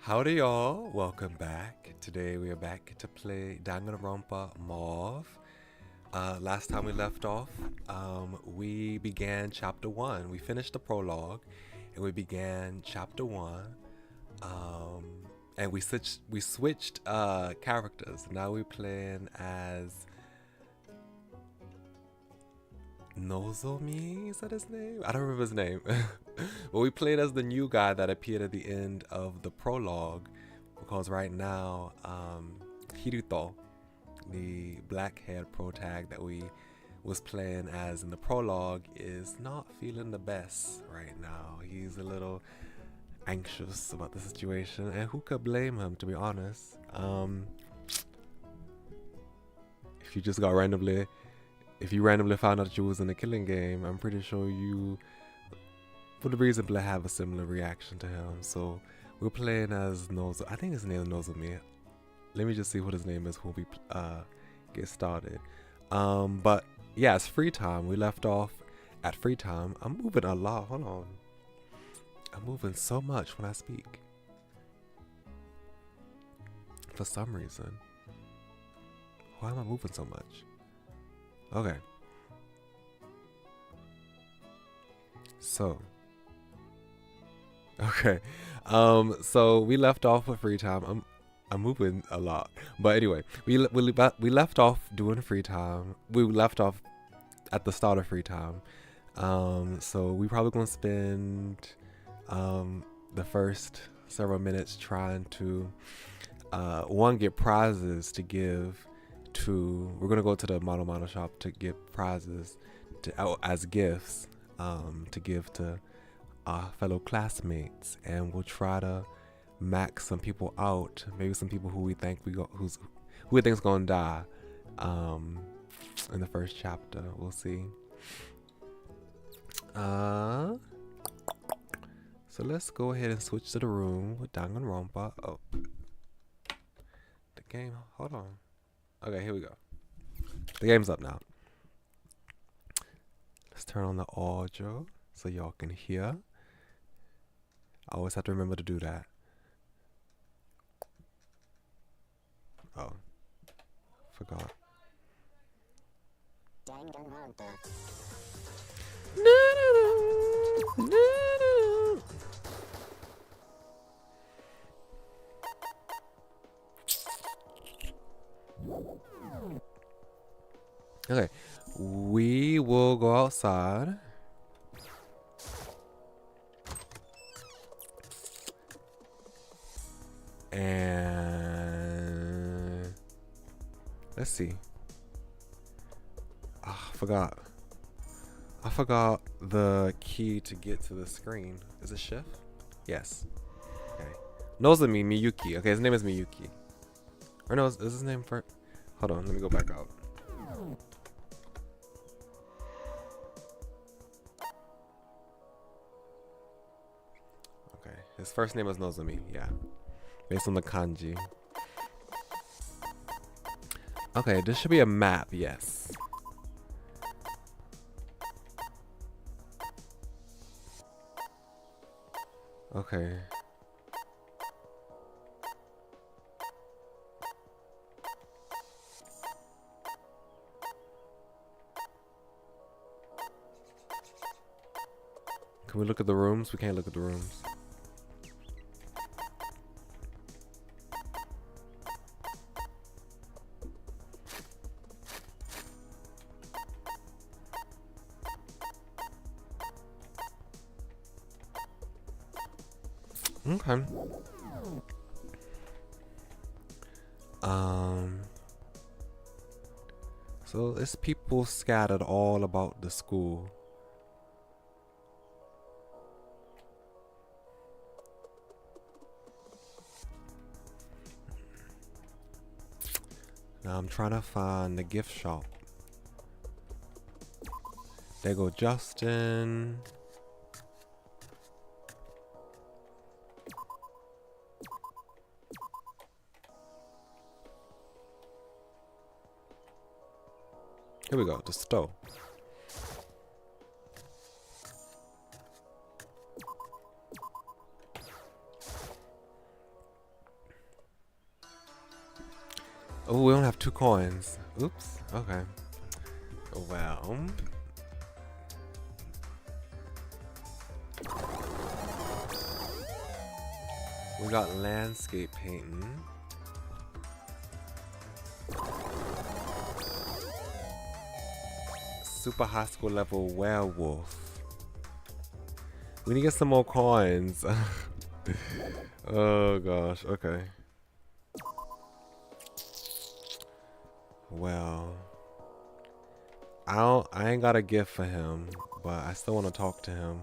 Howdy y'all, welcome back. Today we are back to play Danganronpa MAUVE. Last time we left off, we began chapter 1. We finished the prologue and we began chapter 1. And we switched characters. Now we're playing as Nozomi, is that his name? I don't remember his name. But we played as the new guy that appeared at the end of the prologue, because right now, Hiruto, the black-haired protag that we was playing as in the prologue, is not feeling the best right now. He's a little anxious about the situation, and who could blame him, to be honest? If you just got randomly... If you randomly found out you was in a killing game, I'm pretty sure you would reasonably have a similar reaction to him. So we're playing as Nozo. I think his name is Nozomi. Let me just see what his name is when we get started. But yeah, it's free time. We left off at free time. I'm moving a lot. Hold on. I'm moving so much when I speak. For some reason. Why am I moving so much? Okay. So. Okay. So we left off with free time. I'm moving a lot. But anyway, we left off doing free time. We left off at the start of free time. So we probably gonna spend the first several minutes trying to one, get prizes to give to, we're gonna go to the model shop to get prizes to as gifts to give to our fellow classmates, and we'll try to max some people out, maybe some people who we think who we think's gonna die in the first chapter. We'll see. So let's go ahead and switch to the room with Danganronpa. Oh, the game, hold on. Okay, here we go. The game's up now. Let's turn on the audio so y'all can hear. I always have to remember to do that. Oh, forgot. Danganronpa. Okay, we will go outside. And let's see. Oh, I forgot the key to get to the screen. Is it shift? Yes. Okay. Nozomi Miyuki. Okay, his name is Miyuki. Or no, is his name first? Hold on, let me go back out. Okay, his first name is Nozomi, yeah. Based on the kanji. Okay, this should be a map, yes. Okay. Can we look at the rooms? We can't look at the rooms. Okay. So it's people scattered all about the school. Now I'm trying to find the gift shop. There go Justin. Here we go, the stove. Oh, we don't have 2 coins. Oops. Okay. Well. We got landscape painting. Super high school level werewolf. We need to get some more coins. Oh gosh, okay. Well, I ain't got a gift for him, but I still want to talk to him.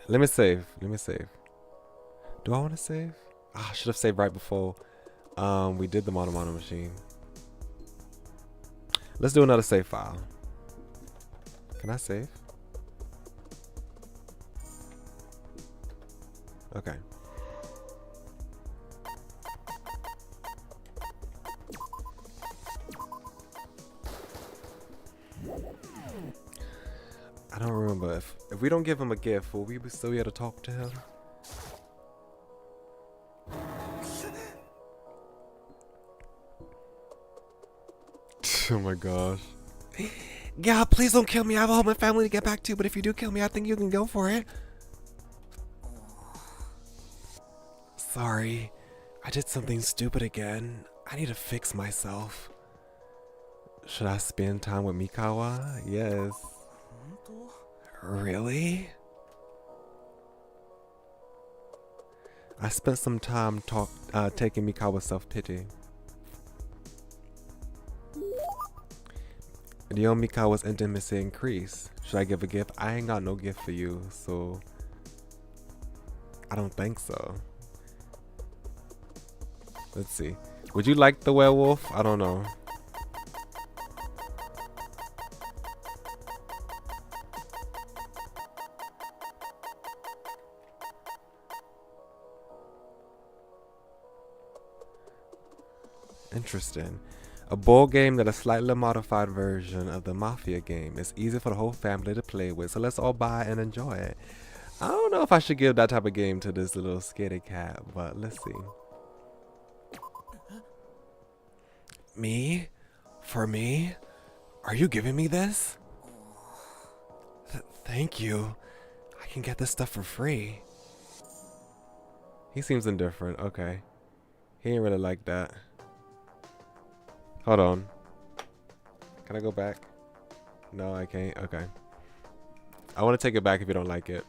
Let me save. Do I want to save? I should have saved right before we did the mono machine. Let's do another save file. Can I save? Okay. I don't remember if we don't give him a gift, will we still be able to talk to him? Oh my gosh. Yeah, please don't kill me. I have a whole family to get back to, but if you do kill me, I think you can go for it. Sorry, I did something stupid again. I need to fix myself. Should I spend time with Mikawa? Yes. Really? I spent some time taking Mikawa's self-pity. The old Mikawa's intimacy increased. Should I give a gift? I ain't got no gift for you, so I don't think so. Let's see. Would you like the werewolf? I don't know. Interesting. A board game that is a slightly modified version of the Mafia game. It's easy for the whole family to play with, so let's all buy and enjoy it. I don't know if I should give that type of game to this little scaredy cat, but let's see. Me? For me? Are you giving me this? Thank you. I can get this stuff for free. He seems indifferent. Okay. He ain't really like that. Hold on. Can I go back? No, I can't. Okay. I want to take it back if you don't like it.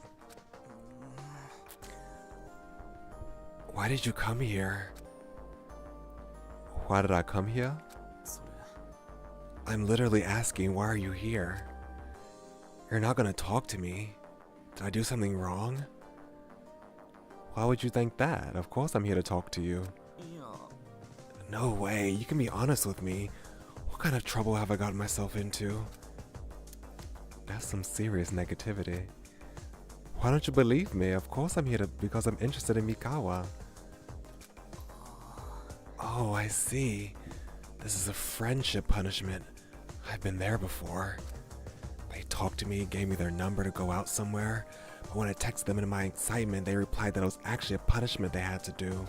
Why did you come here? Why did I come here? I'm literally asking, why are you here? You're not gonna talk to me. Did I do something wrong? Why would you think that? Of course I'm here to talk to you. No way, you can be honest with me. What kind of trouble have I gotten myself into? That's some serious negativity. Why don't you believe me? Of course I'm here because I'm interested in Mikawa. Oh, I see. This is a friendship punishment. I've been there before. They talked to me, gave me their number to go out somewhere, but when I texted them in my excitement, they replied that it was actually a punishment they had to do.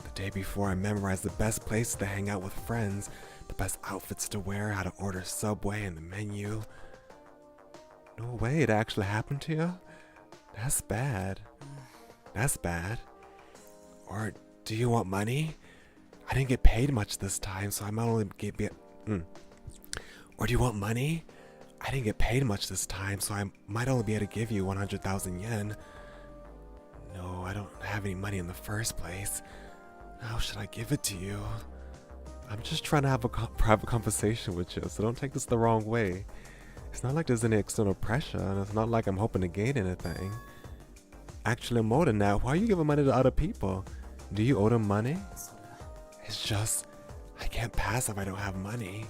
The day before, I memorized the best places to hang out with friends, the best outfits to wear, how to order Subway and the menu. No way, it actually happened to you? That's bad. That's bad. Or do you want money? I didn't get paid much this time, so I might only get Or do you want money? I didn't get paid much this time, so I might only be able to give you 100,000 yen. No, I don't have any money in the first place. How should I give it to you? I'm just trying to have a private conversation with you, so don't take this the wrong way. It's not like there's any external pressure, and it's not like I'm hoping to gain anything. Actually, more than that, why are you giving money to other people? Do you owe them money? It's just, I can't pass if I don't have money.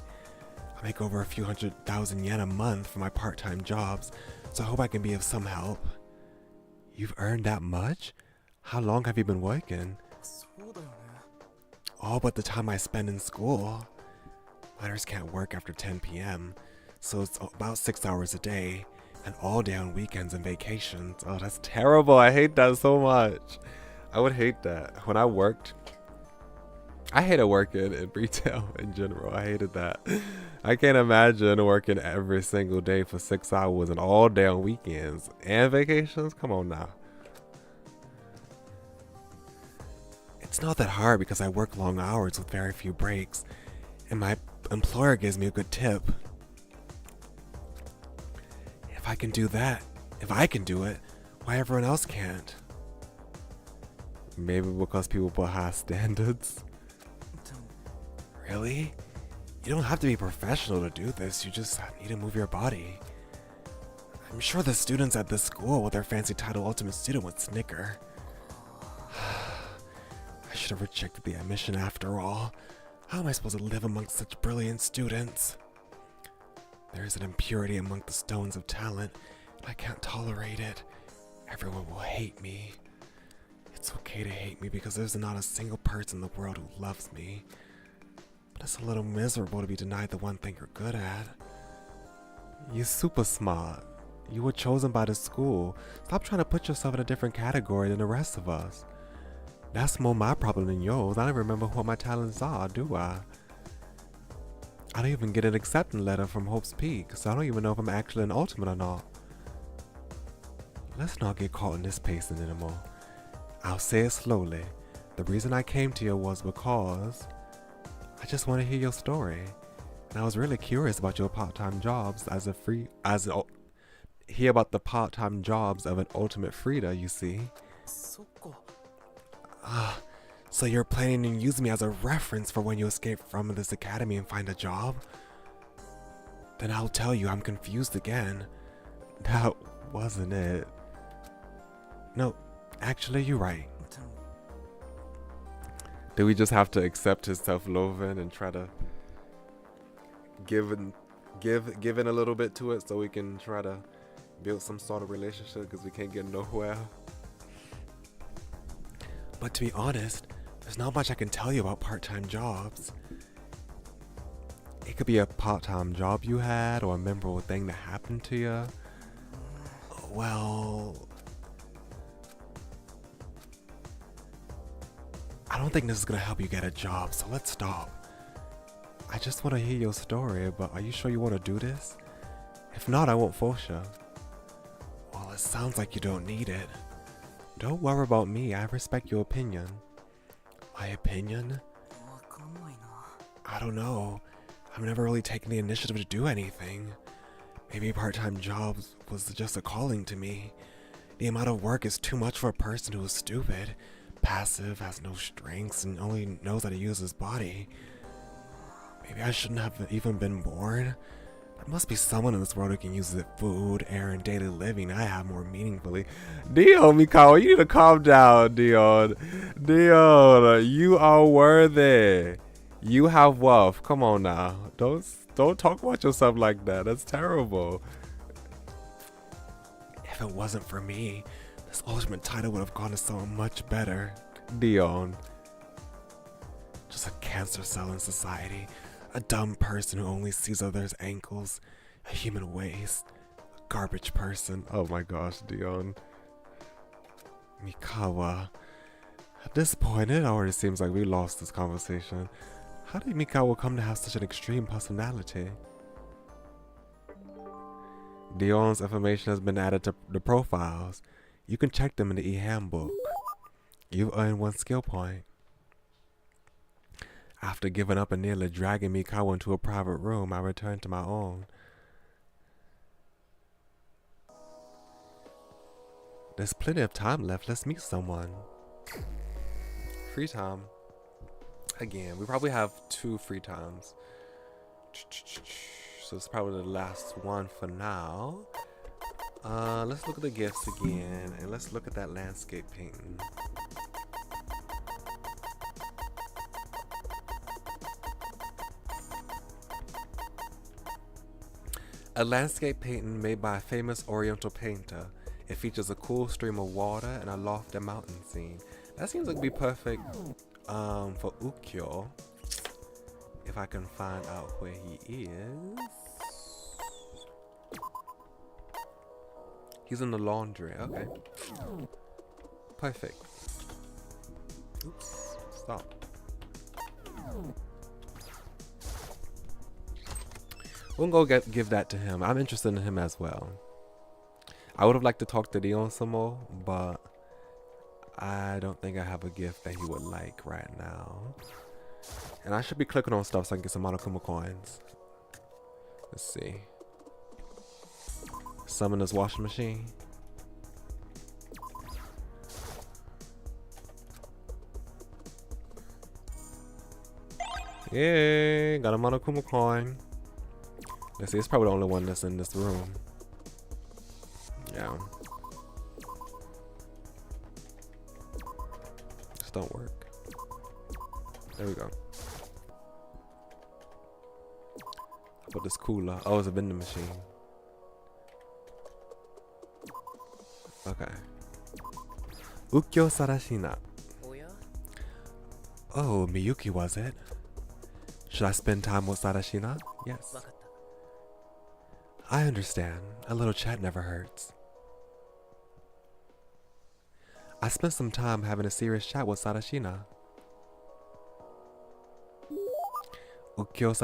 I make over a few 100,000 yen a month for my part-time jobs, so I hope I can be of some help. You've earned that much? How long have you been working? All but the time I spend in school. Minors can't work after 10 p.m., so it's about 6 hours a day, and all day on weekends and vacations. Oh, that's terrible. I hate that so much. I would hate that. When I worked, I hated working in retail in general. I hated that. I can't imagine working every single day for 6 hours and all day on weekends and vacations. Come on now. It's not that hard because I work long hours with very few breaks, and my employer gives me a good tip. If I can do that, if I can do it, why everyone else can't? Maybe because people put high standards. Really? You don't have to be professional to do this, you just need to move your body. I'm sure the students at this school with their fancy title Ultimate Student would snicker. I should have rejected the admission after all. How am I supposed to live amongst such brilliant students? There is an impurity among the stones of talent, and I can't tolerate it. Everyone will hate me. It's okay to hate me because there's not a single person in the world who loves me. But it's a little miserable to be denied the one thing you're good at. You're super smart. You were chosen by the school. Stop trying to put yourself in a different category than the rest of us. That's more my problem than yours. I don't remember what my talents are, do I? I don't even get an acceptance letter from Hope's Peak, so I don't even know if I'm actually an ultimate or not. Let's not get caught in this pacing anymore. I'll say it slowly. The reason I came to you was because I just want to hear your story. And I was really curious about your part-time jobs hear about the part-time jobs of an ultimate Frida, you see. So you're planning to use me as a reference for when you escape from this academy and find a job? Then I'll tell you I'm confused again. That wasn't it. No, actually you're right. Do we just have to accept his self-loathing and try to give in a little bit to it so we can try to build some sort of relationship because we can't get nowhere? But to be honest, there's not much I can tell you about part-time jobs. It could be a part-time job you had or a memorable thing that happened to you. Well, I don't think this is gonna help you get a job, so let's stop. I just want to hear your story, but are you sure you want to do this? If not, I won't force you. Well, it sounds like you don't need it. Don't worry about me, I respect your opinion. My opinion? I don't know. I've never really taken the initiative to do anything. Maybe part-time jobs was just a calling to me. The amount of work is too much for a person who is stupid, passive, has no strengths, and only knows how to use his body. Maybe I shouldn't have even been born. There must be someone in this world who can use the food, air, and daily living I have more meaningfully. Dion, Mikawa, you need to calm down, Dion. Dion, you are worthy. You have wealth. Come on now. Don't talk about yourself like that. That's terrible. If it wasn't for me, this ultimate title would have gone to someone much better. Dion. Just a cancer cell in society. A dumb person who only sees others' ankles. A human waste. A garbage person. Oh my gosh, Dion. Mikawa. At this point, it already seems like we lost this conversation. How did Mikawa come to have such an extreme personality? Dion's information has been added to the profiles. You can check them in the e-handbook. You've earned 1 skill point. After giving up and nearly dragging Mikawa into a private room, I returned to my own. There's plenty of time left. Let's meet someone. Free time. Again, we probably have 2 free times. So it's probably the last one for now. Let's look at the gifts again, and let's look at that landscape painting. A landscape painting made by a famous oriental painter. It features a cool stream of water and a lofty mountain scene. That seems like it'd be perfect for Ukyo. If I can find out where he is. He's in the laundry, okay. Perfect. Oops, stop. We'll go give that to him. I'm interested in him as well. I would have liked to talk to Dion some more, but I don't think I have a gift that he would like right now. And I should be clicking on stuff so I can get some Monokuma coins. Let's see. Summon this washing machine. Yay, got a Monokuma coin. Let's see, it's probably the only one that's in this room. Yeah. Just don't work. There we go. How about this cooler? Oh, it's a vending machine. Okay. Ukyo Sarashina. Oh, Miyuki was it? Should I spend time with Sarashina? Yes. I understand. A little chat never hurts. I spent some time having a serious chat with Sarashina. Ukyo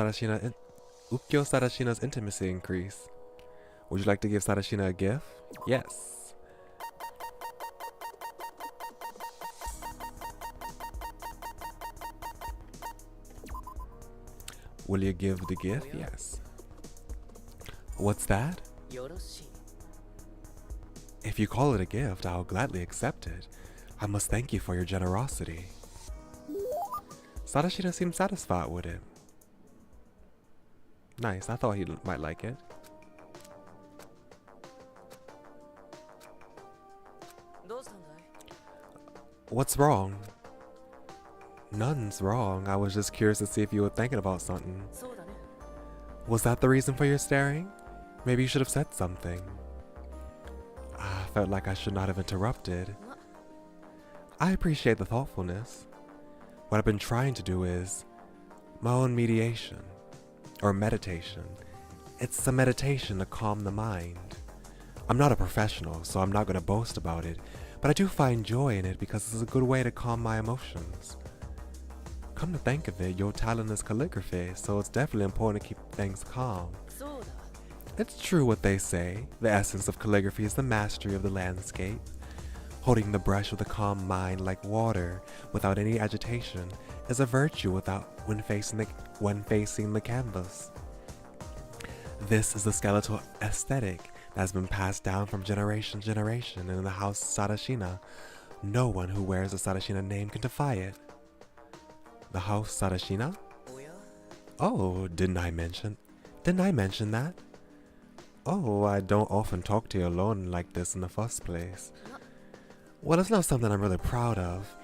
Sarashina's intimacy increase. Would you like to give Sarashina a gift? Yes. Will you give the gift? Yes. What's that? If you call it a gift, I'll gladly accept it. I must thank you for your generosity. Sarashina seemed satisfied with it. Nice, I thought he might like it. What's wrong? None's wrong. I was just curious to see if you were thinking about something. Was that the reason for your staring? Maybe you should have said something. I felt like I should not have interrupted. I appreciate the thoughtfulness. What I've been trying to do is my own mediation, or meditation. It's a meditation to calm the mind. I'm not a professional, so I'm not going to boast about it, but I do find joy in it because it's a good way to calm my emotions. Come to think of it, your talent is calligraphy, so it's definitely important to keep things calm. It's true what they say. The essence of calligraphy is the mastery of the landscape. Holding the brush with a calm mind like water, without any agitation, is a virtue when facing the canvas. This is the skeletal aesthetic that has been passed down from generation to generation, and in the house Sarashina, no one who wears the Sarashina name can defy it. The house Sarashina? Oh, didn't I mention that? Oh, I don't often talk to you alone like this in the first place. Well, it's not something I'm really proud of,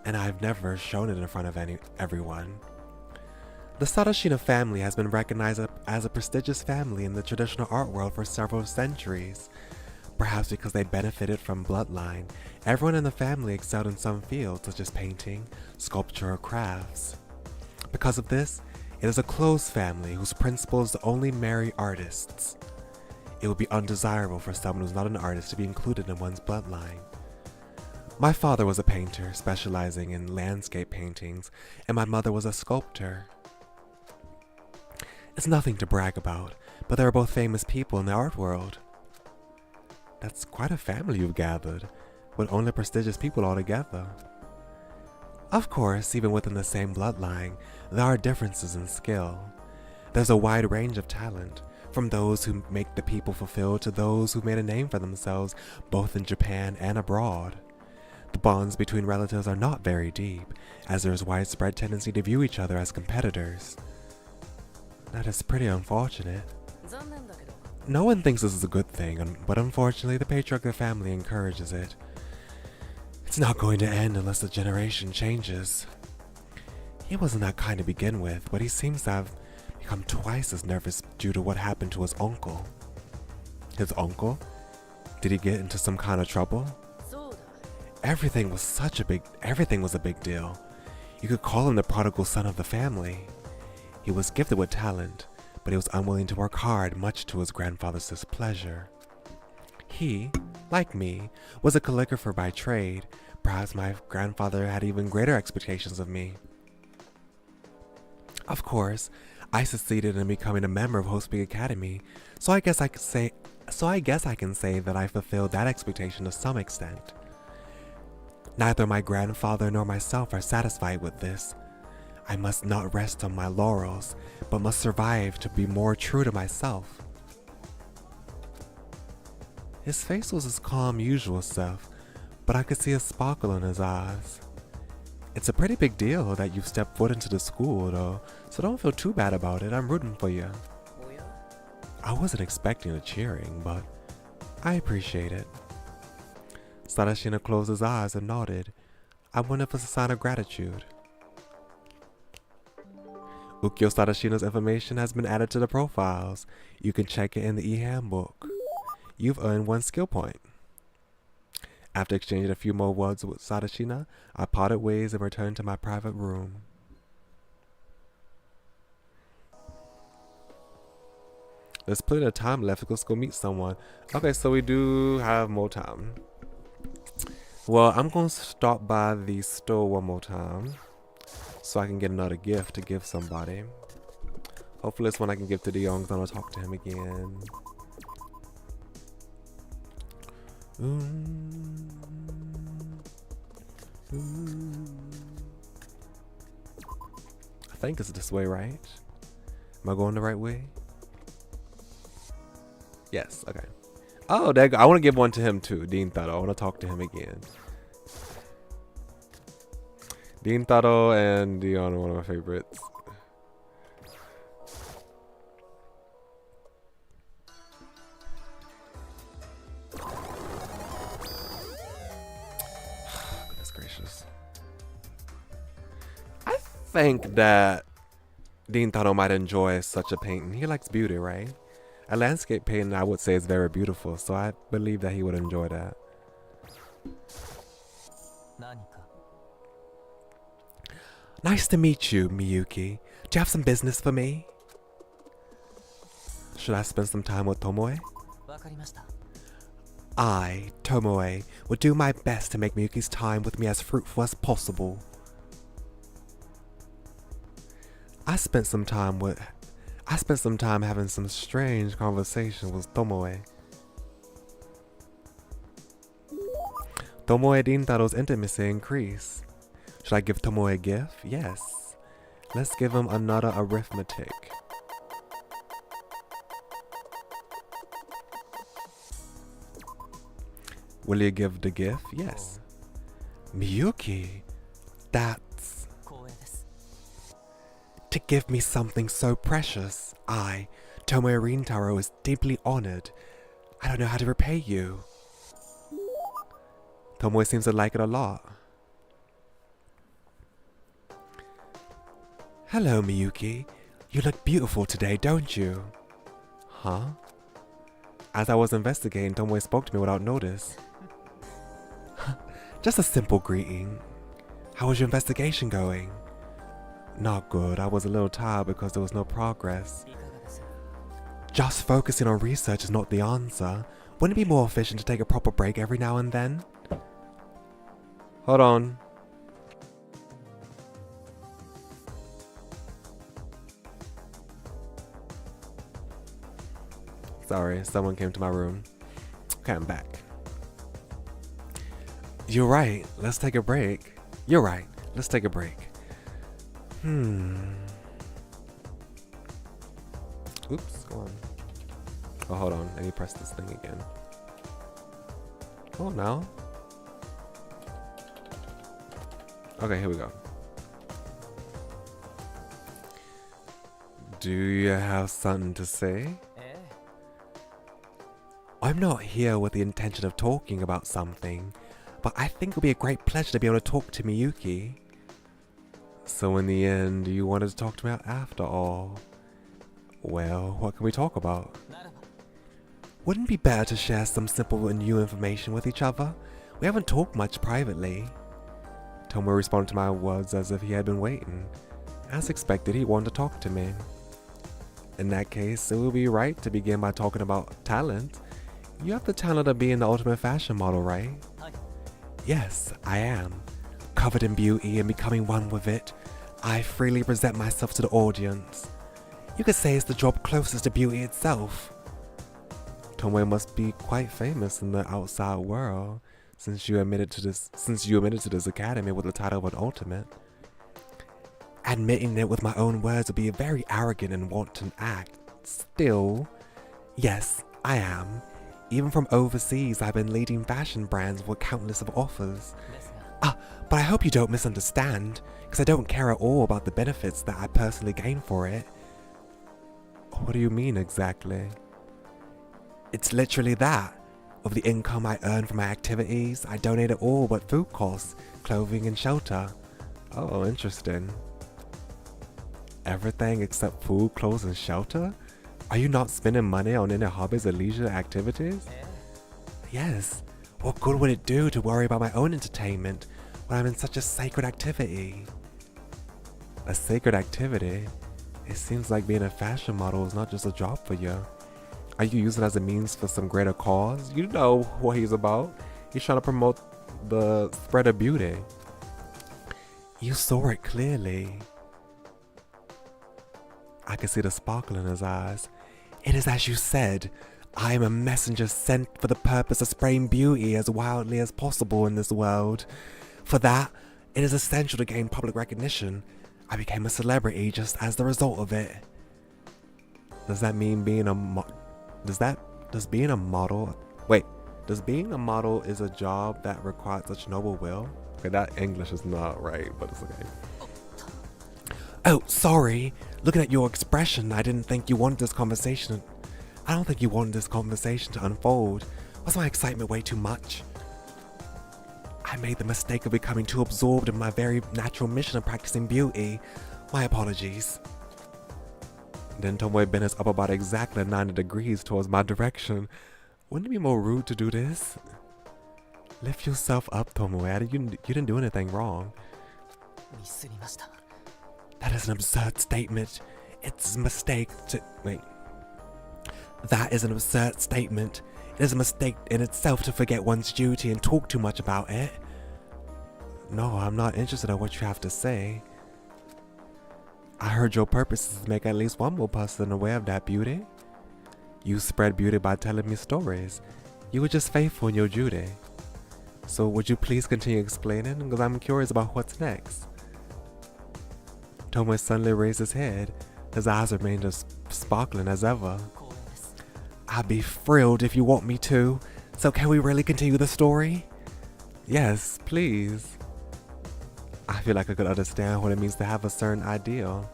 and I've never shown it in front of everyone. The Sarashina family has been recognized as a prestigious family in the traditional art world for several centuries. Perhaps because they benefited from bloodline, everyone in the family excelled in some fields such as painting, sculpture, or crafts. Because of this, it is a closed family whose principals only marry artists. It would be undesirable for someone who's not an artist to be included in one's bloodline. My father was a painter, specializing in landscape paintings, and my mother was a sculptor. It's nothing to brag about, but they are both famous people in the art world. That's quite a family you've gathered, with only prestigious people altogether. Of course, even within the same bloodline, there are differences in skill. There's a wide range of talent, from those who make the people fulfilled to those who made a name for themselves both in Japan and abroad. The bonds between relatives are not very deep, as there is widespread tendency to view each other as competitors. That is pretty unfortunate. No one thinks this is a good thing, but unfortunately the patriarch of the family encourages it. It's not going to end unless the generation changes. He wasn't that kind to begin with, but he seems to have become twice as nervous due to what happened to his uncle. His uncle? Did he get into some kind of trouble? Everything was a big deal. You could call him the prodigal son of the family. He was gifted with talent, but he was unwilling to work hard, much to his grandfather's displeasure. He, like me, was a calligrapher by trade. Perhaps my grandfather had even greater expectations of me. Of course, I succeeded in becoming a member of Hostpeak Academy, so I guess I can say that I fulfilled that expectation to some extent. Neither my grandfather nor myself are satisfied with this. I must not rest on my laurels, but must survive to be more true to myself. His face was his calm, usual self, but I could see a sparkle in his eyes. It's a pretty big deal that you've stepped foot into the school, though, so don't feel too bad about it. I'm rooting for you. I wasn't expecting a cheering, but I appreciate it. Sadashina closed his eyes and nodded. I wonder if it's a sign of gratitude. Ukyo Sadashina's information has been added to the profiles. You can check it in the e-handbook. You've earned 1 skill point. After exchanging a few more words with Sadashina, I parted ways and returned to my private room. There's plenty of time left. Let's go meet someone. Okay, so we do have more time. Well, I'm going to stop by the store one more time so I can get another gift to give somebody. Hopefully it's one I can give to Dion because I want to talk to him again. I think it's this way, right? Am I going the right way? Yes, okay. Oh, there you go. I want to give one to him too, Dean Taro. I want to talk to him again. Dean Taro and Dion are one of my favorites. Goodness gracious. I think that Dean Taro might enjoy such a painting. He likes beauty, right? A landscape painting, I would say, is very beautiful, so I believe that he would enjoy that. Nice to meet you, Miyuki. Do you have some business for me? Should I spend some time with Tomoe? I, Tomoe, will do my best to make Miyuki's time with me as fruitful as possible. I spent some time having some strange conversation with Tomoe. Tomoe and Rintaro's intimacy increased. Should I give Tomoe a gift? Yes. Let's give him another arithmetic. Will you give the gift? Yes. Miyuki, that's... To give me something so precious, I, Tomoe Rintaro, is deeply honored. I don't know how to repay you. Tomoe seems to like it a lot. Hello, Miyuki. You look beautiful today, don't you? Huh? As I was investigating, Tomoe spoke to me without notice. Just a simple greeting. How was your investigation going? Not good. I was a little tired because there was no progress. Just focusing on research is not the answer. Wouldn't it be more efficient to take a proper break every now and then? Hold on. Sorry, someone came to my room. Okay, I'm back. You're right. Let's take a break. You're right. Let's take a break. Oops, go on. Oh, hold on. I need to press this thing again. Oh, now. Okay, here we go. Do you have something to say? I'm not here with the intention of talking about something, but I think it would be a great pleasure to be able to talk to Miyuki. So in the end, you wanted to talk to me after all. Well, what can we talk about? Wouldn't it be better to share some simple and new information with each other? We haven't talked much privately. Tomoe responded to my words as if he had been waiting. As expected, he wanted to talk to me. In that case, it would be right to begin by talking about talent. You have the talent of being the ultimate fashion model, right? Yes, I am. Covered in beauty and becoming one with it. I freely present myself to the audience. You could say it's the job closest to beauty itself. Tomoe must be quite famous in the outside world, since you admitted to this academy with the title of an ultimate. Admitting it with my own words would be a very arrogant and wanton act. Still, yes, I am. Even from overseas, I've been leading fashion brands with countless of offers. But I hope you don't misunderstand, because I don't care at all about the benefits that I personally gain for it. What do you mean exactly? It's literally that. Of the income I earn from my activities, I donate it all but food costs, clothing and shelter. Oh, interesting. Everything except food, clothes and shelter? Are you not spending money on any hobbies or leisure activities? Yes. What good would it do to worry about my own entertainment when I'm in such a sacred activity? A sacred activity? It seems like being a fashion model is not just a job for you. Are you using it as a means for some greater cause? You know what he's about. He's trying to promote the spread of beauty. You saw it clearly. I could see the sparkle in his eyes. It is as you said. I am a messenger sent for the purpose of spreading beauty as wildly as possible in this world. For that, it is essential to gain public recognition. I became a celebrity just as the result of it. Does that mean being a does being a model is a job that requires such noble will? Okay, that English is not right, but it's okay. Oh, sorry. Looking at your expression, I didn't think you wanted this conversation. I don't think you wanted this conversation to unfold. Was my excitement way too much? I made the mistake of becoming too absorbed in my very natural mission of practicing beauty. My apologies. Then Tomoe bent his upper body exactly 90 degrees towards my direction. Wouldn't it be more rude to do this? Lift yourself up, Tomoe. You didn't do anything wrong. That is an absurd statement. It's a mistake to... Wait. That is an absurd statement. It is a mistake in itself to forget one's duty and talk too much about it. No, I'm not interested in what you have to say. I heard your purpose is to make at least one more person aware of that beauty. You spread beauty by telling me stories. You were just faithful in your duty. So would you please continue explaining? Because I'm curious about what's next. Tomoe suddenly raised his head. His eyes remained as sparkling as ever. I'd be thrilled if you want me to. So can we really continue the story? Yes, please. I feel like I could understand what it means to have a certain ideal.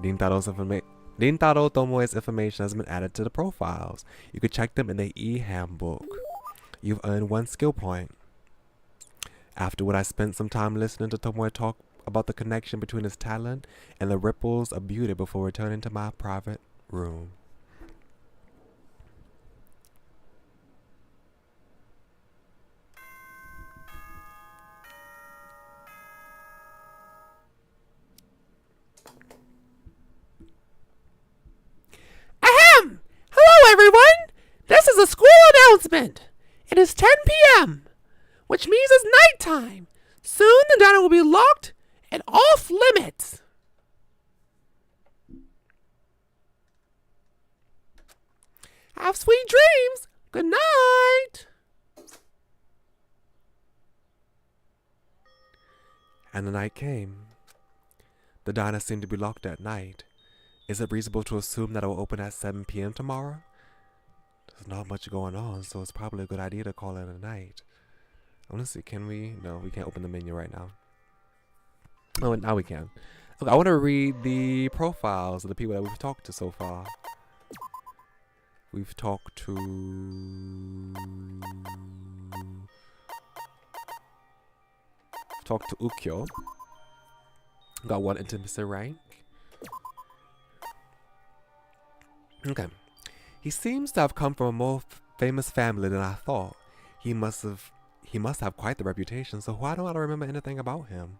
Rintaro Tomoe's information has been added to the profiles. You could check them in the e-handbook. You've earned 1 skill point. Afterward, I spent some time listening to Tomoe talk about the connection between his talent and the ripples of beauty before returning to my private room. Ahem! Hello, everyone! This is a school announcement. It is 10 p.m., which means it's nighttime. Soon the diner will be locked and off limits. Have sweet dreams. Good night. And the night came. The diner seemed to be locked at night. Is it reasonable to assume that it will open at 7 p.m. tomorrow? There's not much going on, so it's probably a good idea to call it a night. I want to see, can we? No, we can't open the menu right now. Oh, now we can. Okay, I want to read the profiles of the people that we've talked to so far. We've talked to... Ukyo. Got 1 intimacy rank. Okay. He seems to have come from a more famous family than I thought. He must have quite the reputation, so why don't I remember anything about him?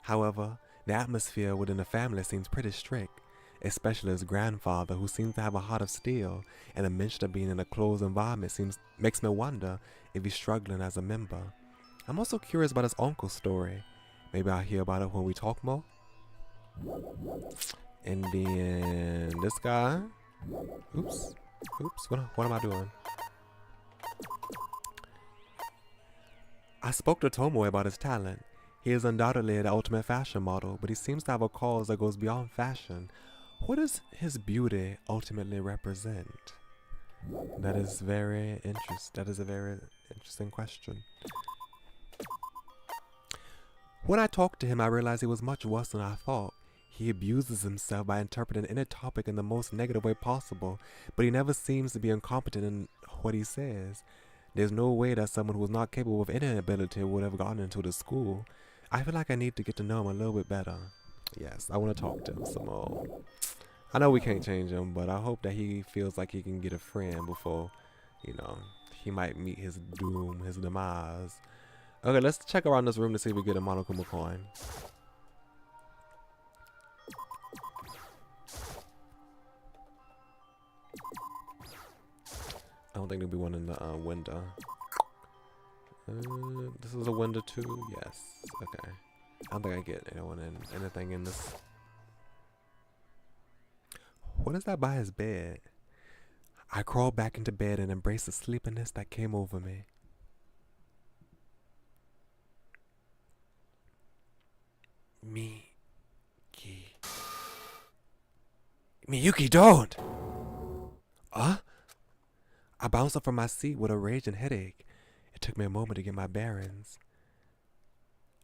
However, the atmosphere within the family seems pretty strict, especially his grandfather, who seems to have a heart of steel, and the mention of being in a closed environment makes me wonder if he's struggling as a member. I'm also curious about his uncle's story. Maybe I'll hear about it when we talk more. And then this guy. Oops. What am I doing? I spoke to Tomoe about his talent. He is undoubtedly the ultimate fashion model, but he seems to have a cause that goes beyond fashion. What does his beauty ultimately represent? That is a very interesting question. When I talked to him, I realized he was much worse than I thought. He abuses himself by interpreting any topic in the most negative way possible, but he never seems to be incompetent in what he says. There's no way that someone who is not capable of any ability would have gotten into the school. I feel like I need to get to know him a little bit better. Yes, I want to talk to him some more. I know we can't change him, but I hope that he feels like he can get a friend before, you know, he might meet his doom, his demise. Okay, let's check around this room to see if we get a Monokuma coin. I don't think there'll be one in the window. This is a window too? Yes. Okay. I don't think I get anything in this. What is that by his bed? I crawled back into bed and embraced the sleepiness that came over me. Miyuki, don't! Huh? I bounced up from my seat with a raging headache. It took me a moment to get my bearings.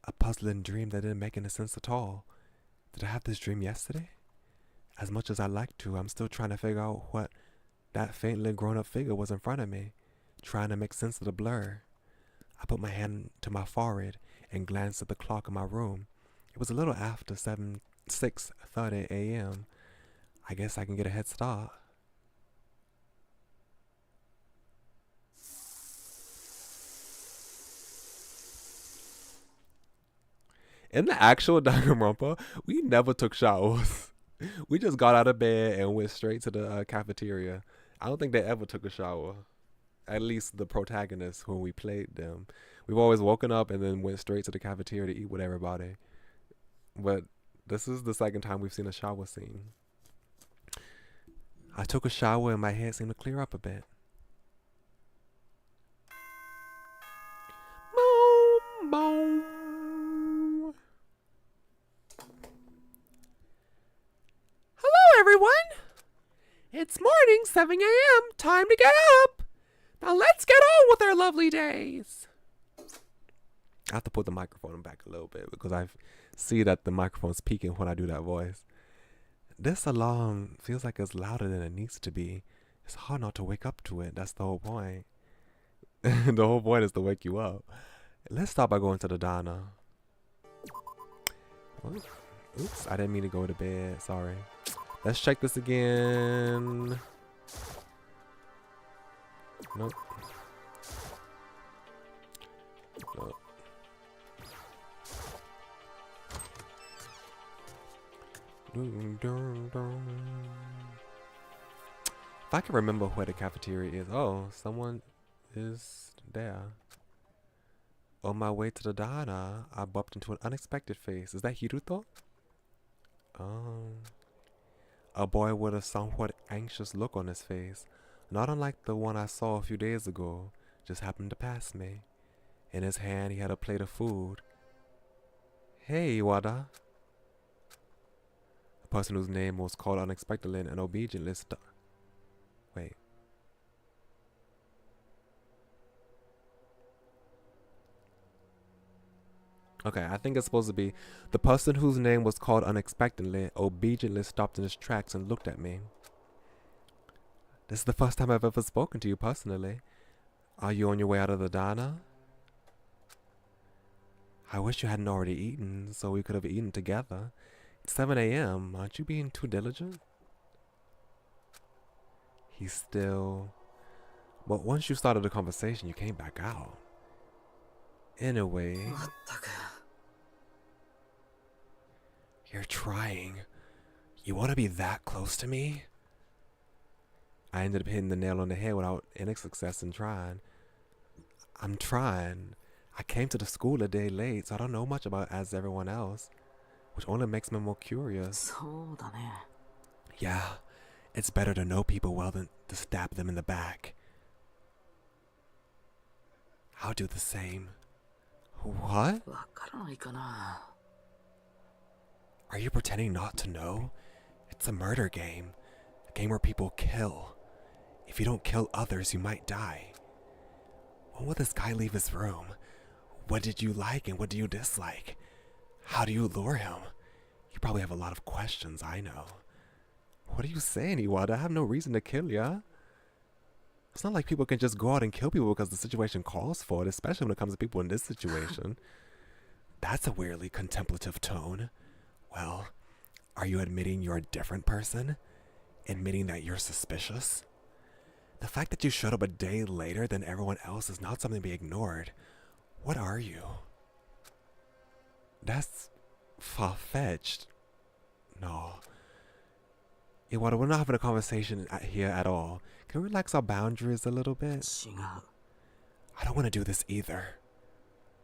A puzzling dream that didn't make any sense at all. Did I have this dream yesterday? As much as I'd like to, I'm still trying to figure out what that faintly grown-up figure was in front of me, trying to make sense of the blur. I put my hand to my forehead and glanced at the clock in my room. It was a little after 6:30 a.m. I guess I can get a head start. In the actual Danganronpa, we never took showers. We just got out of bed and went straight to the cafeteria. I don't think they ever took a shower. At least the protagonists when we played them. We've always woken up and then went straight to the cafeteria to eat with everybody. But this is the second time we've seen a shower scene. I took a shower and my head seemed to clear up a bit. Boom, boom. Everyone, it's morning, 7 a.m. Time to get up. Now let's get on with our lovely days. I have to put the microphone back a little bit because I see that the microphone's peaking when I do that voice. This alarm feels like it's louder than it needs to be. It's hard not to wake up to it. That's the whole point. The whole point is to wake you up. Let's start by going to the diner. Oops, I didn't mean to go to bed. Sorry. Let's check this again. Nope. Nope. If I can remember where the cafeteria is. Oh, someone is there. On my way to the diner, I bumped into an unexpected face. Is that Hiruto? A boy with a somewhat anxious look on his face, not unlike the one I saw a few days ago, just happened to pass me. In his hand, he had a plate of food. Hey, Iwata. The person whose name was called unexpectedly and obediently Wait. Okay, I think it's supposed to be the person whose name was called unexpectedly, obediently stopped in his tracks and looked at me. This is the first time I've ever spoken to you personally. Are you on your way out of the diner? I wish you hadn't already eaten, so we could have eaten together. It's 7 a.m. Aren't you being too diligent? He's still... But once you started the conversation, you came back out. Anyway... You're trying. You want to be that close to me? I ended up hitting the nail on the head without any success in trying. I'm trying. I came to the school a day late, so I don't know much about as everyone else, which only makes me more curious. Yeah, it's better to know people well than to stab them in the back. I'll do the same. What? Are you pretending not to know? It's a murder game. A game where people kill. If you don't kill others, you might die. When will this guy leave his room? What did you like and what do you dislike? How do you lure him? You probably have a lot of questions, I know. What are you saying, Iwata? I have no reason to kill ya. It's not like people can just go out and kill people because the situation calls for it, especially when it comes to people in this situation. That's a weirdly contemplative tone. Well, are you admitting you're a different person? Admitting that you're suspicious? The fact that you showed up a day later than everyone else is not something to be ignored. What are you? That's far-fetched. No. Iwata, we're not having a conversation here at all. Can we relax our boundaries a little bit? I don't want to do this either.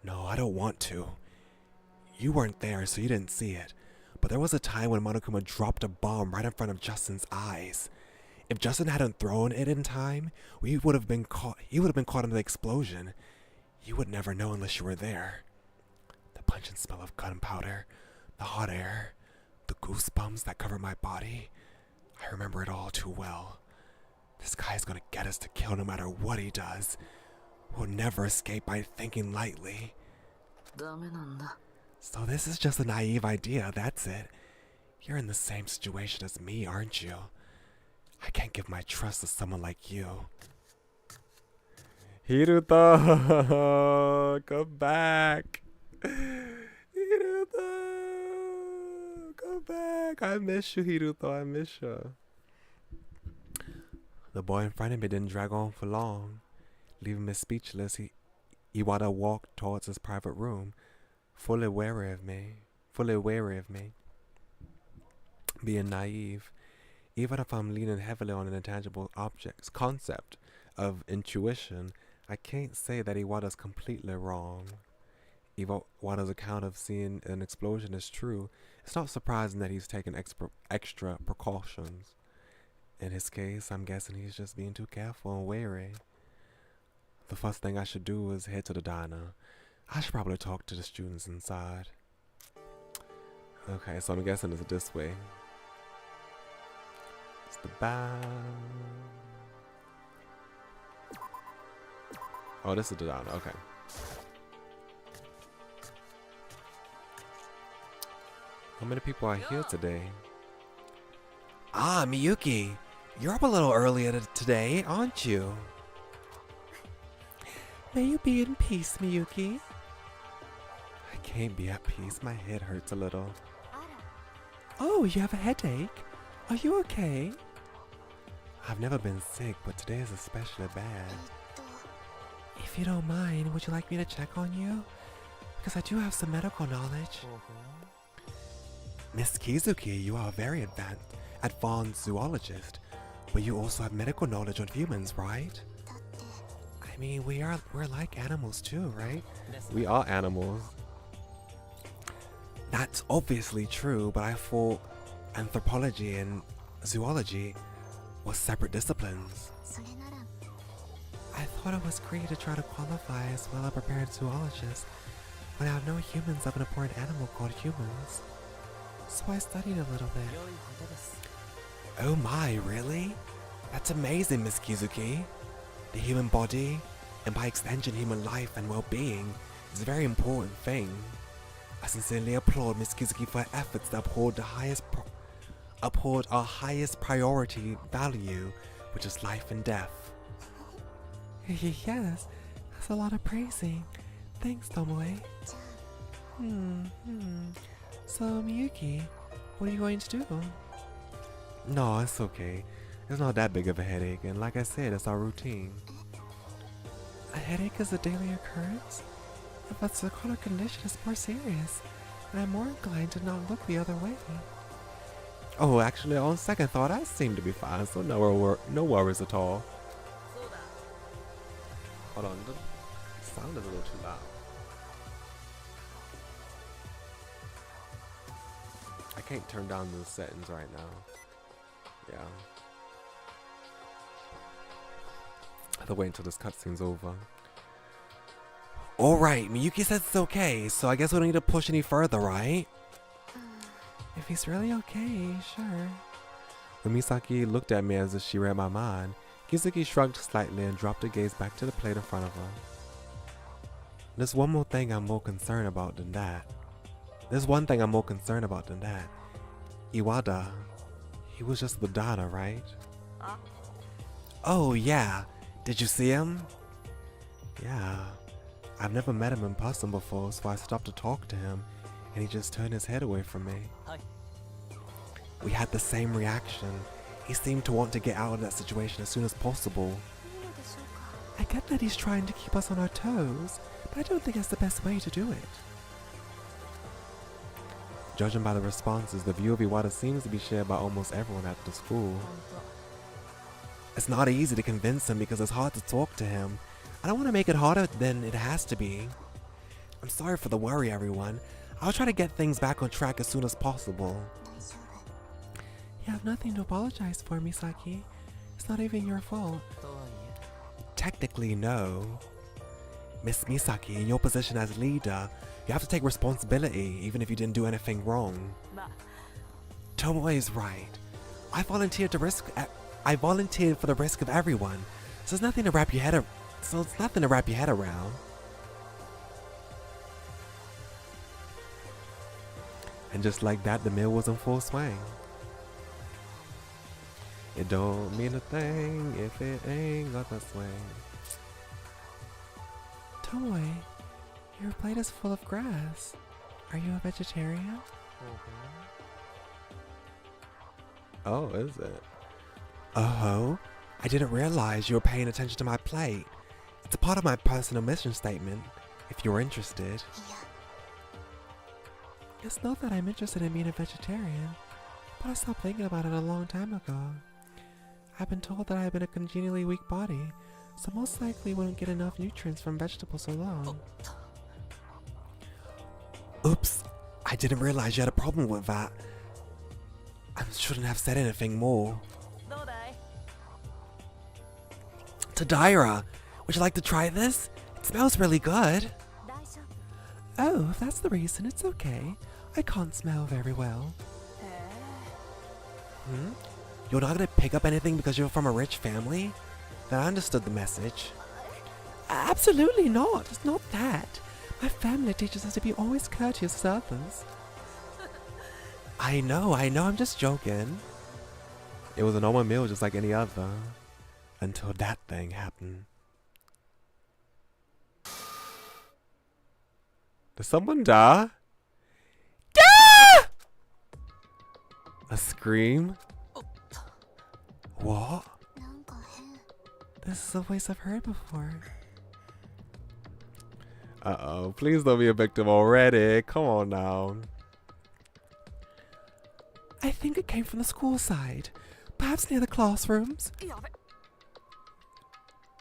No, I don't want to. You weren't there, so you didn't see it. But there was a time when Monokuma dropped a bomb right in front of Justin's eyes. If Justin hadn't thrown it in time, he would have been caught in the explosion. You would never know unless you were there. The pungent smell of gunpowder, the hot air, the goosebumps that covered my body. I remember it all too well. This guy's gonna get us to kill no matter what he does. We'll never escape by thinking lightly. So this is just a naive idea, that's it. You're in the same situation as me, aren't you? I can't give my trust to someone like you. Hiruto, come back. Hiruto, come back. I miss you, Hiruto, I miss you. The boy in front of me didn't drag on for long. Leaving me speechless, Iwata walked towards his private room, fully wary of me. Being naive, even if I'm leaning heavily on an intangible object's concept of intuition, I can't say that Iwata's completely wrong. Iwata's account of seeing an explosion is true. It's not surprising that he's taken extra precautions. In his case, I'm guessing he's just being too careful and wary. The first thing I should do is head to the diner. I should probably talk to the students inside. Okay, so I'm guessing it's this way. It's the bar. Oh, this is the diner, okay. How many people are here today? Ah, Miyuki, you're up a little earlier today, aren't you? May you be in peace, Miyuki. I can't be at peace. My head hurts a little. Oh, you have a headache? Are you okay? I've never been sick, but today is especially bad. If you don't mind, would you like me to check on you? Because I do have some medical knowledge. Miss Kizuki, you are a very advanced zoologist, but you also have medical knowledge on humans, right? I mean, we're like animals too, right? We are animals. That's obviously true, but I thought anthropology and zoology were separate disciplines. I thought it was great to try to qualify as well a prepared zoologist when I know humans have an important animal called humans. So I studied a little bit. Oh my, really? That's amazing, Miss Kizuki. The human body, and by extension human life and well-being, is a very important thing. I sincerely applaud Miss Kizuki for her efforts to uphold our highest priority value, which is life and death. Yes, that's a lot of praising. Thanks, Tomoe. So, Miyuki, what are you going to do? No, it's okay. It's not that big of a headache, and like I said, it's our routine. A headache is a daily occurrence? If it's a chronic condition, it's more serious, and I'm more inclined to not look the other way. Oh, actually, on second thought, I seem to be fine, so no worries at all. Hold on, the sound is a little too loud. can't turn down the settings right now. Yeah. I have to wait until this cutscene's over. Alright, Miyuki says it's okay, so I guess we don't need to push any further, right? If he's really okay, sure. When Misaki looked at me as if she read my mind, Kizuki shrugged slightly and dropped her gaze back to the plate in front of her. There's one more thing I'm more concerned about than that. Iwata. He was just the Donna, right? Oh yeah. Did you see him? Yeah. I've never met him in person before, so I stopped to talk to him, and he just turned his head away from me. We had the same reaction. He seemed to want to get out of that situation as soon as possible. I get that he's trying to keep us on our toes, but I don't think that's the best way to do it. Judging by the responses, the view of Iwata seems to be shared by almost everyone at the school. It's not easy to convince him because it's hard to talk to him. I don't want to make it harder than it has to be. I'm sorry for the worry, everyone. I'll try to get things back on track as soon as possible. You have nothing to apologize for, Misaki. It's not even your fault. Technically, no. Miss Misaki, in your position as leader, you have to take responsibility, even if you didn't do anything wrong. Tomoe is right. I volunteered for the risk of everyone, so it's nothing to wrap your head around. And just like that, the meal was in full swing. It don't mean a thing if it ain't got the swing. Tomoe, your plate is full of grass. Are you a vegetarian? Oh, is it? Oh, I didn't realize you were paying attention to my plate. It's a part of my personal mission statement, if you're interested. It's not that I'm interested in being a vegetarian, but I stopped thinking about it a long time ago. I've been told that I have a congenially weak body, so most likely wouldn't get enough nutrients from vegetables alone. Oops, I didn't realize you had a problem with that. I shouldn't have said anything more. Tadaira, would you like to try this? It smells really good. Oh, if that's the reason, it's okay. I can't smell very well. You're not gonna pick up anything because you're from a rich family? Then I understood the message. Absolutely not. It's not that. My family teaches us to be always courteous to others. I know. I'm just joking. It was a normal meal just like any other. Until that thing happened. Did someone die? A scream? What? This is a voice I've heard before. Uh-oh, please don't be a victim already. Come on now. I think it came from the school side. Perhaps near the classrooms.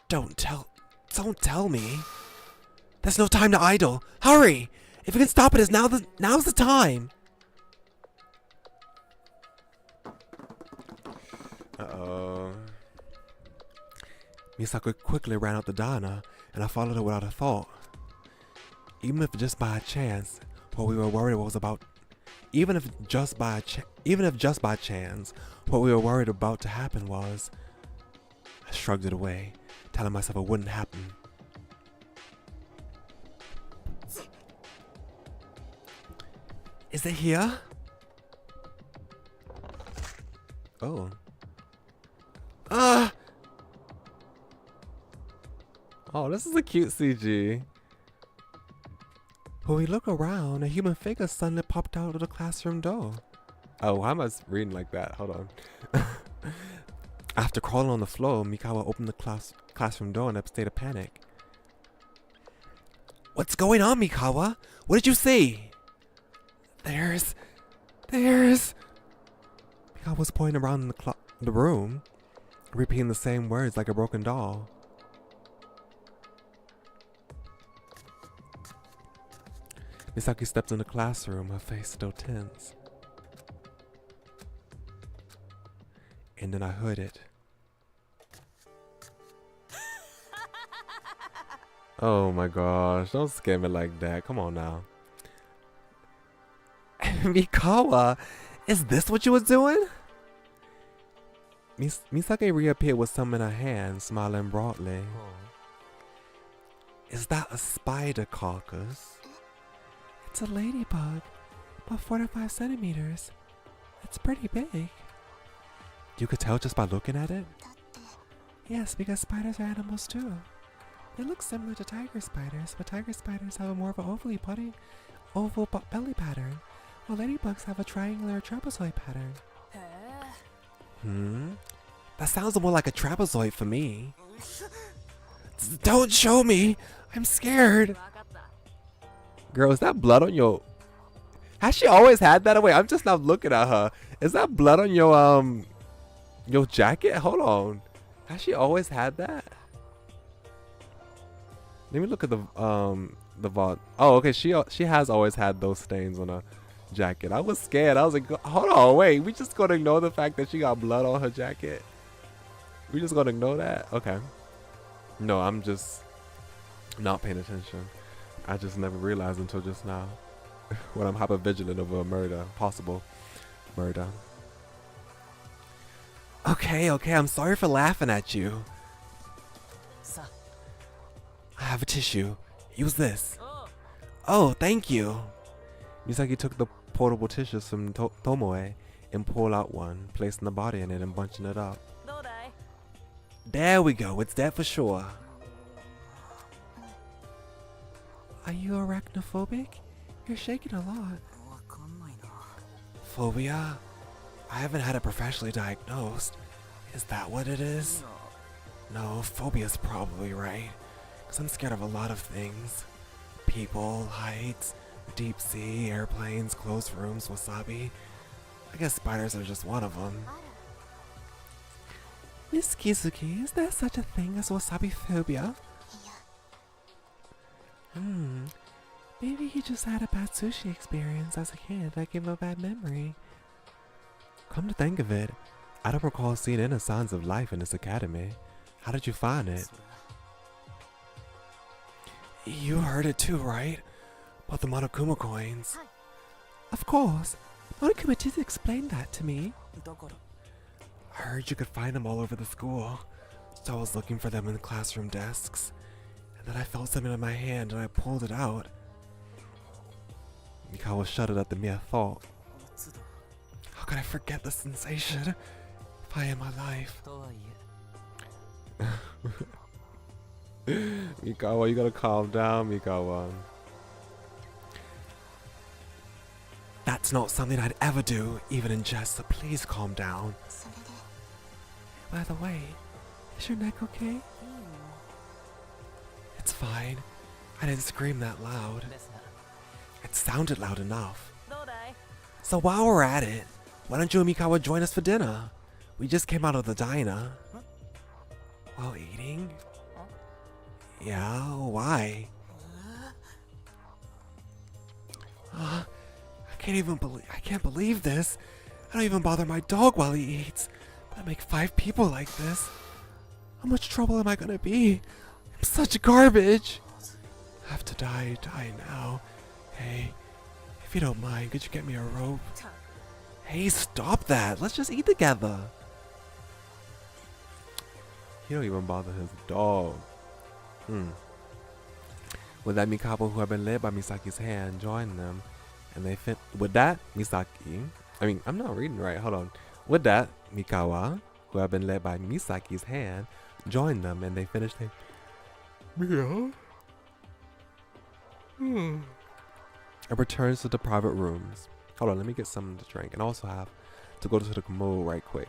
Don't tell me. There's no time to idle. Hurry! If we can stop it, now's the time. Uh-oh. Misako quickly ran out the diner, and I followed her without a thought. Even if just by chance, what we were worried about to happen was, I shrugged it away, telling myself it wouldn't happen. Is it here? Oh. Oh, this is a cute CG. When we look around, a human figure suddenly popped out of the classroom door. Oh, why am I reading like that? Hold on. After crawling on the floor, Mikawa opened the classroom door in a state of panic. What's going on, Mikawa? What did you see? There's... Mikawa was pointing around in the room, repeating the same words like a broken doll. Misaki stepped in the classroom, her face still tense. and then I heard it. Oh my gosh, don't scare me like that. Come on now. Mikawa, is this what you was doing? Misaki reappeared with some in her hand, smiling broadly. Is that a spider carcass? It's a ladybug, about 4 to 5 centimeters. It's pretty big. You could tell just by looking at it? Yes, because spiders are animals too. They look similar to tiger spiders, but tiger spiders have a more of an oval belly pattern, while ladybugs have a triangular trapezoid pattern. That sounds more like a trapezoid for me. Don't show me! I'm scared! Girl, is that blood on your... Has she always had that? Wait, I'm just not looking at her. Is that blood on your jacket? Hold on. Has she always had that? Let me look at the vault. Oh, okay. She has always had those stains on her jacket. I was scared. I was like, hold on, wait. We just gonna ignore the fact that she got blood on her jacket? We just gonna ignore that? Okay. No, I'm just not paying attention. I just never realized until just now when I'm hyper vigilant of a murder, possible murder. Okay, I'm sorry for laughing at you. I have a tissue. Use this. Oh, thank you. Misaki took the portable tissues from Tomoe and pulled out one, placing the body in it and bunching it up. There we go. It's that for sure. Are you arachnophobic? You're shaking a lot. Phobia? I haven't had it professionally diagnosed. Is that what it is? No, phobia's probably right. Because I'm scared of a lot of things. People, heights, deep sea, airplanes, closed rooms, wasabi. I guess spiders are just one of them. Miss Kizuki, is there such a thing as wasabi phobia? Maybe he just had a bad sushi experience as a kid that gave him a bad memory. Come to think of it, I don't recall seeing any signs of life in this academy. How did you find it? You heard it too, right? About the Monokuma coins. Of course. Monokuma did explain that to me. I heard you could find them all over the school, so I was looking for them in the classroom desks. And then I felt something in my hand and I pulled it out. Mikawa shuddered at the mere thought. How could I forget the sensation if I am alive? Mikawa, you gotta calm down, Mikawa. That's not something I'd ever do, even in jest, so please calm down. By the way, is your neck okay? It's fine. I didn't scream that loud. It sounded loud enough. So while we're at it, why don't you and Mikawa join us for dinner? We just came out of the diner. While eating? Yeah, why? I can't believe this. I don't even bother my dog while he eats. But I make 5 people like this. How much trouble am I gonna be? I'm such garbage. I have to die now. Hey, if you don't mind, could you get me a rope? Hey, stop that. Let's just eat together. He don't even bother his dog. With that, Mikawa, who had been led by Misaki's hand, joined them, and they fit. With that, I'm not reading right. Hold on. With that, Mikawa, who had been led by Misaki's hand, joined them, and they finished their meal. And returns to the private rooms. Hold on, let me get something to drink, and also have to go to the commode right quick.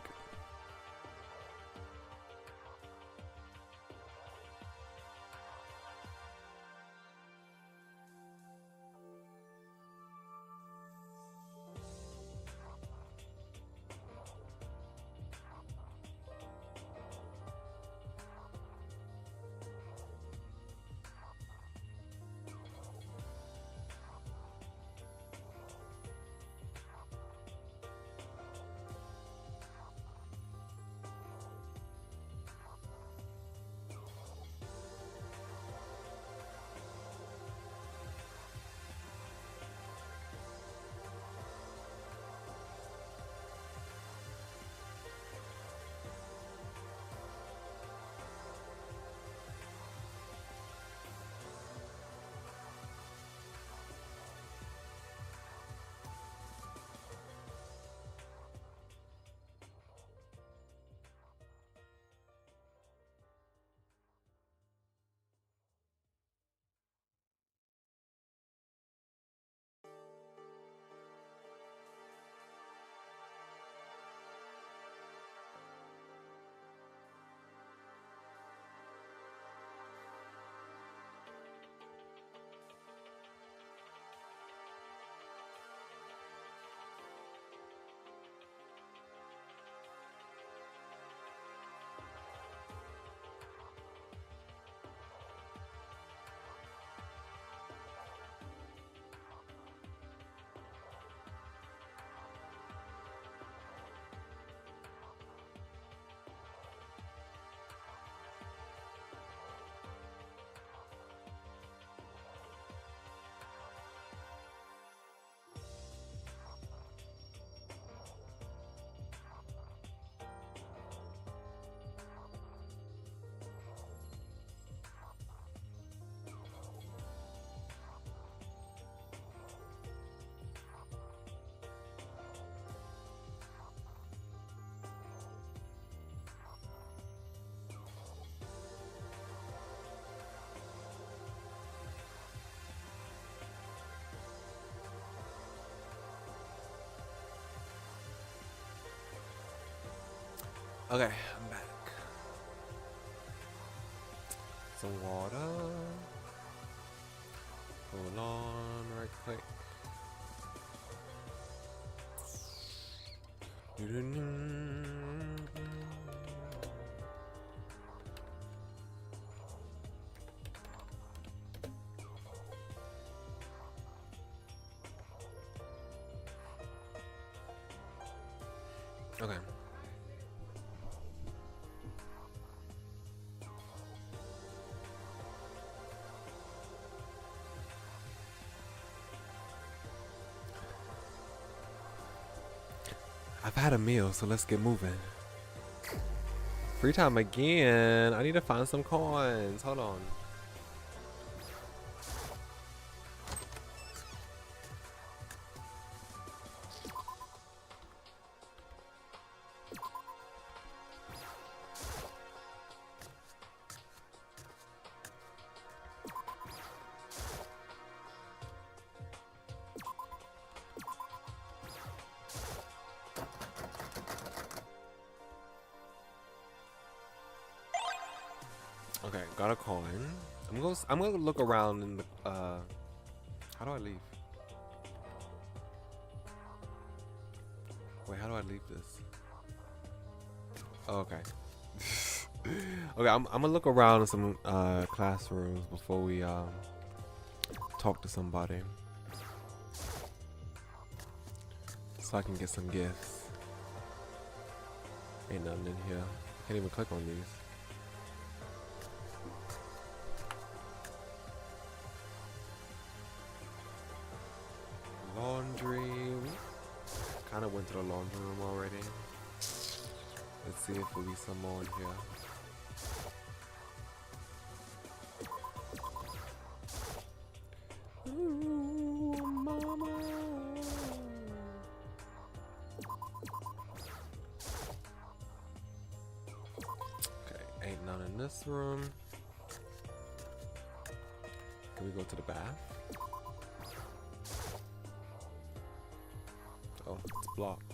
Okay, I'm back. Some water. Hold on right quick. Okay. I've had a meal, so let's get moving. Free time again. I need to find some coins. Hold on. Okay, got a coin. I'm gonna look around in the how do I leave? Wait, how do I leave this? Oh, okay. Okay, I'm gonna look around in some classrooms before we talk to somebody. So I can get some gifts. Ain't nothing in here. Can't even click on these. Laundry. Kind of went to the laundry room already. Let's see if there'll be some more in here. Ooh, mama. Okay, ain't none in this room. Can we go to the bath? Oh, it's blocked.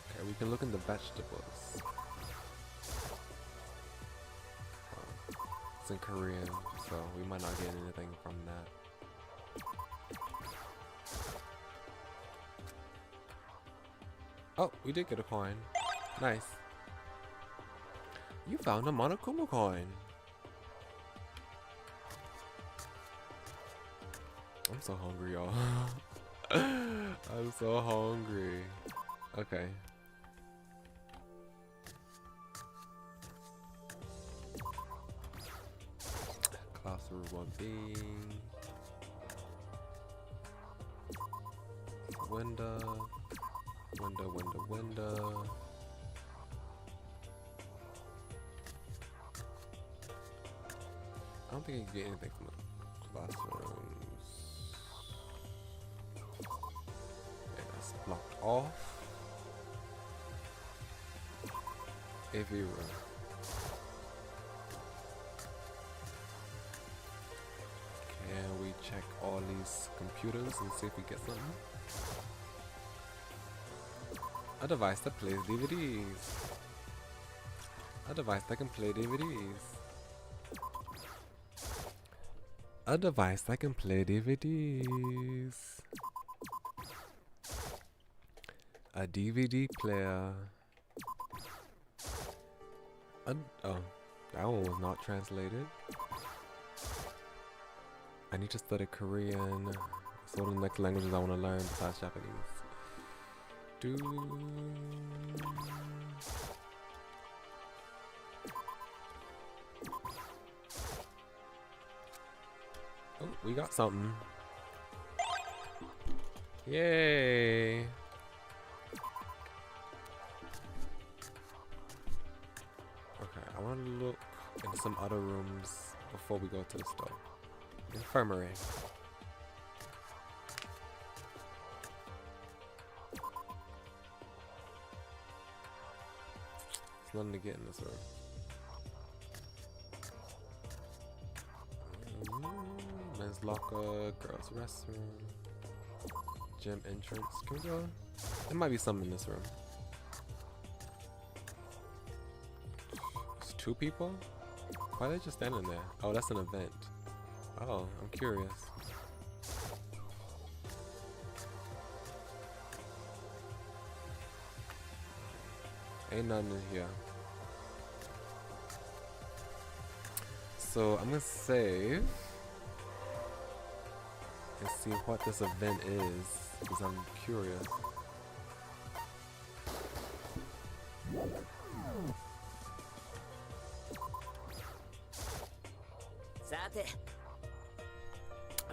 Okay, we can look in the vegetables. It's in Korean, so we might not get anything from that. Oh, we did get a coin. Nice. You found a Monokuma coin. I'm so hungry, y'all. I'm so hungry. Okay. Classroom 1B. Window. Window. I don't think you can get anything from the classrooms. Okay, that's blocked off. AV room. Can we check all these computers and see if we get something? A device that plays DVDs. A device that can play DVDs. A device that can play DVDs. A DVD player. Oh, that one was not translated. I need to study Korean. So the next languages I want to learn besides Japanese. Oh, we got something. Yay! Okay, I want to look in some other rooms before we go to the store. Infirmary. nothing to get in this room. Men's locker, girls' restroom, gym entrance. Can we go? There might be something in this room. It's 2 people? Why are they just standing there? Oh, that's an event. Oh, I'm curious. Ain't nothing in here. So I'm gonna save and see what this event is, because I'm curious.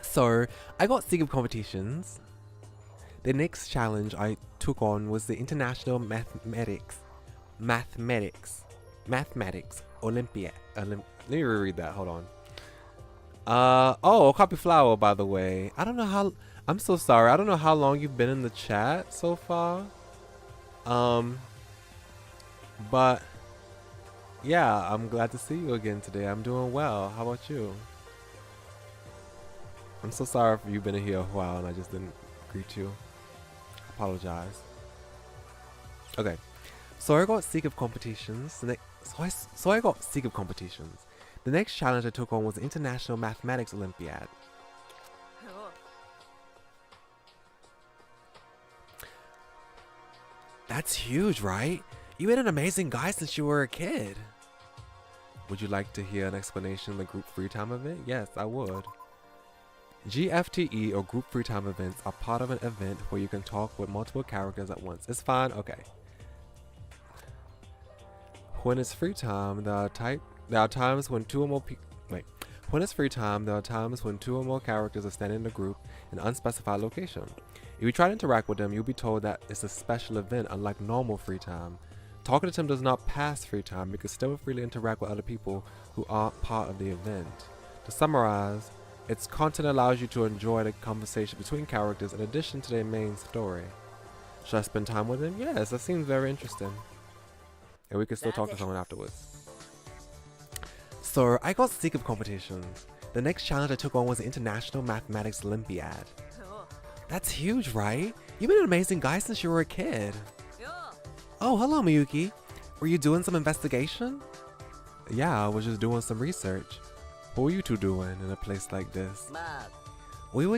So I got sick of competitions. The next challenge I took on was the International Mathematics Olympiad. Let me reread that. Hold on. Oh, copy flower, by the way. I don't know how. I'm so sorry. I don't know how long you've been in the chat so far. But yeah, I'm glad to see you again today. I'm doing well. How about you? I'm so sorry if you've been in here a while and I just didn't greet you. I apologize. Okay. So I got sick of competitions. So I got sick of competitions. The next challenge I took on was the International Mathematics Olympiad. That's huge, right? You've been an amazing guy since you were a kid. Would you like to hear an explanation of the group free time event? Yes, I would. GFTE or group free time events are part of an event where you can talk with multiple characters at once. It's fine? Okay. When it's free time, there are times when 2 or more When it's free time, there are times when 2 or more characters are standing in a group in an unspecified location. If you try to interact with them, you'll be told that it's a special event unlike normal free time. Talking to them does not pass free time. You can still freely interact with other people who aren't part of the event. To summarize, its content allows you to enjoy the conversation between characters in addition to their main story. Should I spend time with them? Yes, that seems very interesting. And we can still talk to someone afterwards. So, I got sick of competitions. The next challenge I took on was the International Mathematics Olympiad. That's huge, right? You've been an amazing guy since you were a kid. Oh, hello, Miyuki. Were you doing some investigation? Yeah, I was just doing some research. What were you two doing in a place like this? We were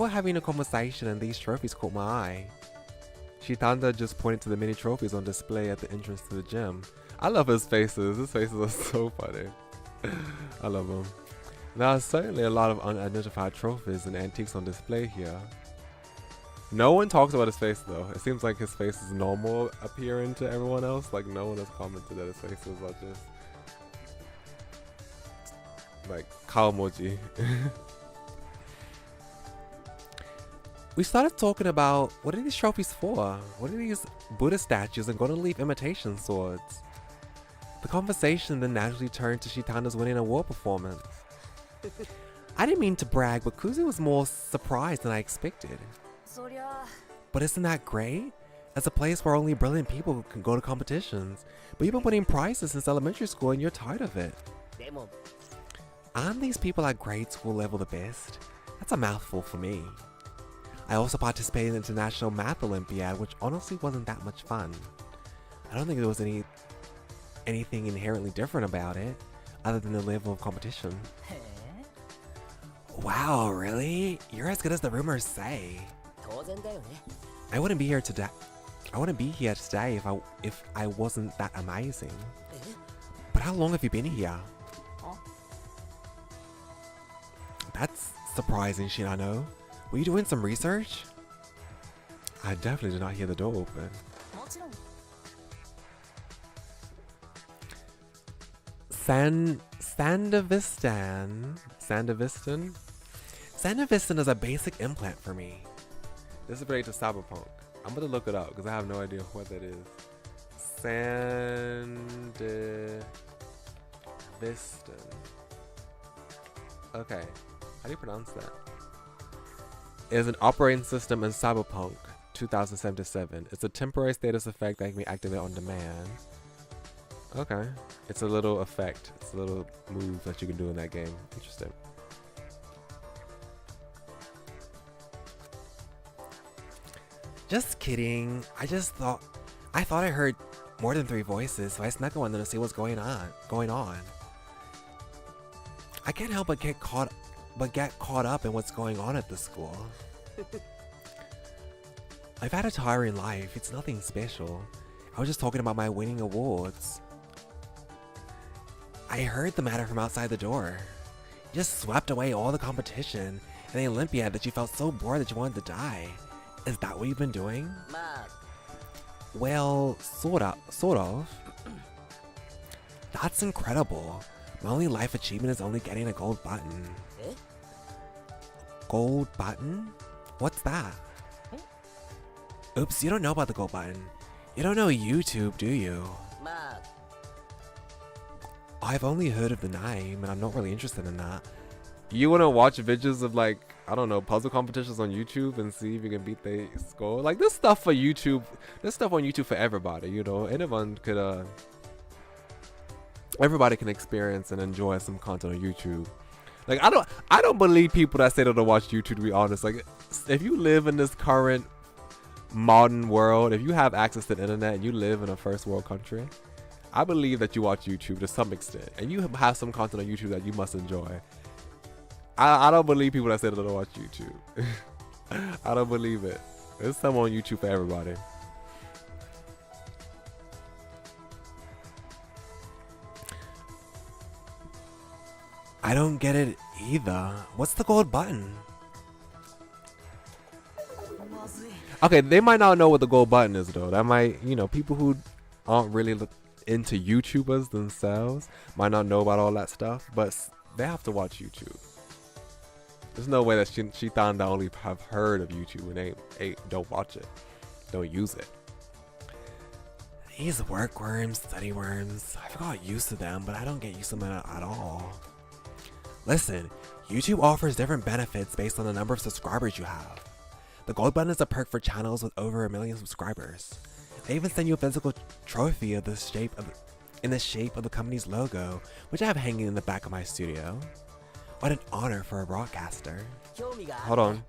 having a conversation and these trophies caught my eye. Shitanda just pointed to the many trophies on display at the entrance to the gym. I love his faces. His faces are so funny. I love them. There are certainly a lot of unidentified trophies and antiques on display here. No one talks about his face though. It seems like his face is normal appearing to everyone else. Like no one has commented that his faces are just like cow emoji. We started talking about what are these trophies for? What are these Buddha statues and golden leaf imitation swords? The conversation then naturally turned to Shitanda's winning a war performance. I didn't mean to brag, but Kuzu was more surprised than I expected. But isn't that great? As a place where only brilliant people can go to competitions. But you've been winning prizes since elementary school and you're tired of it. Aren't these people at grade school level the best? That's a mouthful for me. I also participated in the International Math Olympiad, which honestly wasn't that much fun. I don't think there was anything inherently different about it, other than the level of competition. Wow, really? You're as good as the rumors say. I wouldn't be here today. if I wasn't that amazing. But how long have you been here? That's surprising, Shinano. Were you doing some research? I definitely did not hear the door open. Sandavistan is a basic implant for me. This is related to Cyberpunk. I'm gonna look it up because I have no idea what that is. Sandavistan. Okay, how do you pronounce that? It is an operating system in Cyberpunk 2077. It's a temporary status effect that can be activated on demand. Okay. It's a little effect. It's a little move that you can do in that game. Interesting. Just kidding. I thought I heard more than 3 voices, so I snuck in one to see what's going on. I can't help but get caught up in what's going on at the school. I've had a tiring life. It's nothing special. I was just talking about my winning awards. I heard the matter from outside the door. You just swept away all the competition and the Olympiad that you felt so bored that you wanted to die. Is that what you've been doing? Well, sort of. That's incredible. My only life achievement is only getting a gold button. Gold button? What's that? Oops, you don't know about the gold button. You don't know YouTube, do you? I've only heard of the name, and I'm not really interested in that. You wanna watch videos of, like, I don't know, puzzle competitions on YouTube and see if you can beat the score? Like, this stuff for YouTube, this stuff on YouTube for everybody, you know? Anyone could, everybody can experience and enjoy some content on YouTube. Like, I don't believe people that say they don't watch YouTube, to be honest. Like, if you live in this current modern world, if you have access to the internet and you live in a first world country, I believe that you watch YouTube to some extent, and you have some content on YouTube that you must enjoy. I don't believe people that say they don't watch YouTube. I don't believe it. There's some on YouTube for everybody. I don't get it either. What's the gold button? Okay, they might not know what the gold button is though. That might, you know, people who aren't really into YouTubers themselves might not know about all that stuff, but they have to watch YouTube. There's no way that she thought that only have heard of YouTube and they don't watch it, don't use it. These workworms, study worms, I've got used to them, but I don't get used to them at all. Listen, YouTube offers different benefits based on the number of subscribers you have. The gold button is a perk for channels with over 1 million subscribers. They even send you a physical trophy of in the shape of the company's logo, which I have hanging in the back of my studio. What an honor for a broadcaster. Hold on.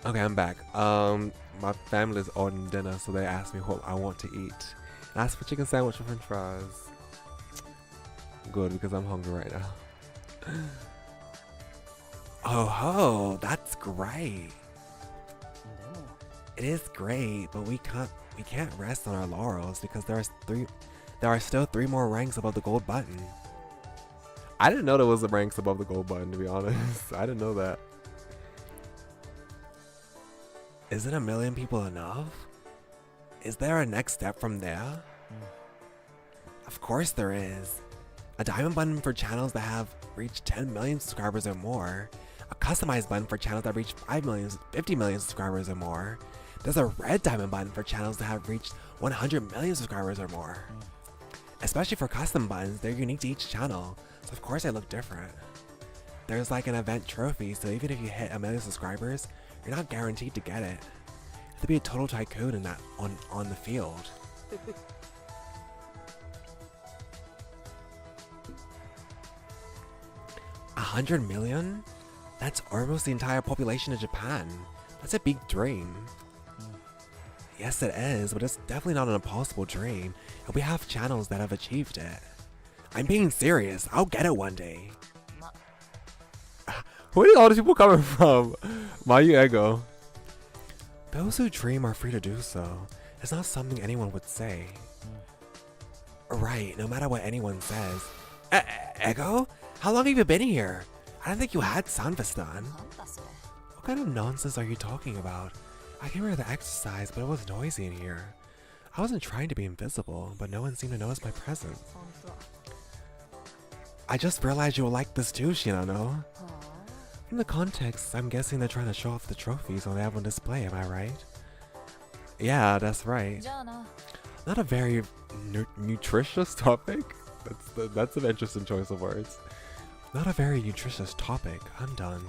Okay, I'm back. My family's ordering dinner, so they asked me what I want to eat. And I asked for chicken sandwich with french fries. Good, because I'm hungry right now. Oh ho, that's great. It is great, but we can't rest on our laurels because there are still 3 more ranks above the gold button. I didn't know there was a ranks above the gold button, to be honest. I didn't know that. Isn't 1 million people enough? Is there a next step from there? Of course there is. A diamond button for channels that have reached 10 million subscribers or more. A customized button for channels that reach 5 million, 50 million subscribers or more. There's a red diamond button for channels that have reached 100 million subscribers or more. Especially for custom buttons, they're unique to each channel, so of course they look different. There's like an event trophy, so even if you hit 1 million subscribers, you're not guaranteed to get it. You have to be a total tycoon in that on the field. $100 million? That's almost the entire population of Japan. That's a big dream. Yes, it is, but it's definitely not an impossible dream, and we have channels that have achieved it. I'm being serious. I'll get it one day. Where are all these people coming from? Mayu Ego. Those who dream are free to do so. It's not something anyone would say. Right, no matter what anyone says. Ego? How long have you been here? I didn't think you had Sanvestan. What kind of nonsense are you talking about? I came here to exercise, but it was noisy in here. I wasn't trying to be invisible, but no one seemed to notice my presence. I just realized you'll like this too, Shinano. From the context, I'm guessing they're trying to show off the trophies on they have on display, am I right? Yeah, that's right. Not a very nutritious topic. That's an interesting choice of words. Not a very nutritious topic. I'm done.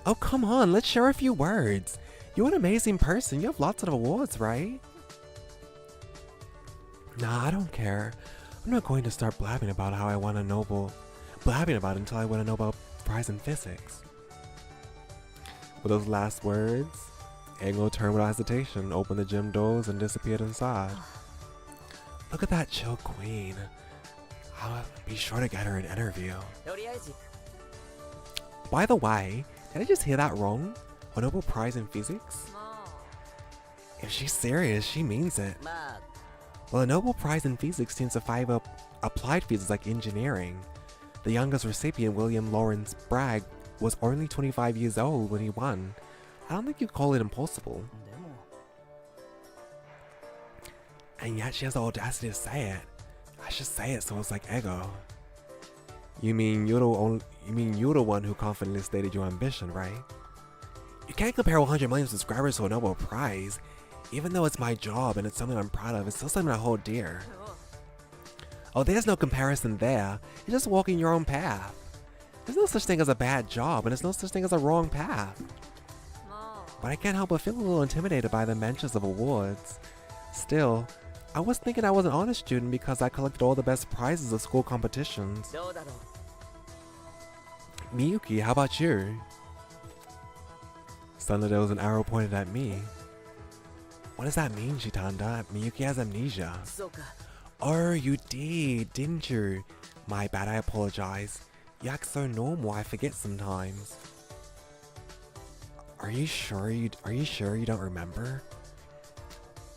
Oh, come on, let's share a few words. You're an amazing person. You have lots of awards, right? Nah, I don't care. I'm not going to start blabbing about how I won a Nobel... Blabbing about it until I win a Nobel Prize in Physics. With those last words, Ango turned without hesitation, opened the gym doors, and disappeared inside. Look at that chill queen. I'll be sure to get her an interview. By the way, did I just hear that wrong? A Nobel Prize in Physics? If she's serious, she means it. Well, a Nobel Prize in Physics seems to favor applied physics like engineering. The youngest recipient, William Lawrence Bragg, was only 25 years old when he won. I don't think you'd call it impossible. And yet she has the audacity to say it. I should say it so it's like ego. You mean you're the one who confidently stated your ambition, right? You can't compare 100 million subscribers to a Nobel Prize. Even though it's my job and it's something I'm proud of, it's still something I hold dear. Oh, there's no comparison there. You're just walking your own path. There's no such thing as a bad job, and there's no such thing as a wrong path. But I can't help but feel a little intimidated by the mentions of awards. Still, I was thinking I was an honor student because I collected all the best prizes of school competitions. Miyuki, how about you? Suddenly there was an arrow pointed at me. What does that mean, Shitanda? Miyuki has amnesia. Oh, you did, didn't you? My bad, I apologize. You act so normal, I forget sometimes. Are you sure you don't remember?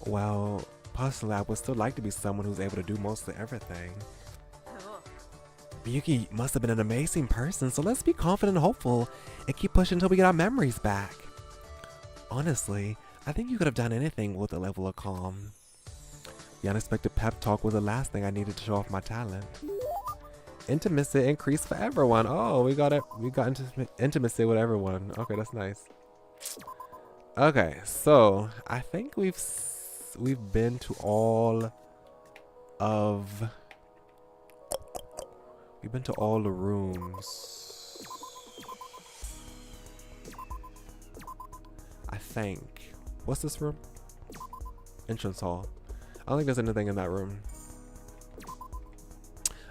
Well, personally, I would still like to be someone who's able to do mostly everything. Miyuki must have been an amazing person, so let's be confident and hopeful and keep pushing until we get our memories back. Honestly, I think you could have done anything with a level of calm. The unexpected pep talk was the last thing I needed to show off my talent. Intimacy increased for everyone. Oh, we got intimacy with everyone. Okay, that's nice. Okay, so I think we've been to all the rooms. I think. What's this room? Entrance hall. I don't think there's anything in that room.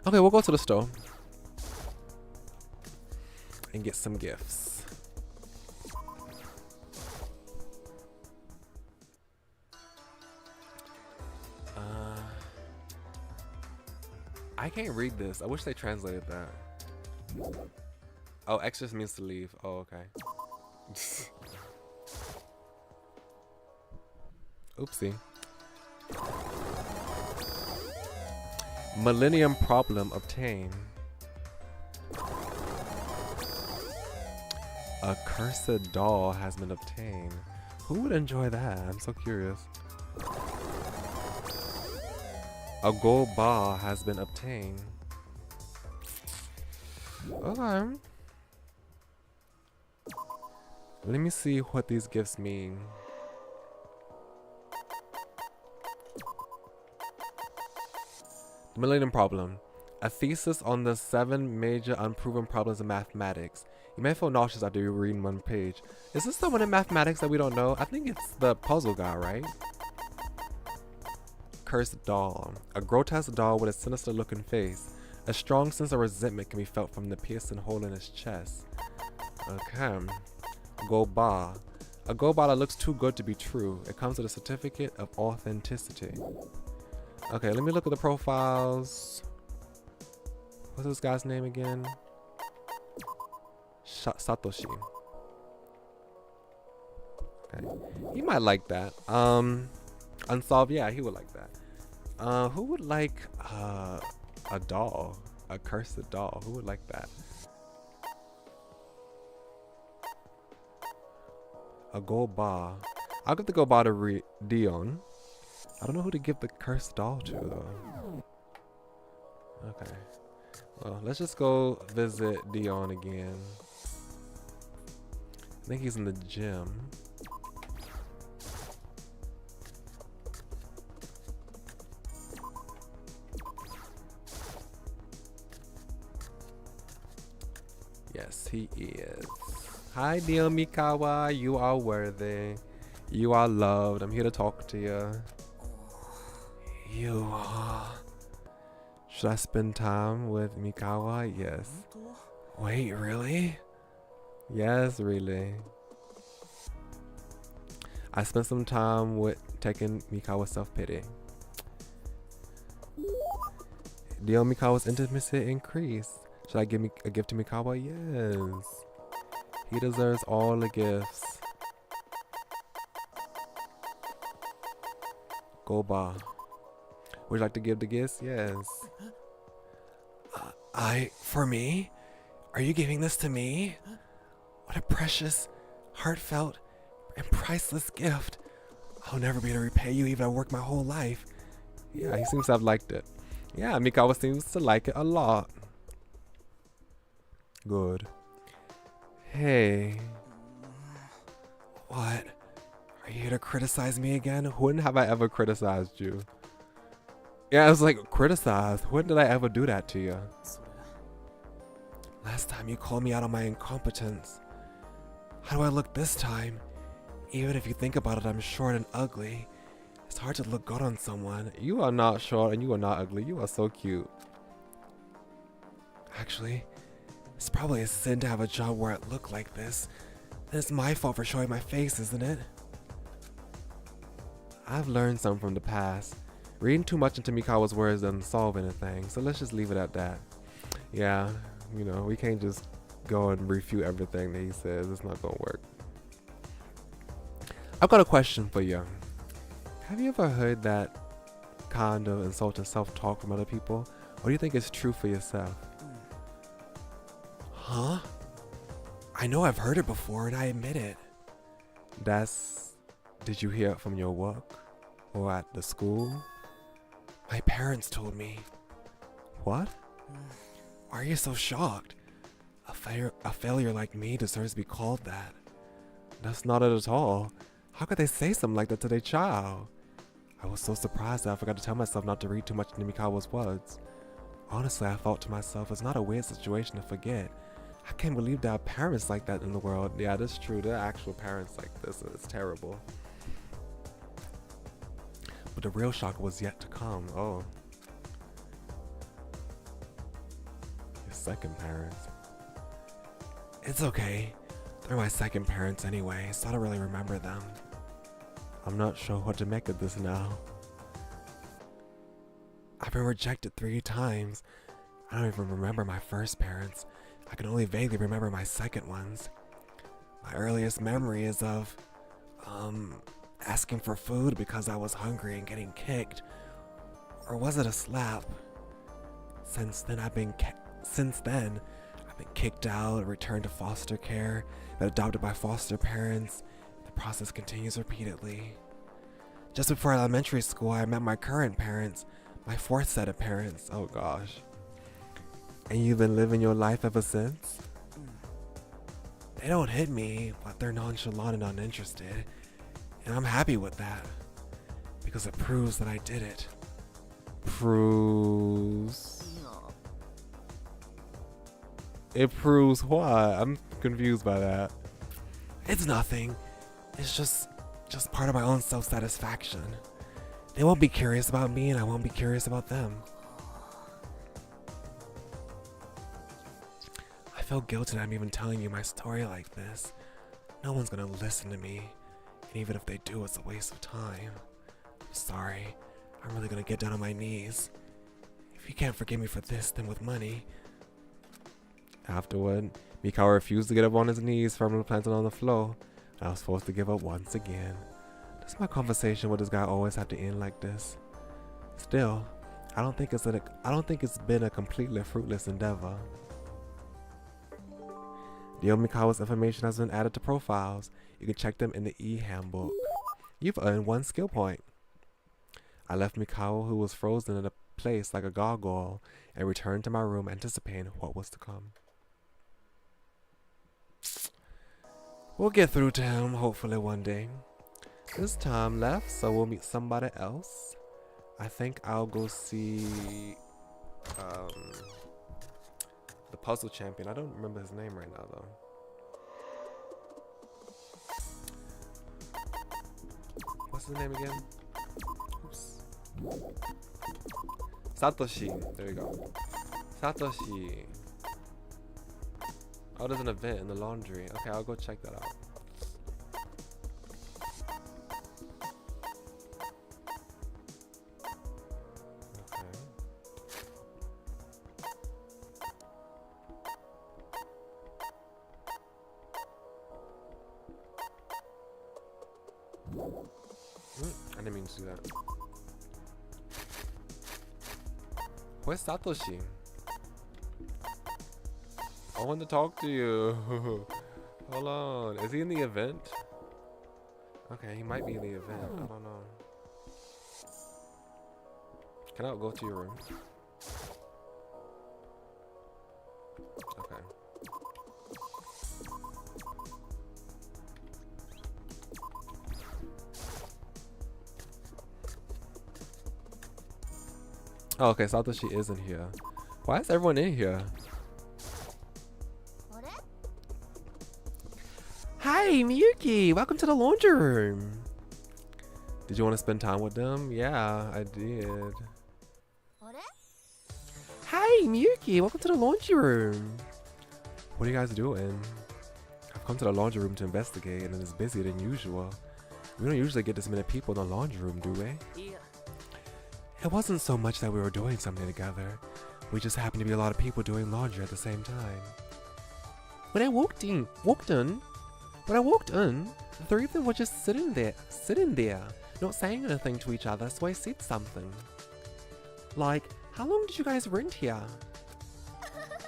Okay, we'll go to the store and get some gifts. I can't read this. I wish they translated that. Oh, X just means to leave. Oh, okay. Oopsie. Millennium problem obtained. A cursed doll has been obtained. Who would enjoy that? I'm so curious. A gold bar has been obtained. Okay. Let me see what these gifts mean. Millennium problem. A thesis on the 7 major unproven problems of mathematics. You may feel nauseous after you read one page. Is this someone in mathematics that we don't know? I think it's the puzzle guy, right? Cursed doll. A grotesque doll with a sinister looking face. A strong sense of resentment can be felt from the piercing hole in his chest. Okay. Gold bar. A gold bar that looks too good to be true. It comes with a certificate of authenticity. Okay, let me look at the profiles. What's this guy's name again? Satoshi. Okay. He might like that. Unsolved, yeah, he would like that. Who would like a doll? A cursed doll. Who would like that? A gold bar. I'll get the gold bar to Dion. I don't know who to give the cursed doll to though. Okay. Well, let's just go visit Dion again. I think he's in the gym. Yes, he is. Hi, Dion Mikawa. You are worthy. You are loved. I'm here to talk to you. You are. Should I spend time with Mikawa? Yes. Wait, really? Yes, really. I spent some time with taking Mikawa's self-pity. Dion Mikawa's intimacy increased. Should I give me a gift to Mikawa? Yes. He deserves all the gifts. Goba. Would you like to give the gifts? Yes. For me? Are you giving this to me? What a precious, heartfelt, and priceless gift. I'll never be able to repay you even if I work my whole life. Yeah, he seems to have liked it. Yeah, Mikawa seems to like it a lot. Good. Hey. What? Are you here to criticize me again? When have I ever criticized you? Yeah, I was like, criticized? When did I ever do that to you? Last time you called me out on my incompetence. How do I look this time? Even if you think about it, I'm short and ugly. It's hard to look good on someone. You are not short and you are not ugly. You are so cute. Actually, it's probably a sin to have a job where I look like this. And it's my fault for showing my face, isn't it? I've learned something from the past. Reading too much into Mikawa's words doesn't solve anything, so let's just leave it at that. Yeah, you know, we can't just go and refute everything that he says. It's not gonna work. I've got a question for you. Have you ever heard that kind of insulting self-talk from other people? Or do you think it's true for yourself? Huh? I know I've heard it before and I admit it. Did you hear it from your work? Or at the school? My parents told me. What? Why are you so shocked? A failure like me deserves to be called that. That's not it at all. How could they say something like that to their child? I was so surprised that I forgot to tell myself not to read too much into Mikawa's words. Honestly, I thought to myself, it's not a weird situation to forget. I can't believe there are parents like that in the world. Yeah, that's true. There are actual parents like this. It's terrible. But the real shock was yet to come. Oh. Your second parents. It's okay. They're my second parents anyway, so I don't really remember them. I'm not sure what to make of this now. I've been rejected 3 times. I don't even remember my first parents. I can only vaguely remember my second ones. My earliest memory is of, asking for food because I was hungry and getting kicked. Or was it a slap? Since then I've been kicked out, returned to foster care, been adopted by foster parents. The process continues repeatedly. Just before elementary school, I met my current parents, my 4th set of parents. Oh gosh. And you've been living your life ever since? They don't hit me, but they're nonchalant and uninterested. And I'm happy with that. Because it proves that I did it. Proves? It proves what? I'm confused by that. It's nothing. It's just part of my own self-satisfaction. They won't be curious about me and I won't be curious about them. I feel guilty that I'm even telling you my story like this. No one's gonna listen to me. And even if they do, it's a waste of time. I'm sorry. I'm really gonna get down on my knees. If you can't forgive me for this, then with money. Afterward, Mikawa refused to get up on his knees, firmly planted on the floor. I was forced to give up once again. Does my conversation with this guy always have to end like this? Still, I don't think it's been a completely fruitless endeavor. Dion Mikawa's information has been added to profiles. You can check them in the e-handbook. You've earned 1 skill point. I left Mikao, who was frozen in a place like a gargoyle, and returned to my room anticipating what was to come. We'll get through to him, hopefully one day. There's time left, so we'll meet somebody else. I think I'll go see the puzzle champion. I don't remember his name right now though. What's his name again? Oops. Satoshi. There you go. Satoshi. Oh, there's an event in the laundry. Okay, I'll go check that out. I didn't mean to do that. Where's Satoshi? I want to talk to you. Hold on. Is he in the event? Okay, he might be in the event. I don't know. Can I go to your room? Okay. Oh, okay, Satoshi is in here. Why is everyone in here? Hi, Miyuki! Welcome to the laundry room! Did you want to spend time with them? Yeah, I did. Hi, Miyuki! Welcome to the laundry room! What are you guys doing? I've come to the laundry room to investigate and it's busier than usual. We don't usually get this many people in the laundry room, do we? It wasn't so much that we were doing something together. We just happened to be a lot of people doing laundry at the same time. When I walked in, the three of them were just sitting there, not saying anything to each other, so I said something. Like, how long did you guys rent here?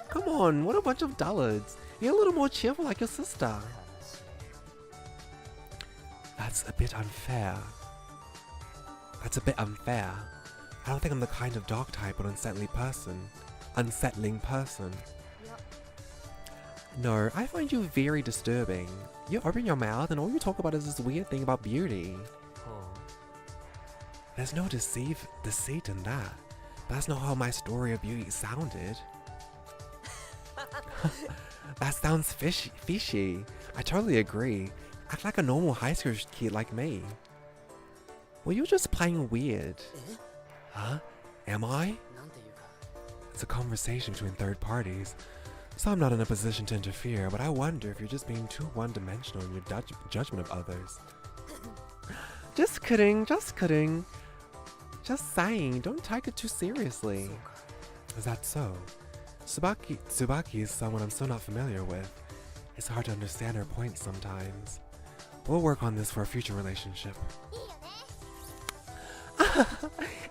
Come on, what a bunch of dullards. You're a little more cheerful like your sister. That's a bit unfair. I don't think I'm the kind of dog type or unsettling person. No, I find you very disturbing. You open your mouth and all you talk about is this weird thing about beauty. There's no deceit in that. That's not how my story of beauty sounded. That sounds fishy. I totally agree. Act like a normal high school kid like me. Well, you're just playing weird. Huh? Am I? It's a conversation between third parties, so I'm not in a position to interfere, but I wonder if you're just being too one-dimensional in your judgment of others. Just kidding. Just saying, don't take it too seriously. Is that so? Tsubaki is someone I'm still not familiar with. It's hard to understand her points sometimes. We'll work on this for a future relationship.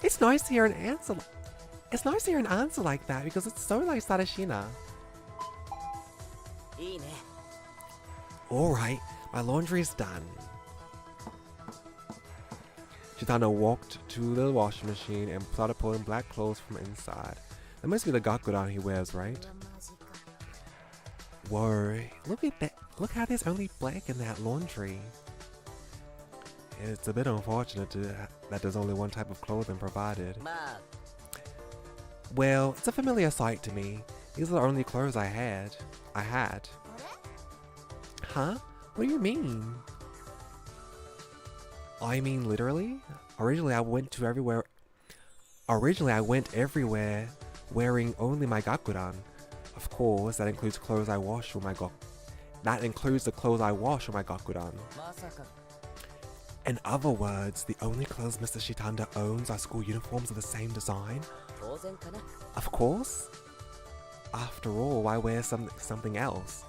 It's nice to hear an answer. It's nice to hear an answer like that because it's so like Sarashina. Alright, my laundry's done. Chitano walked to the washing machine and started pulling black clothes from inside. That must be the gakudan he wears, right? Whoa, look at that. Look how there's only black in that laundry. It's a bit unfortunate that there's only one type of clothing provided. Well, it's a familiar sight to me. These are the only clothes I had. Huh? What do you mean? I mean literally? Originally I went everywhere wearing only my gakudan. Of course, that includes the clothes I wash with my gakudan. In other words, the only clothes Mr. Shitanda owns are school uniforms of the same design? Of course. After all, why wear something else?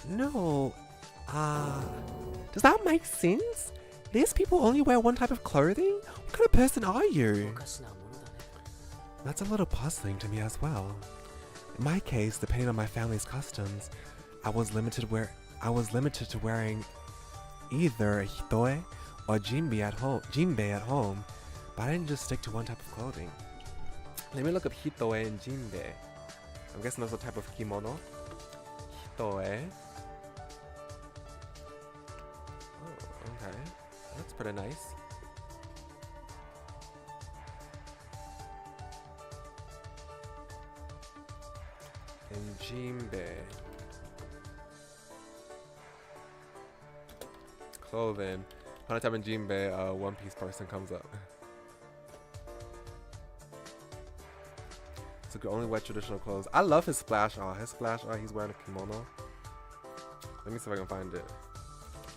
No. Does that make sense? These people only wear one type of clothing? What kind of person are you? That's a little puzzling to me as well. In my case, depending on my family's customs, I was limited to wearing either a hitoe or Jinbei at home, but I didn't just stick to one type of clothing. Let me look up Hitoe and Jinbei. I'm guessing that's a type of kimono. Hitoe. Oh, okay. That's pretty nice. And Jinbei. Clothing. When I type in Jinbei, One Piece person comes up. So could only wear traditional clothes. I love his splash art. His splash art, he's wearing a kimono. Let me see if I can find it.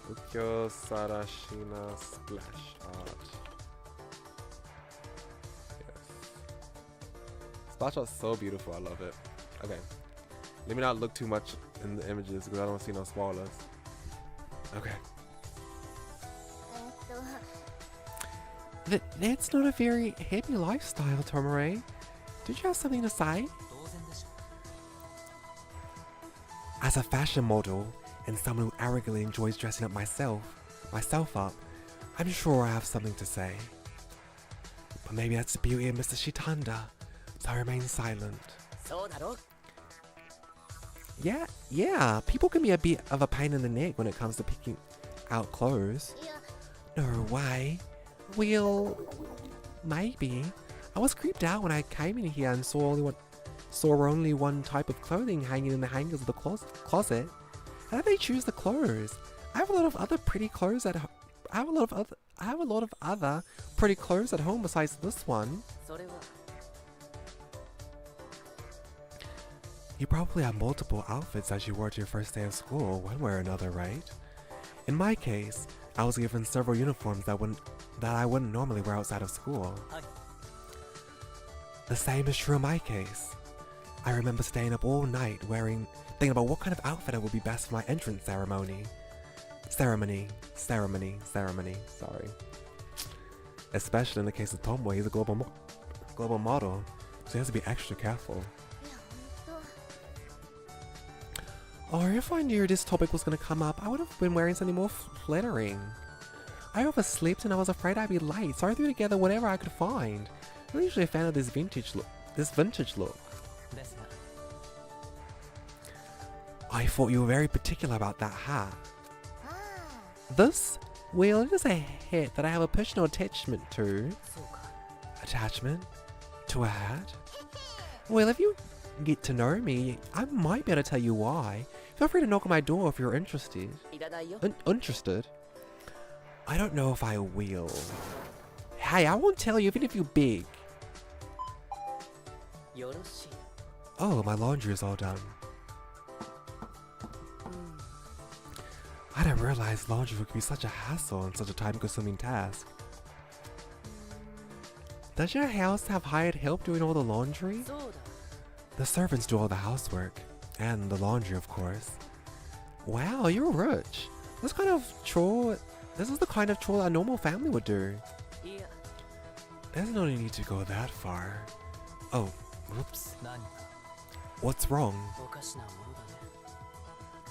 Ukyo Sarashina splash art. Yes. Splash art's so beautiful. I love it. Okay. Let me not look too much in the images because I don't see no spoilers. Okay. That's not a very happy lifestyle, Tomare. Did you have something to say? As a fashion model and someone who arrogantly enjoys dressing up myself up, I'm sure I have something to say. But maybe that's the beauty of Mr. Shitanda, so I remain silent. Yeah, people can be a bit of a pain in the neck when it comes to picking out clothes. No way. Well, maybe. I was creeped out when I came in here and saw only one type of clothing hanging in the hangers of the closet. How did they choose the clothes? I have a lot of other pretty clothes at home. I have a lot of other pretty clothes at home besides this one. You probably have multiple outfits as you wore to your first day of school, one way or another, right? In my case, I was given several uniforms that I wouldn't normally wear outside of school. The same is true in my case. I remember staying up all night thinking about what kind of outfit would be best for my entrance ceremony. Sorry. Especially in the case of Tomboy, he's a global model, so he has to be extra careful. Or if I knew this topic was going to come up, I would have been wearing something more flattering. I overslept and I was afraid I'd be late, so I threw together whatever I could find. I'm usually a fan of this vintage look. I thought you were very particular about that hat. This? Well, it is a hat that I have a personal attachment to. Attachment? To a hat? Well, if you get to know me, I might be able to tell you why. Feel free to knock on my door if you're interested. Interested? I don't know if I will. Hey, I won't tell you even if you beg. Oh, my laundry is all done. I didn't realize laundry could be such a hassle and such a time-consuming task. Does your house have hired help doing all the laundry? The servants do all the housework. And the laundry, of course. Wow, you're rich. This is the kind of chore a normal family would do. There's no need to go that far. Oh, whoops. What's wrong?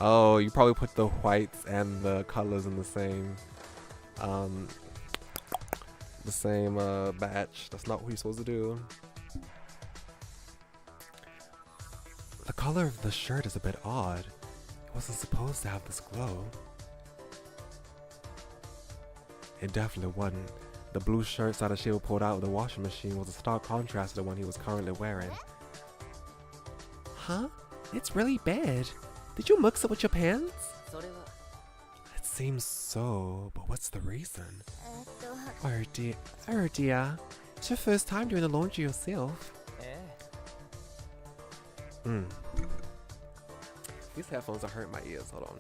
Oh, you probably put the whites and the colors in the same batch. That's not what you're supposed to do. The color of the shirt is a bit odd. It wasn't supposed to have this glow. It definitely wasn't. The blue shirt Sadashiro pulled out of the washing machine was a stark contrast to the one he was currently wearing. Huh? It's really bad. Did you mix it with your pants? It seems so, but what's the reason? Oh dear. It's your first time doing the laundry yourself. These headphones are hurting my ears. Hold on.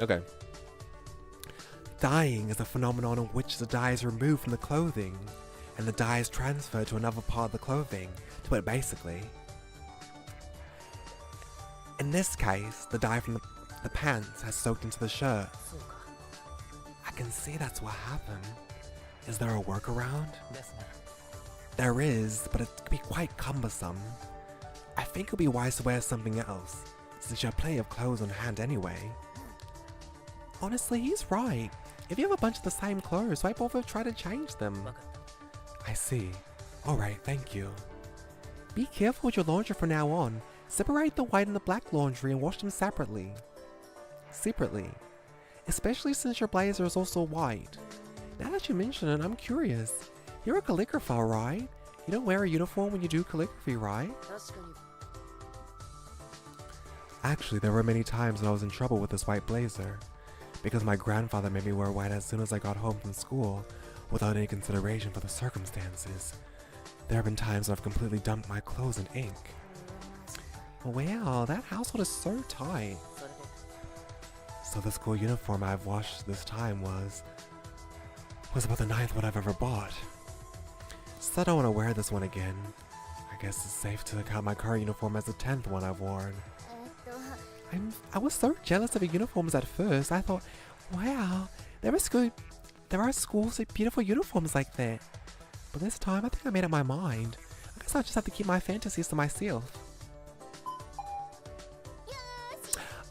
Okay. Dyeing is a phenomenon in which the dye is removed from the clothing and the dye is transferred to another part of the clothing, to put it basically. In this case, the dye from the pants has soaked into the shirt. I can see that's what happened. Is there a workaround? There is, but it could be quite cumbersome. I think it would be wise to wear something else, since you have plenty of clothes on hand anyway. Honestly, he's right. If you have a bunch of the same clothes, why bother try to change them? I see. Alright, thank you. Be careful with your laundry from now on. Separate the white and the black laundry and wash them separately. Especially since your blazer is also white. Now that you mention it, I'm curious. You're a calligrapher, right? You don't wear a uniform when you do calligraphy, right? Actually, there were many times when I was in trouble with this white blazer, because my grandfather made me wear white as soon as I got home from school, without any consideration for the circumstances. There have been times when I've completely dumped my clothes in ink. Wow, that household is so tight. So the school uniform I've washed this time was about the 9th one I've ever bought. So I don't want to wear this one again. I guess it's safe to count my current uniform as the 10th one I've worn. I was so jealous of the uniforms at first. I thought, wow, there are schools with beautiful uniforms like that. But this time, I think I made up my mind. I guess I'll just have to keep my fantasies to myself.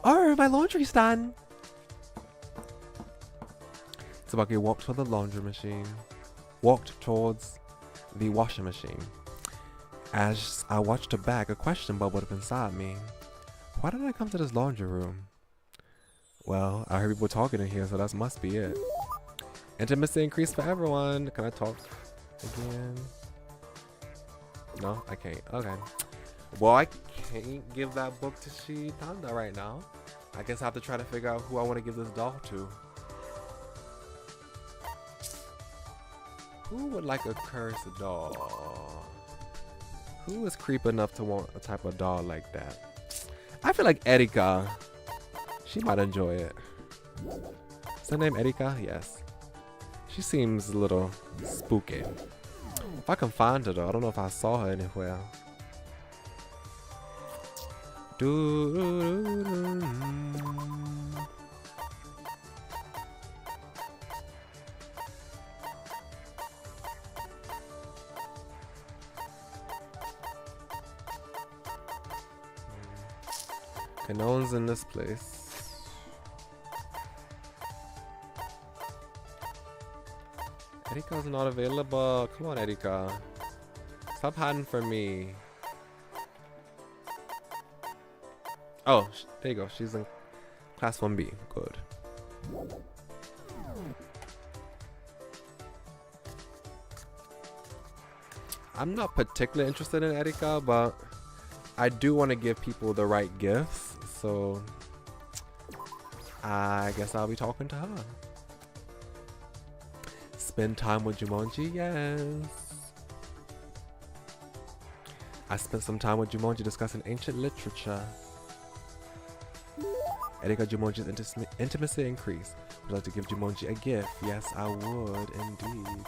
Oh, my laundry's done. Tsubaki walked toward the laundry machine. Walked towards the washing machine. As I watched her back, a question bubbled up inside me. Why did I come to this laundry room? Well, I heard people talking in here, so that must be it. Intimacy increased for everyone. Can I talk again? No, I can't. Okay. Well, I can't give that book to Shitanda right now. I guess I have to try to figure out who I want to give this doll to. Who would like a cursed doll? Who is creep enough to want a type of doll like that? I feel like Erika. She might enjoy it. Is her name Erika? Yes. She seems a little spooky. If I can find her though, I don't know if I saw her anywhere. Okay, no one's in this place. Erika's not available. Come on, Erika. Stop hiding from me. Oh, there you go. She's in class 1B. Good. I'm not particularly interested in Erika, but I do want to give people the right gifts. So I guess I'll be talking to her. Spend time with Jumonji, yes. I spent some time with Jumonji discussing ancient literature. Erika, Jumonji's intimacy increased. Would you like to give Jumonji a gift? Yes, I would indeed.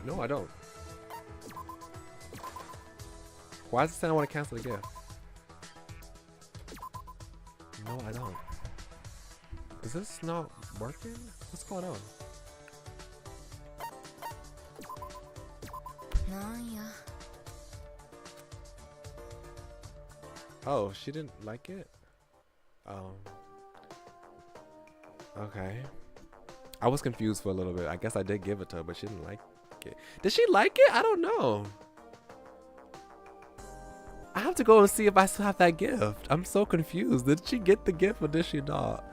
No, I don't. Why does it say I want to cancel the gift? No, I don't. Is this not working? What's going on? Oh, she didn't like it? Oh. Okay. I was confused for a little bit. I guess I did give it to her, but she didn't like it. Did she like it? I don't know. I have to go and see if I still have that gift. I'm so confused. Did she get the gift or did she not?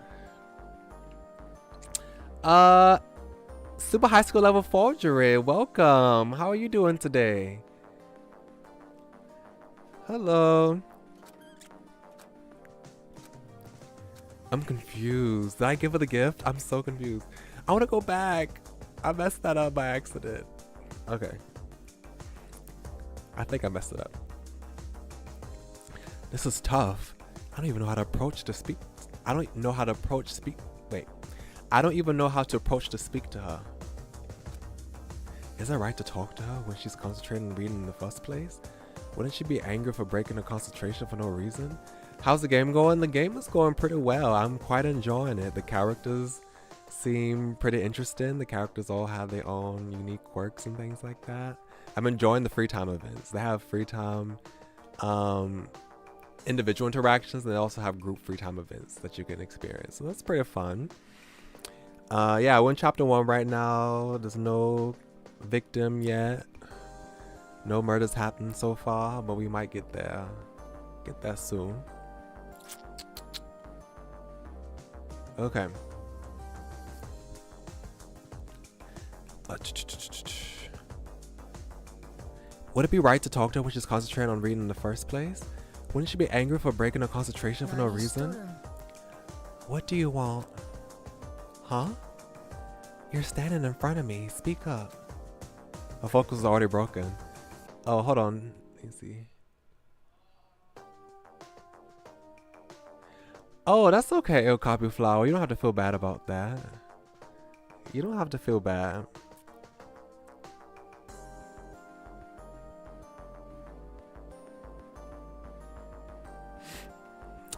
Super high school level forgery. Welcome. How are you doing today? Hello. I'm confused. Did I give her the gift? I'm so confused. I want to go back. I messed that up by accident. Okay. I think I messed it up. This is tough. I don't even know how to approach to speak. I don't know how to approach speak. Wait. I don't even know how to approach to speak to her. Is it right to talk to her when she's concentrating on reading in the first place? Wouldn't she be angry for breaking her concentration for no reason? How's the game going? The game is going pretty well. I'm quite enjoying it. The characters seem pretty interesting. The characters all have their own unique quirks and things like that. I'm enjoying the free time events. They have free time individual interactions, and they also have group free time events that you can experience. So that's pretty fun. Yeah, we're in chapter 1 right now. There's no victim yet. No murders happened so far, but we might get there. Get there soon. Okay. Would it be right to talk to her when she's concentrating on reading in the first place? Wouldn't she be angry for breaking her concentration for no reason? What do you want? Huh? You're standing in front of me. Speak up. My focus is already broken. Oh, hold on. Let me see. Oh, that's okay, El Copy Flower. You don't have to feel bad about that. You don't have to feel bad.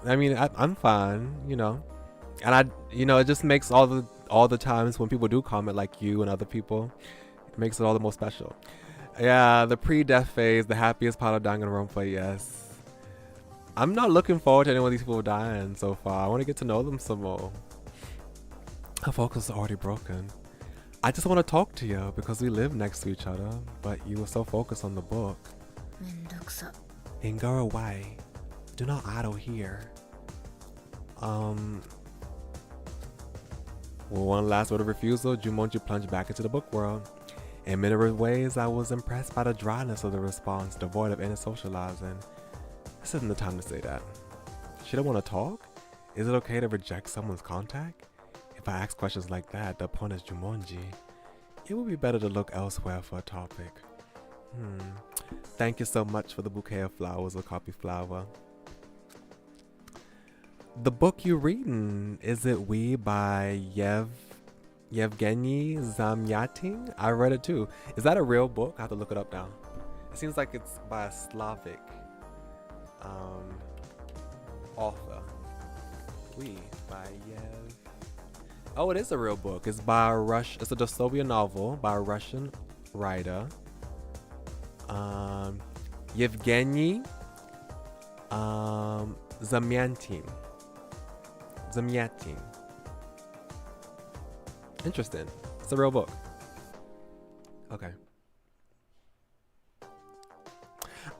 I mean, I'm fine, you know. And it just makes all the times when people do comment, like you and other people, it makes it all the more special. Yeah, the pre-death phase, the happiest part of Danganronpa, yes. I'm not looking forward to any of these people dying so far. I want to get to know them some more. Our focus is already broken. I just want to talk to you because we live next to each other, but you were so focused on the book. Then go away. Do not idle here. With one last word of refusal, Jumonji plunged back into the book world. In many ways, I was impressed by the dryness of the response, devoid of any socializing. This isn't the time to say that. She don't want to talk? Is it okay to reject someone's contact? If I ask questions like that, the point is Jumonji. It would be better to look elsewhere for a topic. Thank you so much for the bouquet of flowers or copy flower. The book you're reading, is it We by Yevgeny Zamyatin? I read it too. Is that a real book? I have to look it up now. It seems like it's by a Slavic author. We by Yev. Oh, it is a real book. It's by it's a dystopian novel by a Russian writer. Yevgeny Zamyatin. Interesting. It's a real book. Okay.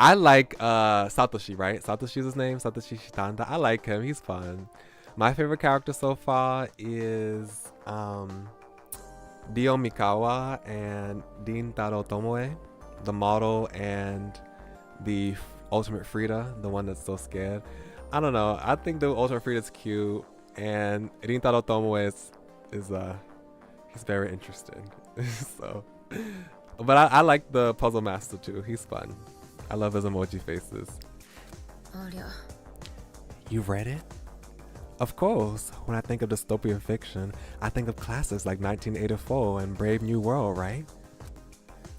I like Satoshi, right? Satoshi's his name. Satoshi Shitanda. I like him. He's fun. My favorite character so far is Dio Mikawa and Rintaro Tomoe, the model and the ultimate Frida, the one that's so scared. I don't know. I think the ultimate Frida's cute, and Rintaro Tomoe is he's very interesting. So, but I like the puzzle master too. He's fun. I love his emoji faces. You've read it? Of course. When I think of dystopian fiction, I think of classics like 1984 and Brave New World, right?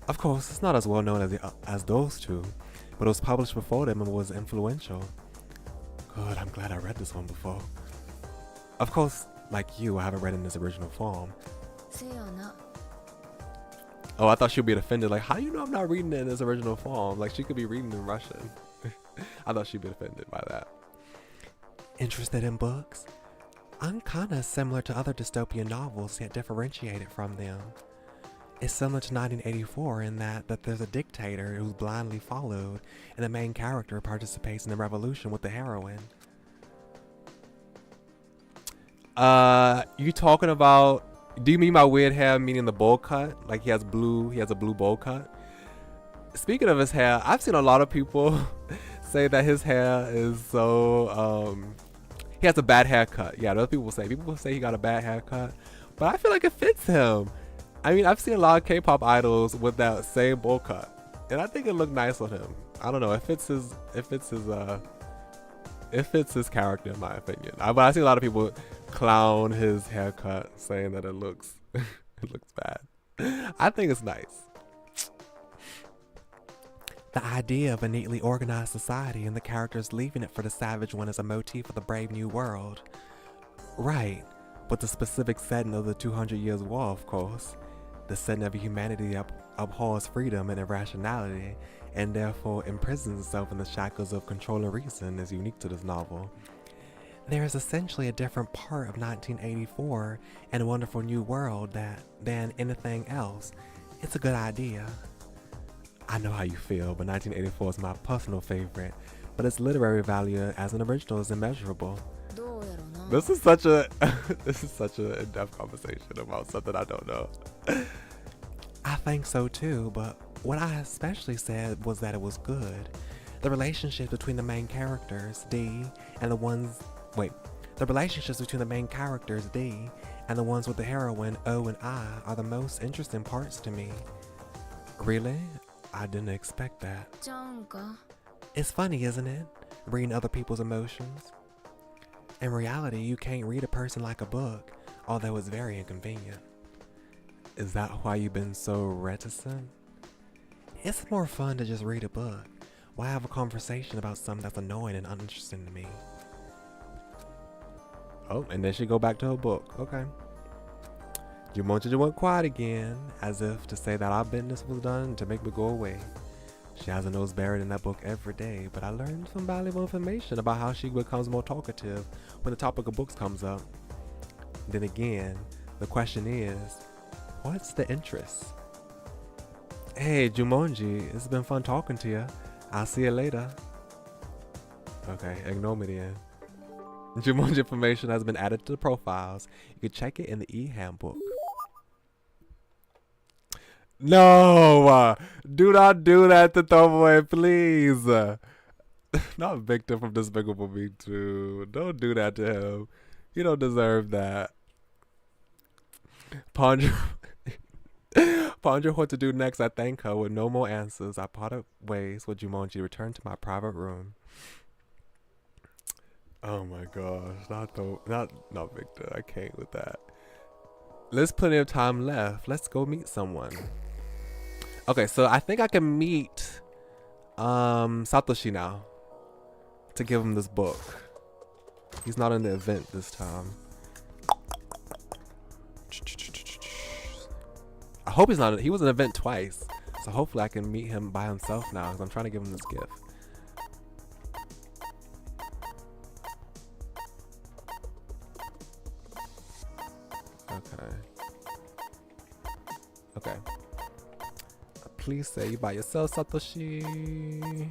Of course, it's not as well known as those two, but it was published before them and was influential. Good, I'm glad I read this one before. Of course, like you, I haven't read it in its original form. Oh, I thought she'd be offended. Like, how do you know I'm not reading it in its original form? Like, she could be reading in Russian. I thought she'd be offended by that. Interested in books? I'm kinda similar to other dystopian novels, yet differentiated from them. It's similar to 1984 in that there's a dictator who's blindly followed, and the main character participates in the revolution with the heroine. You talking about? Do you mean by weird hair meaning the bowl cut? Like he has a blue bowl cut? Speaking of his hair, I've seen a lot of people say that his hair is so he has a bad haircut. Yeah, those people say he got a bad haircut, but I feel like it fits him. I mean, I've seen a lot of K-pop idols with that same bowl cut, and I think it looked nice on him. I don't know, it fits his character in my opinion. But I see a lot of people clown his haircut, saying that it looks it looks bad. I think it's nice. The idea of a neatly organized society and the characters leaving it for the savage one is a motif of the brave new world. Right, but the specific setting of the 200 Years War, of course. The setting of humanity abhors freedom and irrationality, and therefore imprisons itself in the shackles of control and reason is unique to this novel. There is essentially a different part of 1984 and a wonderful new world than anything else. It's a good idea. I know how you feel, but 1984 is my personal favorite, but its literary value as an original is immeasurable. This is such a in-depth conversation about something I don't know. I think so too, but what I especially said was that it was good. The relationship between the main characters, D, and the ones with the heroine, O and I, are the most interesting parts to me. Really? I didn't expect that. It's funny, isn't it? Reading other people's emotions. In reality, you can't read a person like a book, although it's very inconvenient. Is that why you've been so reticent? It's more fun to just read a book. Why have a conversation about something that's annoying and uninteresting to me? Oh, and then she go back to her book. Okay. Jumonji went quiet again, as if to say that our business was done to make me go away. She has her nose buried in that book every day, but I learned some valuable information about how she becomes more talkative when the topic of books comes up. Then again, the question is, what's the interest? Hey, Jumonji, it's been fun talking to you. I'll see you later. Okay, ignore me then. Jumonji information has been added to the profiles. You can check it in the e-handbook. No! Do not do that to Tomoe, please! Not victim from Despicable Me 2. Don't do that to him. You don't deserve that. Ponder what to do next. I thank her with no more answers. I parted ways with Jumonji, returned to my private room. Oh my gosh, not Victor. I can't with that. There's plenty of time left. Let's go meet someone. Okay, so I think I can meet Satoshi now to give him this book. He's not in the event this time. I hope he's not. He was in an event twice, so hopefully I can meet him by himself now because I'm trying to give him this gift. Okay. Please say you by yourself, Satoshi.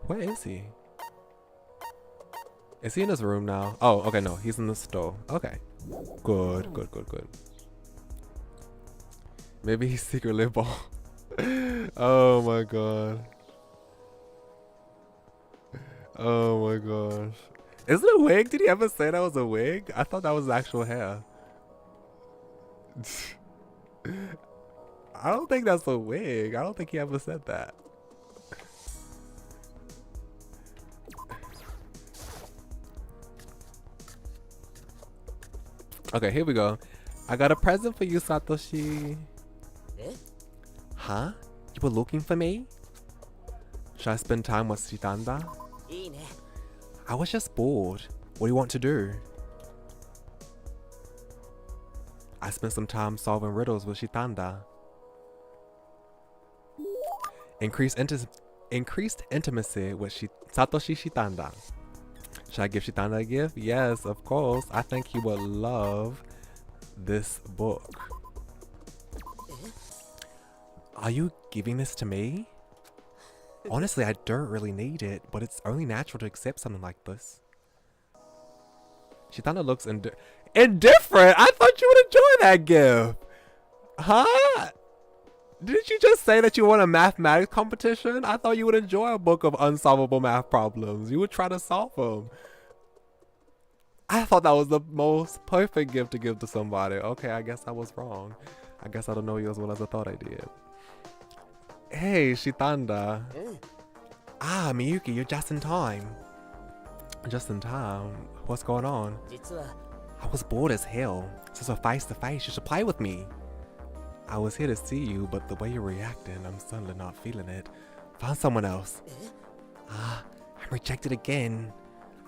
Where is he? Is he in his room now? Oh, okay, no, he's in the store. Okay. Good. Maybe he's secretly bald. Oh my god. Oh my gosh. Is it a wig? Did he ever say that was a wig? I thought that was actual hair. I don't think that's a wig. I don't think he ever said that. Okay, here we go. I got a present for you, Satoshi. Huh? You were looking for me? Should I spend time with Shitanda? I was just bored. What do you want to do? I spent some time solving riddles with Shitanda. Increased intimacy with Satoshi Shitanda. Should I give Shitanda a gift? Yes, of course. I think he would love this book. Are you giving this to me? Honestly, I don't really need it, but it's only natural to accept something like this. Shitanda looks indifferent. I thought you would enjoy that gift. Huh? Didn't you just say that you want a mathematics competition? I thought you would enjoy a book of unsolvable math problems. You would try to solve them. I thought that was the most perfect gift to give to somebody. Okay, I guess I was wrong. I guess I don't know you as well as I thought I did. Hey, Shitanda. Ah, Miyuki, you're just in time. Just in time? What's going on? I was bored as hell. So face to face, you should play with me. I was here to see you, but the way you're reacting, I'm suddenly not feeling it. Find someone else. I'm rejected again.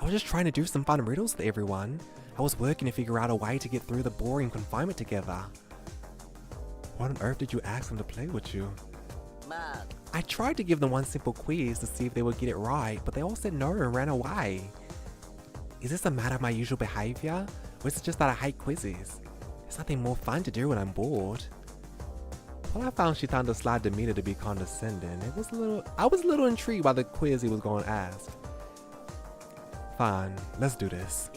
I was just trying to do some fun riddles with everyone. I was working to figure out a way to get through the boring confinement together. What on earth did you ask them to play with you? I tried to give them one simple quiz to see if they would get it right, but they all said no and ran away. Is this a matter of my usual behavior? Or is it just that I hate quizzes? There's nothing more fun to do when I'm bored. Well, I found she found the sly demeanor to be condescending. I was a little intrigued by the quiz he was going to ask. Fine, let's do this.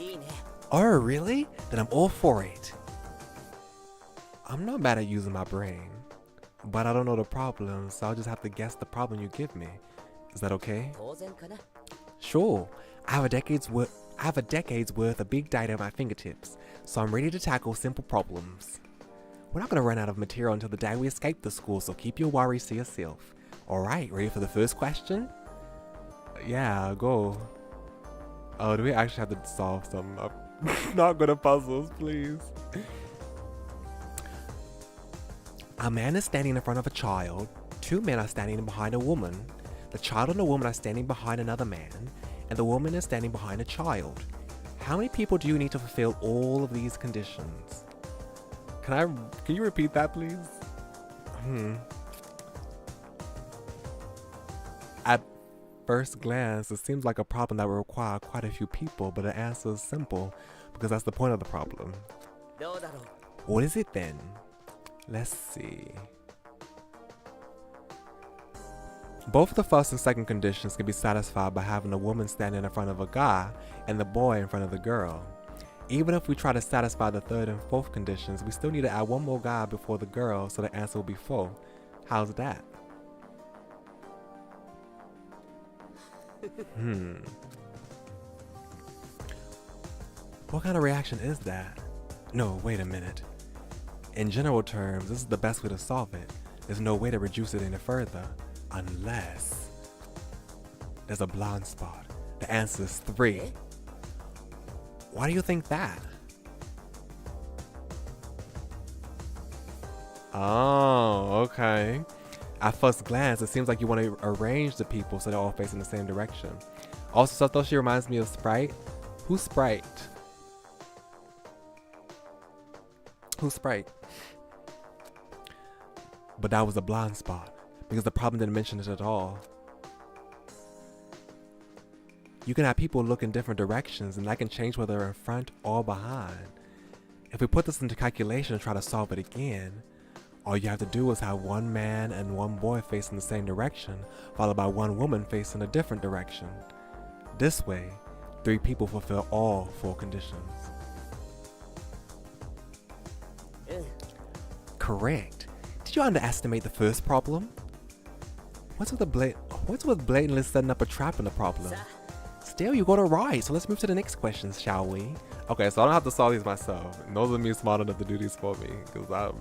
Oh, really? Then I'm all for it. I'm not bad at using my brain, but I don't know the problem, so I'll just have to guess the problem you give me. Is that okay? Sure. I have a decade's worth of big data at my fingertips, so I'm ready to tackle simple problems. We're not going to run out of material until the day we escape the school, so keep your worries to yourself. Alright, ready for the first question? Yeah, go. Oh, do we actually have to solve some? I'm not good at puzzles, please. A man is standing in front of a child. Two men are standing behind a woman. The child and the woman are standing behind another man, and the woman is standing behind a child. How many people do you need to fulfill all of these conditions? Can you repeat that, please? At first glance, it seems like a problem that will require quite a few people, but the answer is simple, because that's the point of the problem. What is it then? Let's see. Both the first and second conditions can be satisfied by having a woman standing in front of a guy and the boy in front of the girl. Even if we try to satisfy the third and fourth conditions, we still need to add one more guy before the girl, so the answer will be full. How's that? What kind of reaction is that? No, wait a minute. In general terms, this is the best way to solve it. There's no way to reduce it any further, unless there's a blind spot. The answer is 3. Why do you think that? Oh, okay. At first glance, it seems like you want to arrange the people so they're all facing the same direction. Also, Satoshi reminds me of Sprite. Who's Sprite? Who's Sprite? But that was a blind spot, because the problem didn't mention it at all. You can have people look in different directions, and that can change whether they're in front or behind. If we put this into calculation and try to solve it again, all you have to do is have one man and one boy facing the same direction, followed by one woman facing a different direction. This way, 3 people fulfill all 4 conditions. Correct. Did you underestimate the first problem? What's with blatantly setting up a trap in the problem? Still, you got it right, so let's move to the next questions, shall we? Okay, so I don't have to solve these myself. Those are me smart enough to do these for me, because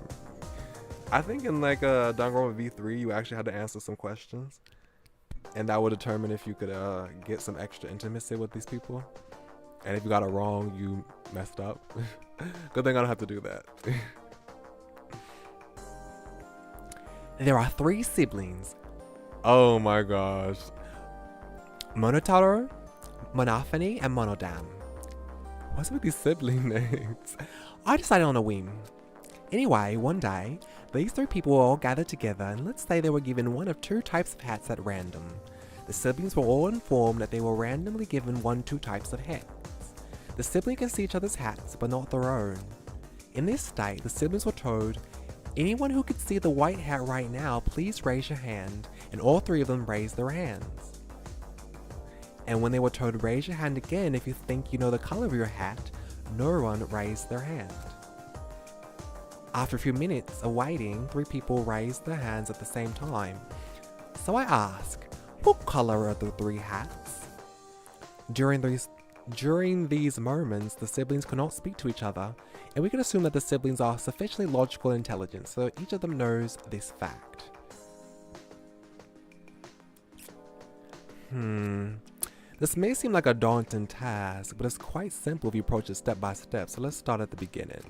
I think in like Danganronpa V3, you actually had to answer some questions, and that would determine if you could get some extra intimacy with these people. And if you got it wrong, you messed up. Good thing I don't have to do that. There are 3 siblings. Oh my gosh. Monotaro, Monophony, and Monodam. What's with these sibling names? I decided on a whim. Anyway, one day, these 3 people were all gathered together, and let's say they were given one of 2 types of hats at random. The siblings were all informed that they were randomly given 2 types of hats. The siblings can see each other's hats, but not their own. In this state, the siblings were told, anyone who could see the white hat right now, please raise your hand, and all 3 of them raised their hands. And when they were told raise your hand again if you think you know the color of your hat, no one raised their hand. After a few minutes of waiting, 3 people raised their hands at the same time. So I ask, what color are the 3 hats? During these moments, the siblings could not speak to each other, and we can assume that the siblings are sufficiently logical and intelligent, so each of them knows this fact. This may seem like a daunting task, but it's quite simple if you approach it step by step, so let's start at the beginning.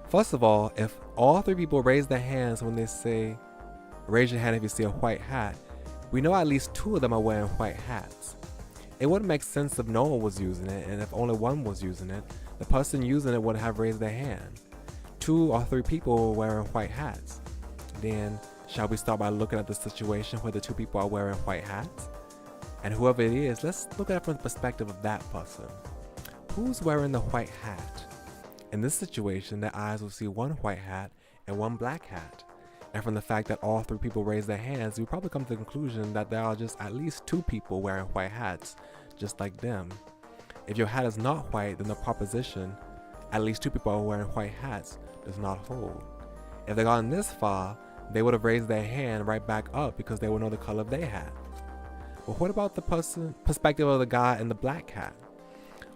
First of all, if all 3 people raise their hands when they say, raise your hand if you see a white hat, we know at least 2 of them are wearing white hats. It wouldn't make sense if no one was using it, and if only one was using it, the person using it would have raised their hand. 2 or 3 people were wearing white hats. Then, shall we start by looking at the situation where the 2 people are wearing white hats? And whoever it is, let's look at it from the perspective of that person. Who's wearing the white hat? In this situation, their eyes will see 1 white hat and 1 black hat. And from the fact that all 3 people raise their hands, we probably come to the conclusion that there are just at least 2 people wearing white hats, just like them. If your hat is not white, then the proposition, at least 2 people are wearing white hats, does not hold. If they gotten this far, they would have raised their hand right back up because they would know the color of their hat. But what about the perspective of the guy in the black hat?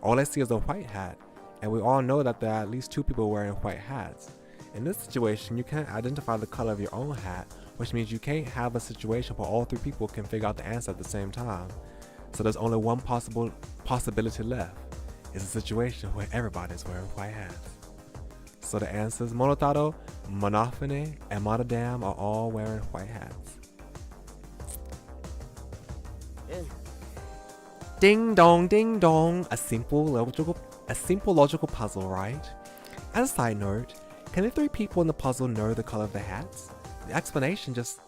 All they see is a white hat, and we all know that there are at least 2 people wearing white hats. In this situation, you can't identify the color of your own hat, which means you can't have a situation where all 3 people can figure out the answer at the same time. So there's only one possibility left. It's a situation where everybody's wearing white hats. So the answers, Monotaro, Monofine, and Monodam are all wearing white hats. Ding dong, a simple logical puzzle, right? As a side note, can the 3 people in the puzzle know the color of the hats? Your explanation just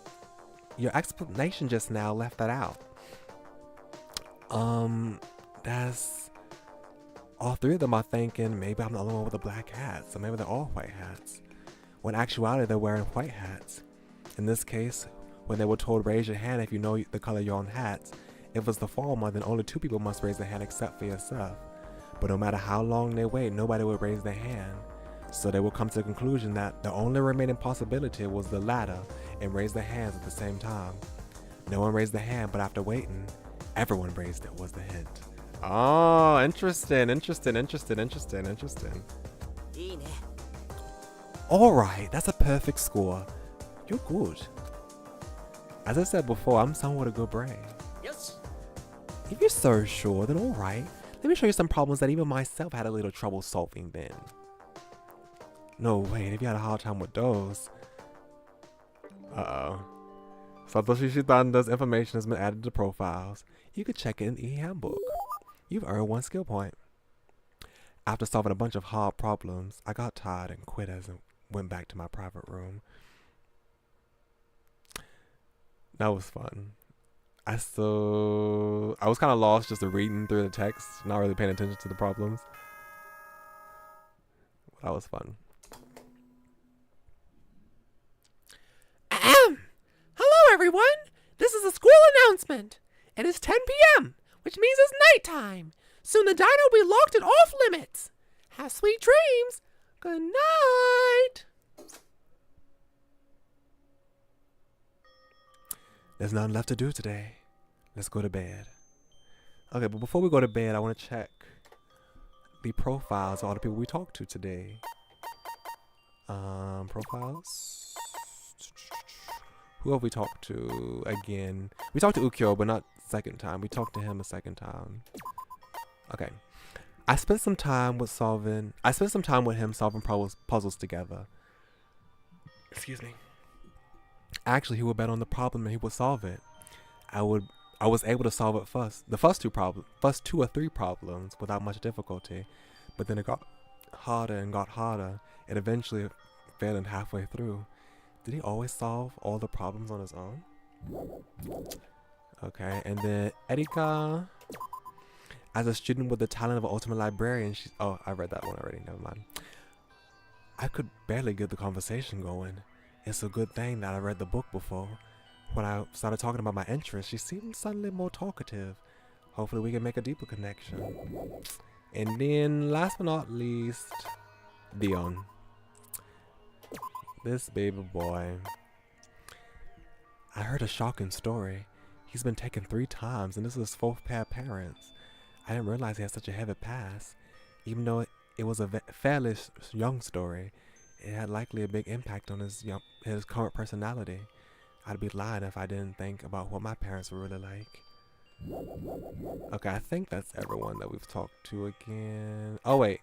now left that out. That's all 3 of them are thinking maybe I'm the only one with a black hat, so maybe they're all white hats. When in actuality they're wearing white hats. In this case, when they were told raise your hand if you know the color of your own hats, if it's the former, then only 2 people must raise their hand except for yourself. But no matter how long they wait, nobody will raise their hand. So they will come to the conclusion that the only remaining possibility was the latter and raise their hands at the same time. No one raised their hand, but after waiting, everyone raised it was the hint. Oh, interesting. Alright, that's a perfect score. You're good. As I said before, I'm somewhat a good brain. Yes. If you're so sure, then alright. Let me show you some problems that even myself had a little trouble solving then. No, wait, if you had a hard time with those. Uh-oh. Satoshi Shitanda's information has been added to profiles. You could check it in the e-handbook. You've earned 1 skill point. After solving a bunch of hard problems, I got tired and quit as I went back to my private room. That was fun. I was kind of lost just reading through the text, not really paying attention to the problems. That was fun. Hello, everyone. This is a school announcement. It is 10 p.m., which means it's nighttime. Soon the diner will be locked and off limits. Have sweet dreams. Good night. There's nothing left to do today. Let's go to bed. Okay, but before we go to bed, I want to check the profiles of all the people we talked to today. Profiles. Who have we talked to again? We talked to Ukyo, but not second time. We talked to him a second time. Okay. I spent some time with him solving puzzles together. Excuse me. Actually, he would bet on the problem and he would solve it. I was able to solve it the first 2 or 3 problems without much difficulty, but then it got harder and got harder, and eventually failing halfway through. Did he always solve all the problems on his own? Okay, and then Erika, as a student with the talent of an ultimate librarian, oh, I read that one already, never mind. I could barely get the conversation going. It's a good thing that I read the book before. When I started talking about my interests, she seemed suddenly more talkative. Hopefully we can make a deeper connection. And then, last but not least, Dion. This baby boy. I heard a shocking story. He's been taken 3 times, and this is his 4th pair of parents. I didn't realize he had such a heavy past. Even though it was a fairly young story, it had likely a big impact on his current personality. I'd be lying if I didn't think about what my parents were really like. Okay, I think that's everyone that we've talked to again. Oh wait,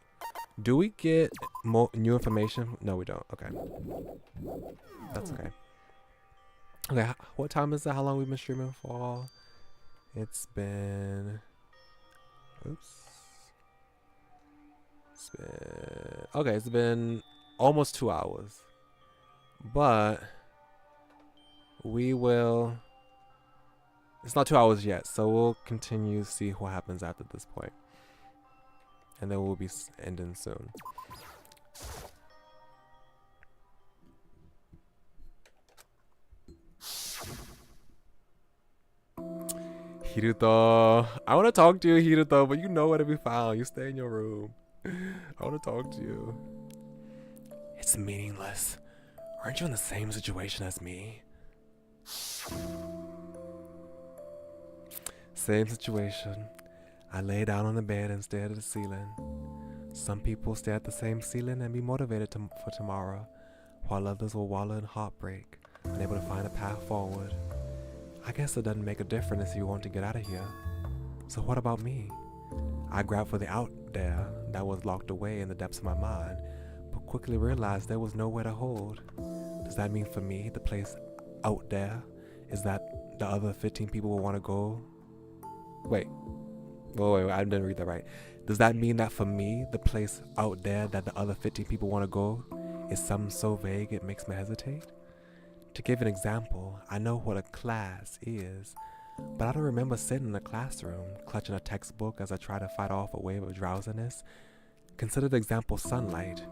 Do we get more new information? No, we don't. Okay. That's okay. Okay, what time is it? How long we been streaming for? It's been... Oops. Okay, it's been almost 2 hours. But we will... It's not 2 hours yet, so we'll continue to see what happens after this point. And then we'll be ending soon. Hiruto, I want to talk to you, Hiruto, but you know where to be found. You stay in your room. I want to talk to you. It's meaningless. Aren't you in the same situation as me? Same situation. I lay down on the bed and stare at the ceiling. Some people stare at the same ceiling and be motivated for tomorrow, while others will wallow in heartbreak, unable to find a path forward. I guess it doesn't make a difference if you want to get out of here. So what about me? I grabbed for the out there that was locked away in the depths of my mind, but quickly realized there was nowhere to hold. Does that mean for me, the place out there is that the other 15 people will want to go? Wait, I didn't read that right. Does that mean that for me, the place out there that the other 15 people want to go is something so vague it makes me hesitate? To give an example, I know what a class is, but I don't remember sitting in a classroom, clutching a textbook as I try to fight off a wave of drowsiness. Consider the example sunlight.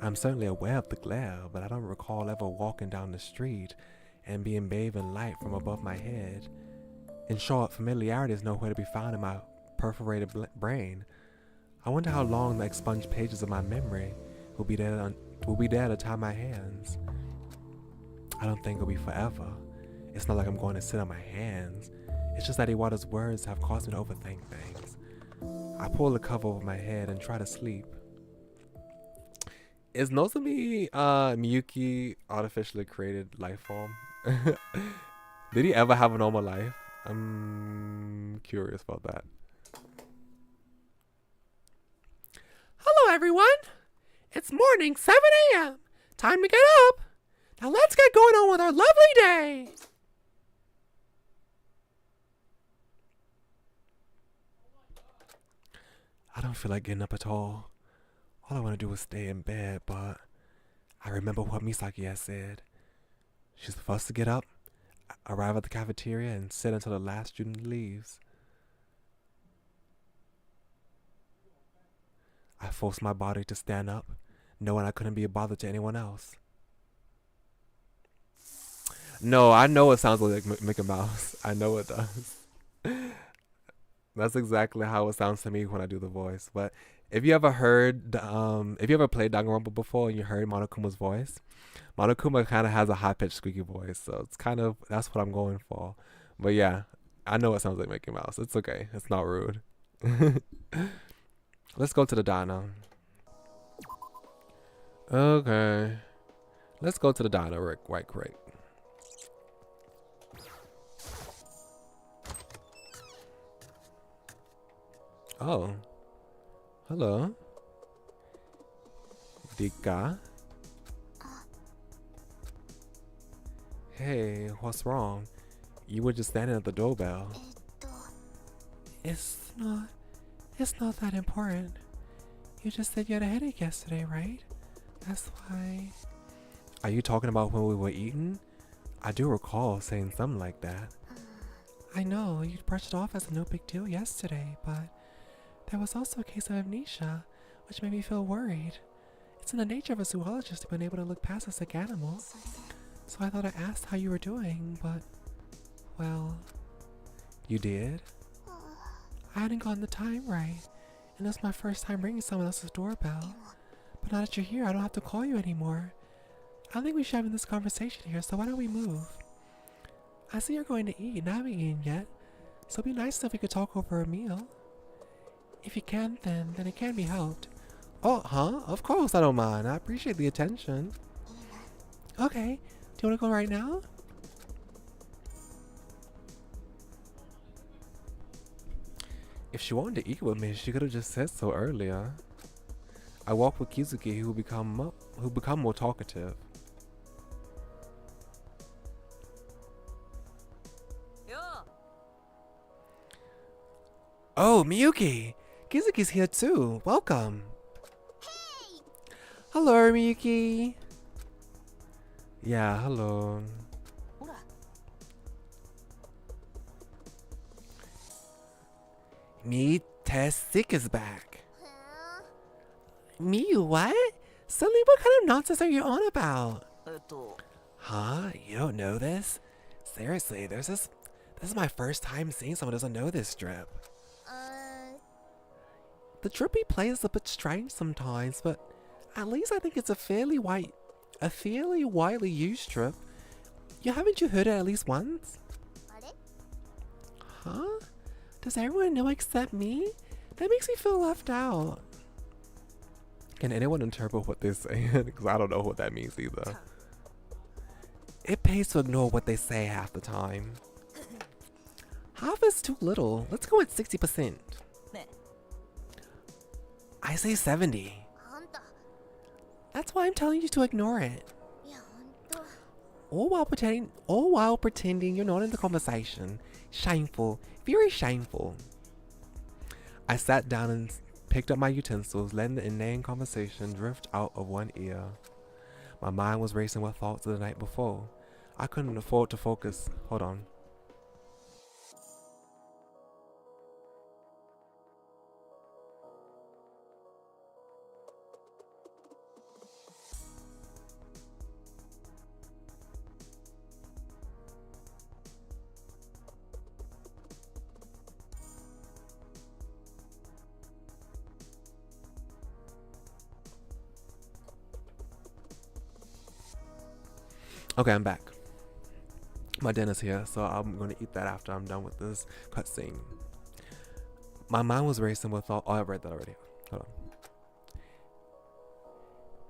I'm certainly aware of the glare, but I don't recall ever walking down the street and being bathed in light from above my head. In short, familiarity is nowhere to be found in my perforated brain. I wonder how long the expunged pages of my memory will be there to tie my hands. I don't think it'll be forever. It's not like I'm going to sit on my hands. It's just that Iwata's words have caused me to overthink things. I pull the cover over my head and try to sleep. Is Nozomi Miyuki artificially created life form? Did he ever have a normal life? I'm curious about that. Hello, everyone. It's morning, 7 a.m. Time to get up. Now let's get going on with our lovely day. I don't feel like getting up at all. All I want to do is stay in bed, but I remember what Misaki has said. She's the first to get up, arrive at the cafeteria, and sit until the last student leaves. I forced my body to stand up, knowing I couldn't be a bother to anyone else. No, I know it sounds like Mickey Mouse. I know it does. That's exactly how it sounds to me when I do the voice. But if you ever heard, if you ever played Danganronpa before and you heard Monokuma's voice, Monokuma kind of has a high-pitched squeaky voice. So it's kind of, that's what I'm going for. But yeah, I know it sounds like Mickey Mouse. It's okay. It's not rude. Let's go to the diner. Okay. Let's go to the diner right quick. Oh. Hello. Dika. Hey, what's wrong? You were just standing at the doorbell. It's not that important. You just said you had a headache yesterday, right? That's why. Are you talking about when we were eating? I do recall saying something like that. I know, you brushed it off as a no big deal yesterday, but there was also a case of amnesia, which made me feel worried. It's in the nature of a zoologist to be unable to look past a sick animal. So I thought I asked how you were doing, but, well... You did? I hadn't gotten the time right, and this was my first time ringing someone else's doorbell. But now that you're here, I don't have to call you anymore. I don't think we should have this conversation here, so why don't we move? I see you're going to eat, and I haven't eaten yet, so it'd be nice if we could talk over a meal. If you can't, then it can be helped. Oh, huh? Of course I don't mind. I appreciate the attention. Okay, do you want to go right now? If she wanted to eat with me, she could have just said so earlier. I walk with Kizuki, who become more talkative. Oh, Miyuki! Kizuki's here too. Welcome. Hey! Hello, Miyuki. Yeah, hello. Sick is back. Huh? Miyu, what? Suddenly, what kind of nonsense are you on about? Huh? You don't know this? Seriously, this is my first time seeing someone who doesn't know this strip. The strip he plays is a bit strange sometimes, but at least I think it's a fairly widely used strip. Haven't you heard it at least once? Huh? Does everyone know except me? That makes me feel left out. Can anyone interpret what they're saying? Because I don't know what that means either. It pays to ignore what they say half the time. Half is too little. Let's go with 60%. I say 70. That's why I'm telling you to ignore it. All while pretending you're not in the conversation. Shameful. Very shameful. I sat down and picked up my utensils, letting the inane conversation drift out of one ear. My mind was racing with thoughts of the night before. I couldn't afford to focus. Hold on. Okay, I'm back. My dinner's here, so I'm gonna eat that after I'm done with this cutscene. My mind was racing with all. Oh, I read that already. Hold on.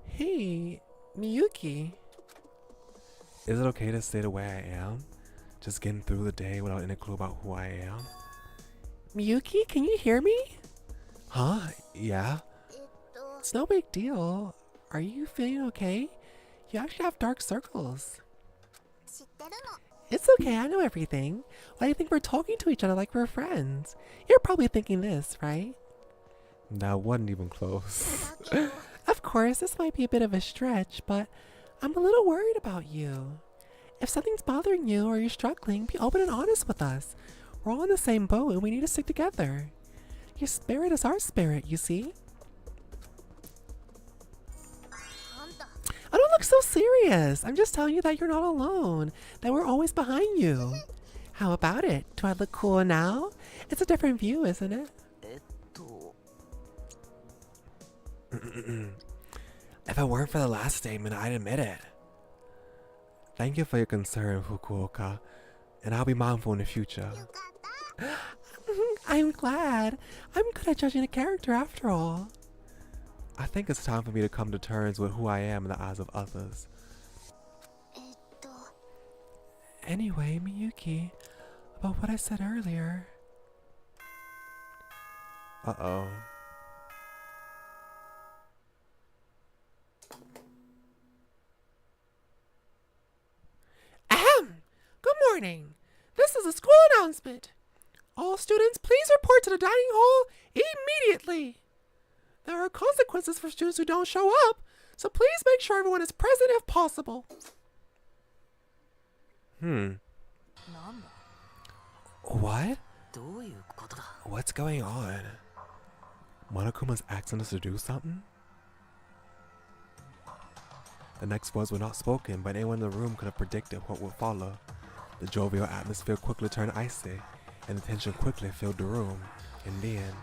Hey, Miyuki. Is it okay to stay the way I am? Just getting through the day without any clue about who I am? Miyuki, can you hear me? Huh? Yeah? It's no big deal. Are you feeling okay? You actually have dark circles. It's okay, I know everything. Why do you think we're talking to each other like we're friends? You're probably thinking this, right? That wasn't even close. Of course, this might be a bit of a stretch, but I'm a little worried about you. If something's bothering you or you're struggling, be open and honest with us. We're all in the same boat and we need to stick together. Your spirit is our spirit, you see? I don't look so serious. I'm just telling you that you're not alone, that we're always behind you. How about it? Do I look cool now? It's a different view, isn't it? If it weren't for the last statement, I'd admit it. Thank you for your concern, Fukuoka, and I'll be mindful in the future. I'm glad. I'm good at judging a character after all. I think it's time for me to come to terms with who I am in the eyes of others. Anyway, Miyuki, about what I said earlier. Uh-oh. Ahem! Good morning. This is a school announcement. All students, please report to the dining hall immediately. There are consequences for students who don't show up, so please make sure everyone is present if possible. What? What's going on? Monokuma's asking us to do something? The next words were not spoken, but anyone in the room could have predicted what would follow. The jovial atmosphere quickly turned icy, and the tension quickly filled the room. In the end,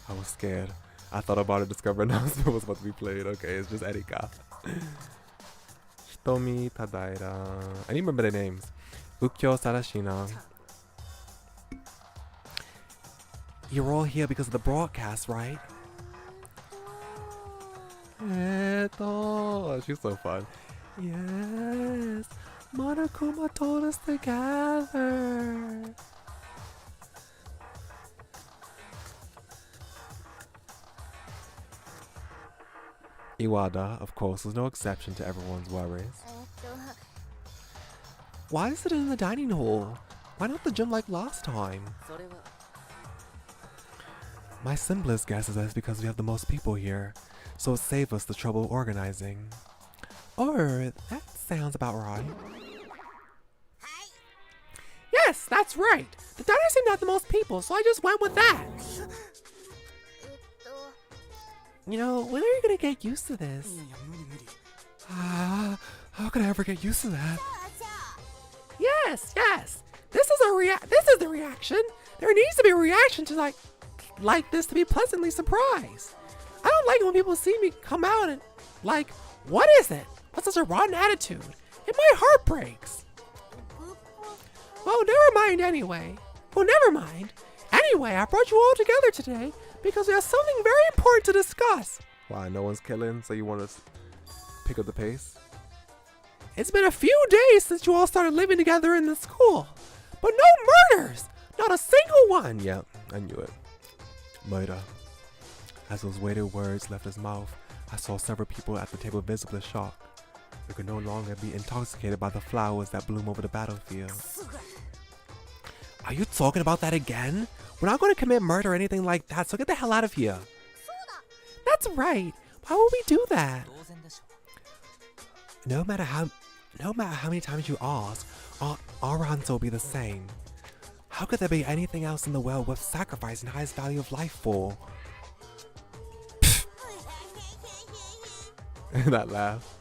I was scared. I thought about it, Discover announcement was about to be played. Okay, it's just Erika. Hitomi Tadaira. I need to remember their names. Ukyo Sarashina. You're all here because of the broadcast, right? She's so fun. Yes, Monokuma told us to gather. Iwata, of course, was no exception to everyone's worries. Why is it in the dining hall? Why not the gym like last time? My simplest guess is that it's because we have the most people here, so it saved us the trouble organizing. Oh, that sounds about right. Yes, that's right. The diner seemed to have the most people, so I just went with that. You know, when are you gonna get used to this? How could I ever get used to that? Yes. This is the reaction. There needs to be a reaction to like this to be pleasantly surprised. I don't like it when people see me come out and like, what is it? What's such a rotten attitude? And my heart breaks. Well, never mind anyway. Anyway, I brought you all together today because we have something very important to discuss. Why, no one's killing, so you want to pick up the pace? It's been a few days since you all started living together in the school, but no murders! Not a single one! Yep, I knew it. Murder. As those weighted words left his mouth, I saw several people at the table visibly shocked. They could no longer be intoxicated by the flowers that bloom over the battlefield. Are you talking about that again? We're not going to commit murder or anything like that, so get the hell out of here. That's right. Why would we do that? No matter how many times you ask, our answer will be the same. How could there be anything else in the world worth sacrificing the highest value of life for? That laugh.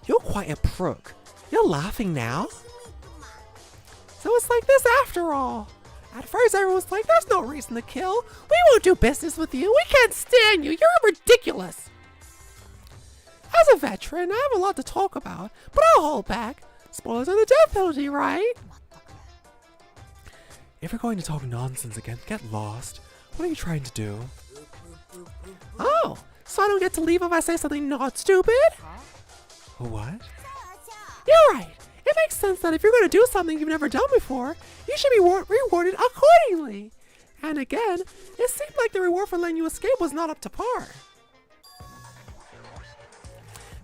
You're quite a crook. You're laughing now? So it's like this after all. At first everyone's like, there's no reason to kill. We won't do business with you. We can't stand you. You're ridiculous. As a veteran, I have a lot to talk about, but I'll hold back. Spoilers are the death penalty, right? If you're going to talk nonsense again, get lost. What are you trying to do? Oh, so I don't get to leave if I say something not stupid? What? You're right. It makes sense that if you're going to do something you've never done before, you should be rewarded accordingly. And again, it seemed like the reward for letting you escape was not up to par.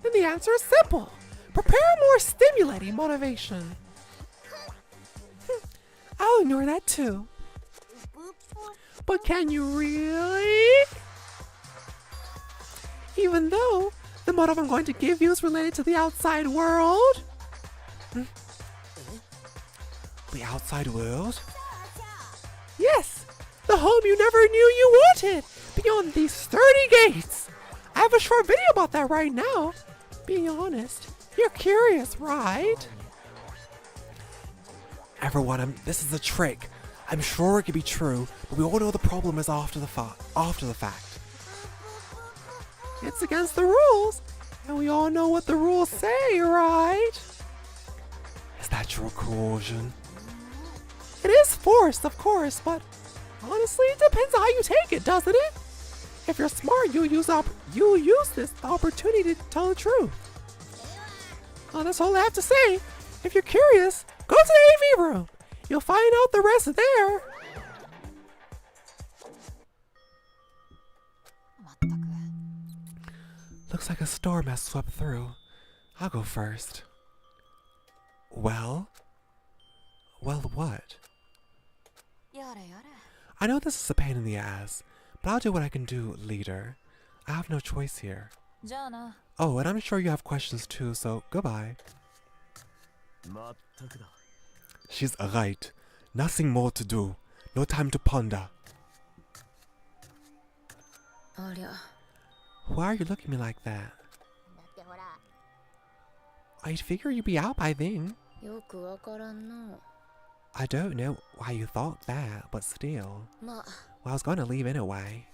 Then the answer is simple. Prepare a more stimulating motivation. I'll ignore that too. But can you really? Even though the motive I'm going to give you is related to the outside world. The outside world? Yes, the home you never knew you wanted, beyond these sturdy gates. I have a short video about that right now. Being honest, you're curious, right? Everyone, this is a trick. I'm sure it could be true, but we all know the problem is after the fact. It's against the rules, and we all know what the rules say, right? Is that your coercion? It is forced, of course, but honestly, it depends on how you take it, doesn't it? If you're smart, you'll use this opportunity to tell the truth. Well, that's all I have to say. If you're curious, go to the AV room. You'll find out the rest there. Looks like a storm has swept through. I'll go first. Well? Well, what? I know this is a pain in the ass, but I'll do what I can do, leader. I have no choice here. Oh, and I'm sure you have questions too, so goodbye. She's right. Nothing more to do. No time to ponder. Why are you looking at me like that? I'd figure you'd be out by then. I don't know why you thought that, but still. Well, I was gonna leave anyway.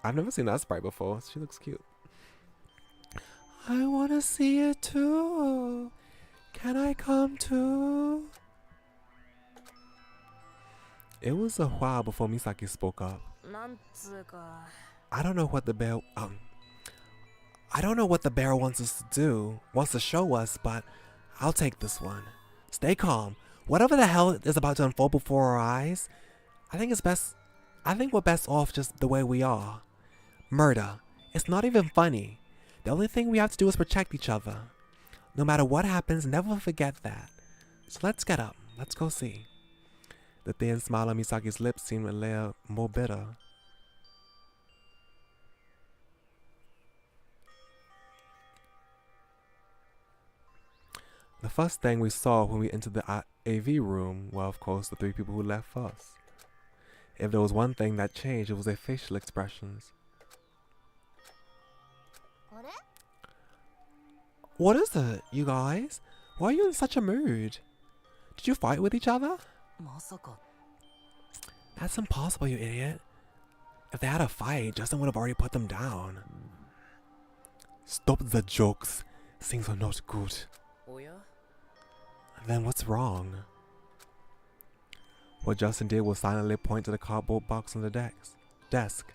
I've never seen that sprite before. She looks cute. I wanna see it too. Can I come too? It was a while before Misaki spoke up. I don't know what the bear wants to show us, but I'll take this one. Stay calm. Whatever the hell is about to unfold before our eyes, I think it's best I think we're best off just the way we are. Murder. It's not even funny. The only thing we have to do is protect each other. No matter what happens, never forget that. So let's get up. Let's go see. The thin smile on Misaki's lips seemed a layer more bitter. The first thing we saw when we entered the AV room were, of course, the three people who left first. If there was one thing that changed, it was their facial expressions. What is it, you guys? Why are you in such a mood? Did you fight with each other? That's impossible, you idiot. If they had a fight, Justin would have already put them down. Stop the jokes. Things are not good. Then what's wrong? What Justin did was silently point to the cardboard box on the desk.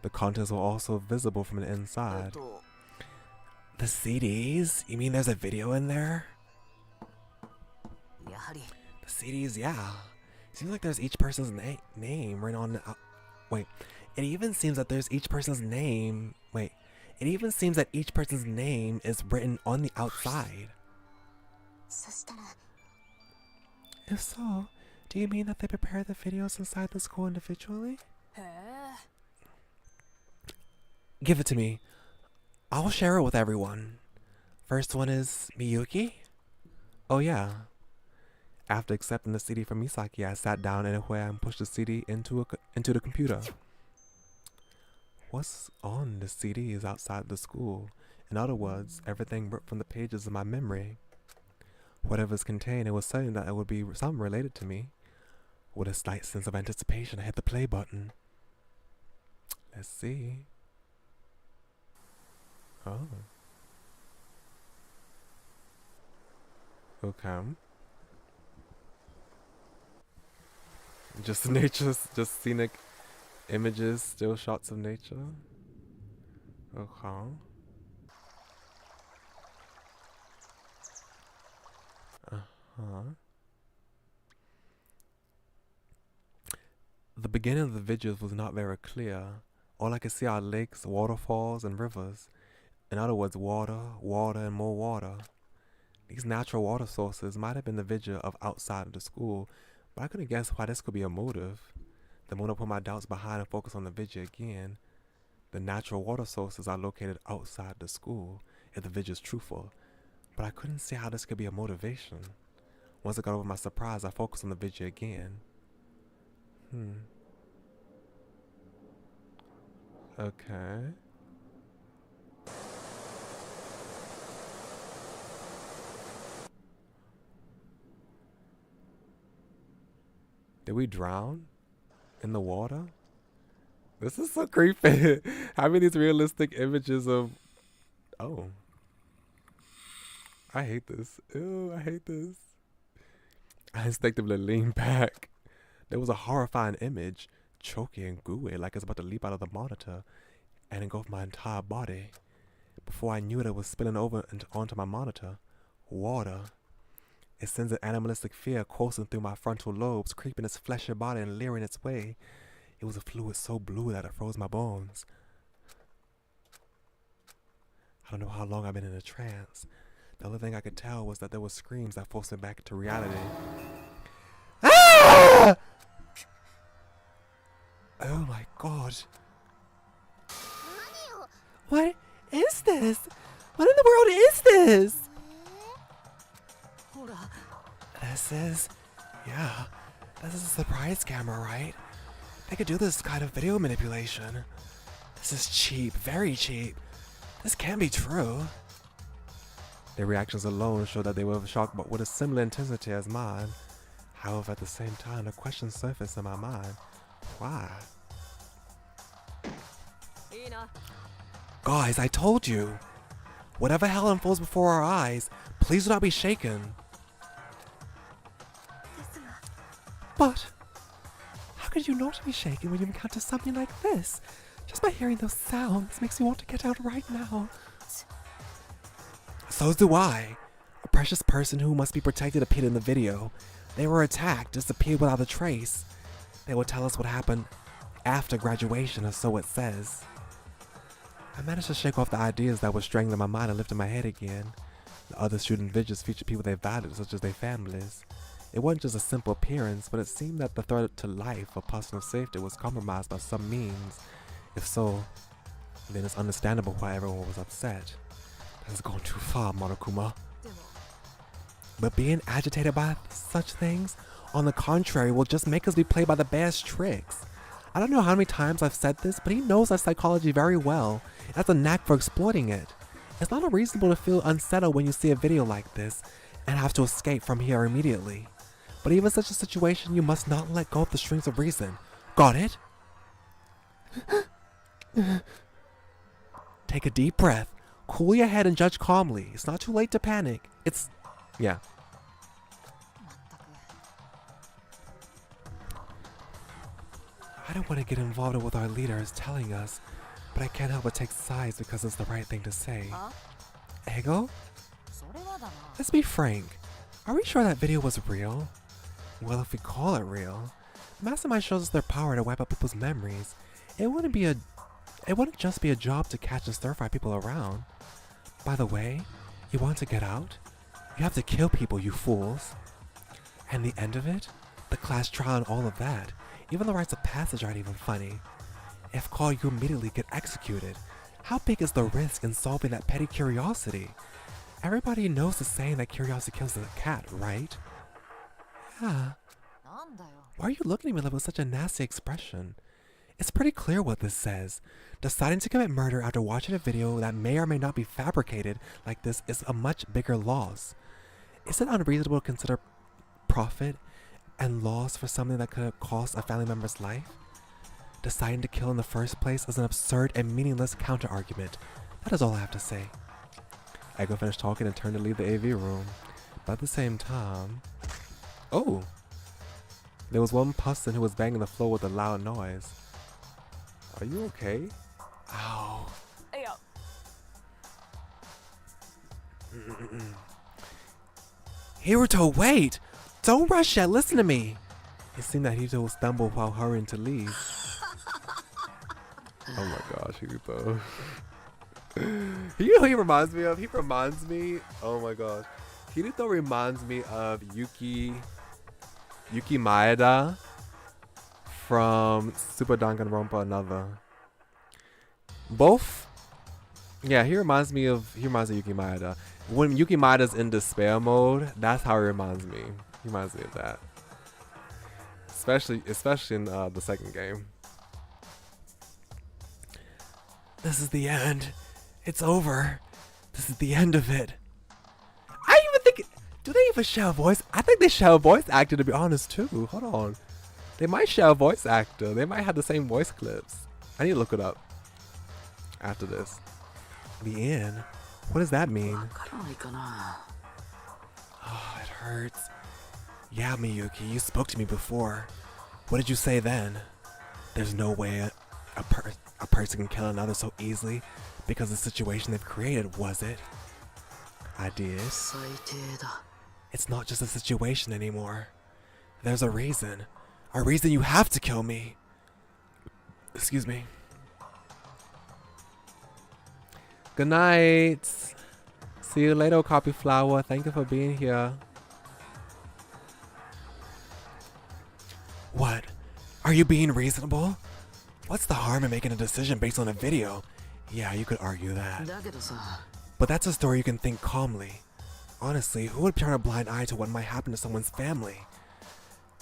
The contents were also visible from the inside. The CDs? You mean there's a video in there? The CDs, yeah. Seems like there's each person's name written on the... wait. It even seems that there's each person's name... Wait. It even seems that each person's name is written on the outside. If so, do you mean that they prepare the videos inside the school individually? Give it to me. I'll share it with everyone. First one is Miyuki. Oh yeah. After accepting the CD from Misaki, I sat down anywhere and pushed the CD into the computer. What's on the CD is outside the school. In other words, everything ripped from the pages of my memory. Whatever's contained, it was certain that it would be something related to me. With a slight sense of anticipation, I hit the play button. Let's see. Oh. Okay. Just nature, just scenic images, still shots of nature. Okay. The beginning of the videos was not very clear. All I could see are lakes, waterfalls, and rivers. In other words, water, water, and more water. These natural water sources might have been the video of outside of the school, but I couldn't guess why this could be a motive. The moment I put my doubts behind and focus on the video again, the natural water sources are located outside the school, if the video is truthful. But I couldn't see how this could be a motivation. Once I got over my surprise, I focused on the video again. Okay. Did we drown in the water? This is so creepy. Having these realistic images of... Oh. I hate this. Ew, I hate this. I instinctively leaned back. There was a horrifying image, choky and gooey, like it's about to leap out of the monitor and engulf my entire body. Before I knew it, it was spilling over onto my monitor. Water. It sends an animalistic fear coursing through my frontal lobes, creeping its fleshy body and leering its way. It was a fluid so blue that it froze my bones. I don't know how long I've been in a trance. The only thing I could tell was that there were screams that forced me back into reality. Ah! Oh my god. What is this? What in the world is this? This is a surprise camera, right? They could do this kind of video manipulation. This is cheap, very cheap. This can't be true. Their reactions alone showed that they were shocked, but with a similar intensity as mine. However, at the same time, a question surfaced in my mind. Why? Guys, I told you. Whatever hell unfolds before our eyes, please do not be shaken. But, how could you not be shaken when you encounter something like this? Just by hearing those sounds makes me want to get out right now. So do I. A precious person who must be protected appeared in the video. They were attacked, disappeared without a trace. They will tell us what happened after graduation, or so it says. I managed to shake off the ideas that were strangling my mind and lifting my head again. The other student videos featured people they valued, such as their families. It wasn't just a simple appearance, but it seemed that the threat to life or personal safety was compromised by some means. If so, then it's understandable why everyone was upset. That has gone too far, Monokuma. But being agitated by such things, on the contrary, will just make us be played by the best tricks. I don't know how many times I've said this, but he knows our psychology very well, and has a knack for exploiting it. It's not unreasonable to feel unsettled when you see a video like this, and have to escape from here immediately. But even in such a situation, you must not let go of the strings of reason. Got it? Take a deep breath, cool your head and judge calmly. It's not too late to panic. Yeah. I don't want to get involved in what our leader is telling us, but I can't help but take sides because it's the right thing to say. Ego? Let's be frank. Are we sure that video was real? Well, if we call it real, the Mastermind shows us their power to wipe out people's memories. It wouldn't just be a job to catch and stir-fry people around. By the way, you want to get out? You have to kill people, you fools. And the end of it? The class trial and all of that. Even the rites of passage aren't even funny. If caught, you immediately get executed. How big is the risk in solving that petty curiosity? Everybody knows the saying that curiosity kills the cat, right? Yeah. Why are you looking at me with such a nasty expression? It's pretty clear what this says. Deciding to commit murder after watching a video that may or may not be fabricated like this is a much bigger loss. Is it unreasonable to consider profit and loss for something that could have cost a family member's life? Deciding to kill in the first place is an absurd and meaningless counter-argument. That is all I have to say. Ego finished talking and turned to leave the AV room. But at the same time... Oh! There was one person who was banging the floor with a loud noise. Are you okay? Ow. Hiruto, wait! Don't rush yet, listen to me! It seemed that Hiruto stumbled while hurrying to leave. Oh my gosh, Hiruto. You know who he reminds me of? He reminds me, oh my gosh. Hiruto reminds me of Yuki Maeda from Super Danganronpa Another. Both, yeah, he reminds me of Yuki Maeda. When Yuki Maeda's in despair mode, that's how he reminds me. He reminds me of that. Especially in the second game. This is the end. It's over. This is the end of it. I even think, do they even share a voice? I think they share a voice actor, to be honest, too. Hold on. They might share a voice actor. They might have the same voice clips. I need to look it up after this. The end? What does that mean? Oh, it hurts. Yeah, Miyuki, you spoke to me before. What did you say then? There's no way a person can kill another so easily because of the situation they've created, was it? I did. It's not just a situation anymore. There's a reason. A reason you have to kill me. Excuse me. Good night. See you later, Copy Flower. Thank you for being here. What? Are you being reasonable? What's the harm in making a decision based on a video? Yeah, you could argue that. But that's a story you can think calmly. Honestly, who would turn a blind eye to what might happen to someone's family?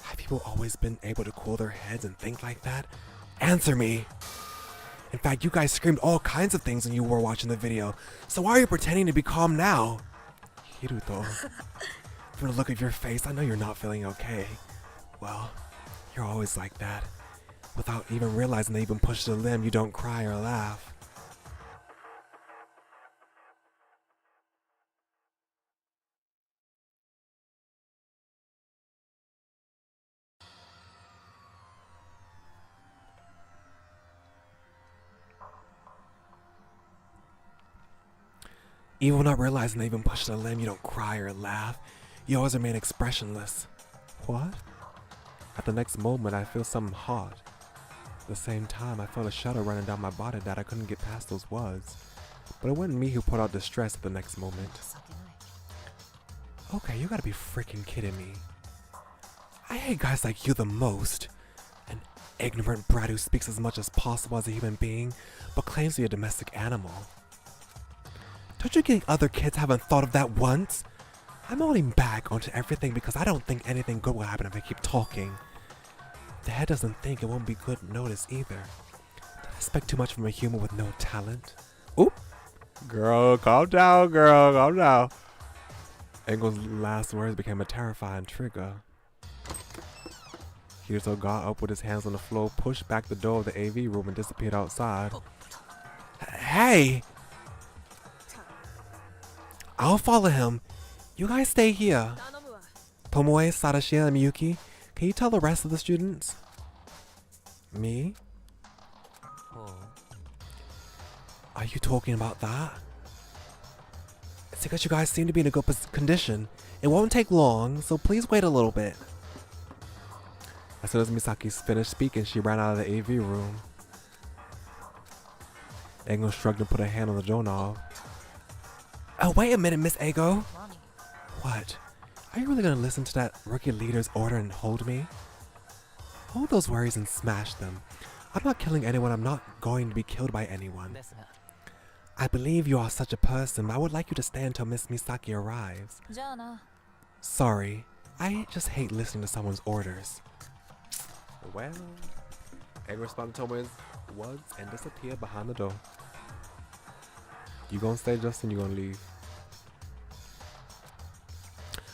Have people always been able to cool their heads and think like that? Answer me! In fact, you guys screamed all kinds of things when you were watching the video, so why are you pretending to be calm now? Hiruto, from the look of your face, I know you're not feeling okay. Well, you're always like that. Without even realizing that you've been pushed to the limb, you don't cry or laugh. Even without realizing that you've been pushed to the limb, you don't cry or laugh. You always remain expressionless. What? At the next moment, I feel something hot. the same time, I felt a shudder running down my body that I couldn't get past those words. But it wasn't me who put out distress at the next moment. Okay, you gotta be freaking kidding me. I hate guys like you the most. An ignorant brat who speaks as much as possible as a human being, but claims to be a domestic animal. Don't you think other kids haven't thought of that once? I'm holding back onto everything because I don't think anything good will happen if I keep talking. The head doesn't think it won't be good notice either. Did I expect too much from a human with no talent? Oop! Girl, calm down, girl, calm down. Engel's last words became a terrifying trigger. Kirito got up with his hands on the floor, pushed back the door of the AV room and disappeared outside. Hey! I'll follow him. You guys stay here. Tomoe, Sadashina, and Miyuki, can you tell the rest of the students? Me? Are you talking about that? It's because you guys seem to be in a good condition. It won't take long, so please wait a little bit. As soon as Misaki finished speaking, she ran out of the AV room. Ego shrugged and put a hand on the doorknob. Oh, wait a minute, Miss Ego. What? Are you really gonna listen to that rookie leader's order and hold me? Hold those worries and smash them. I'm not killing anyone. I'm not going to be killed by anyone. I believe you are such a person, but I would like you to stay until Miss Misaki arrives. Sorry, I just hate listening to someone's orders. Well, Egg responded to Tomoe's words and disappeared behind the door. You gonna stay, Justin? You gonna leave?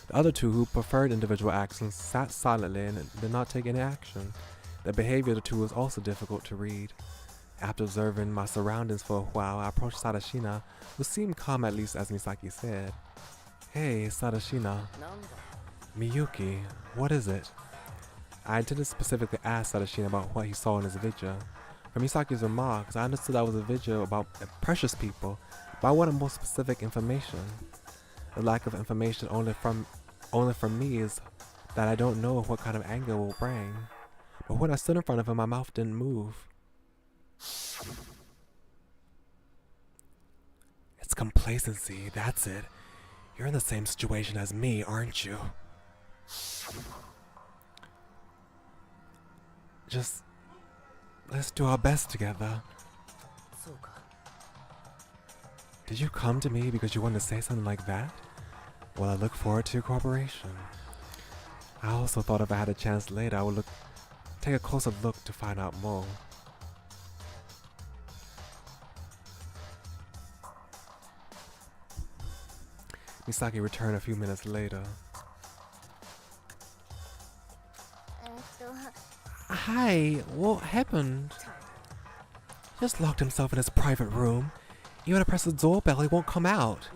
The other two, who preferred individual actions, sat silently and did not take any action. The behavior of the two was also difficult to read. After observing my surroundings for a while, I approached Sadashina, who seemed calm, at least as Misaki said. Hey, Sadashina. Miyuki, what is it? I intended to specifically ask Sadashina about what he saw in his video. From Misaki's remarks, I understood that was a video about precious people, but I wanted more specific information. The lack of information only from me is that I don't know what kind of anger it will bring. But when I stood in front of him, my mouth didn't move. It's complacency, that's it. You're in the same situation as me, aren't you? Just let's do our best together. Did you come to me because you wanted to say something like that? Well, I look forward to your cooperation. I also thought if I had a chance later, I would take a closer look to find out more. Misaki returned a few minutes later. Hi, what happened? Just locked himself in his private room. You want to press the doorbell, he won't come out.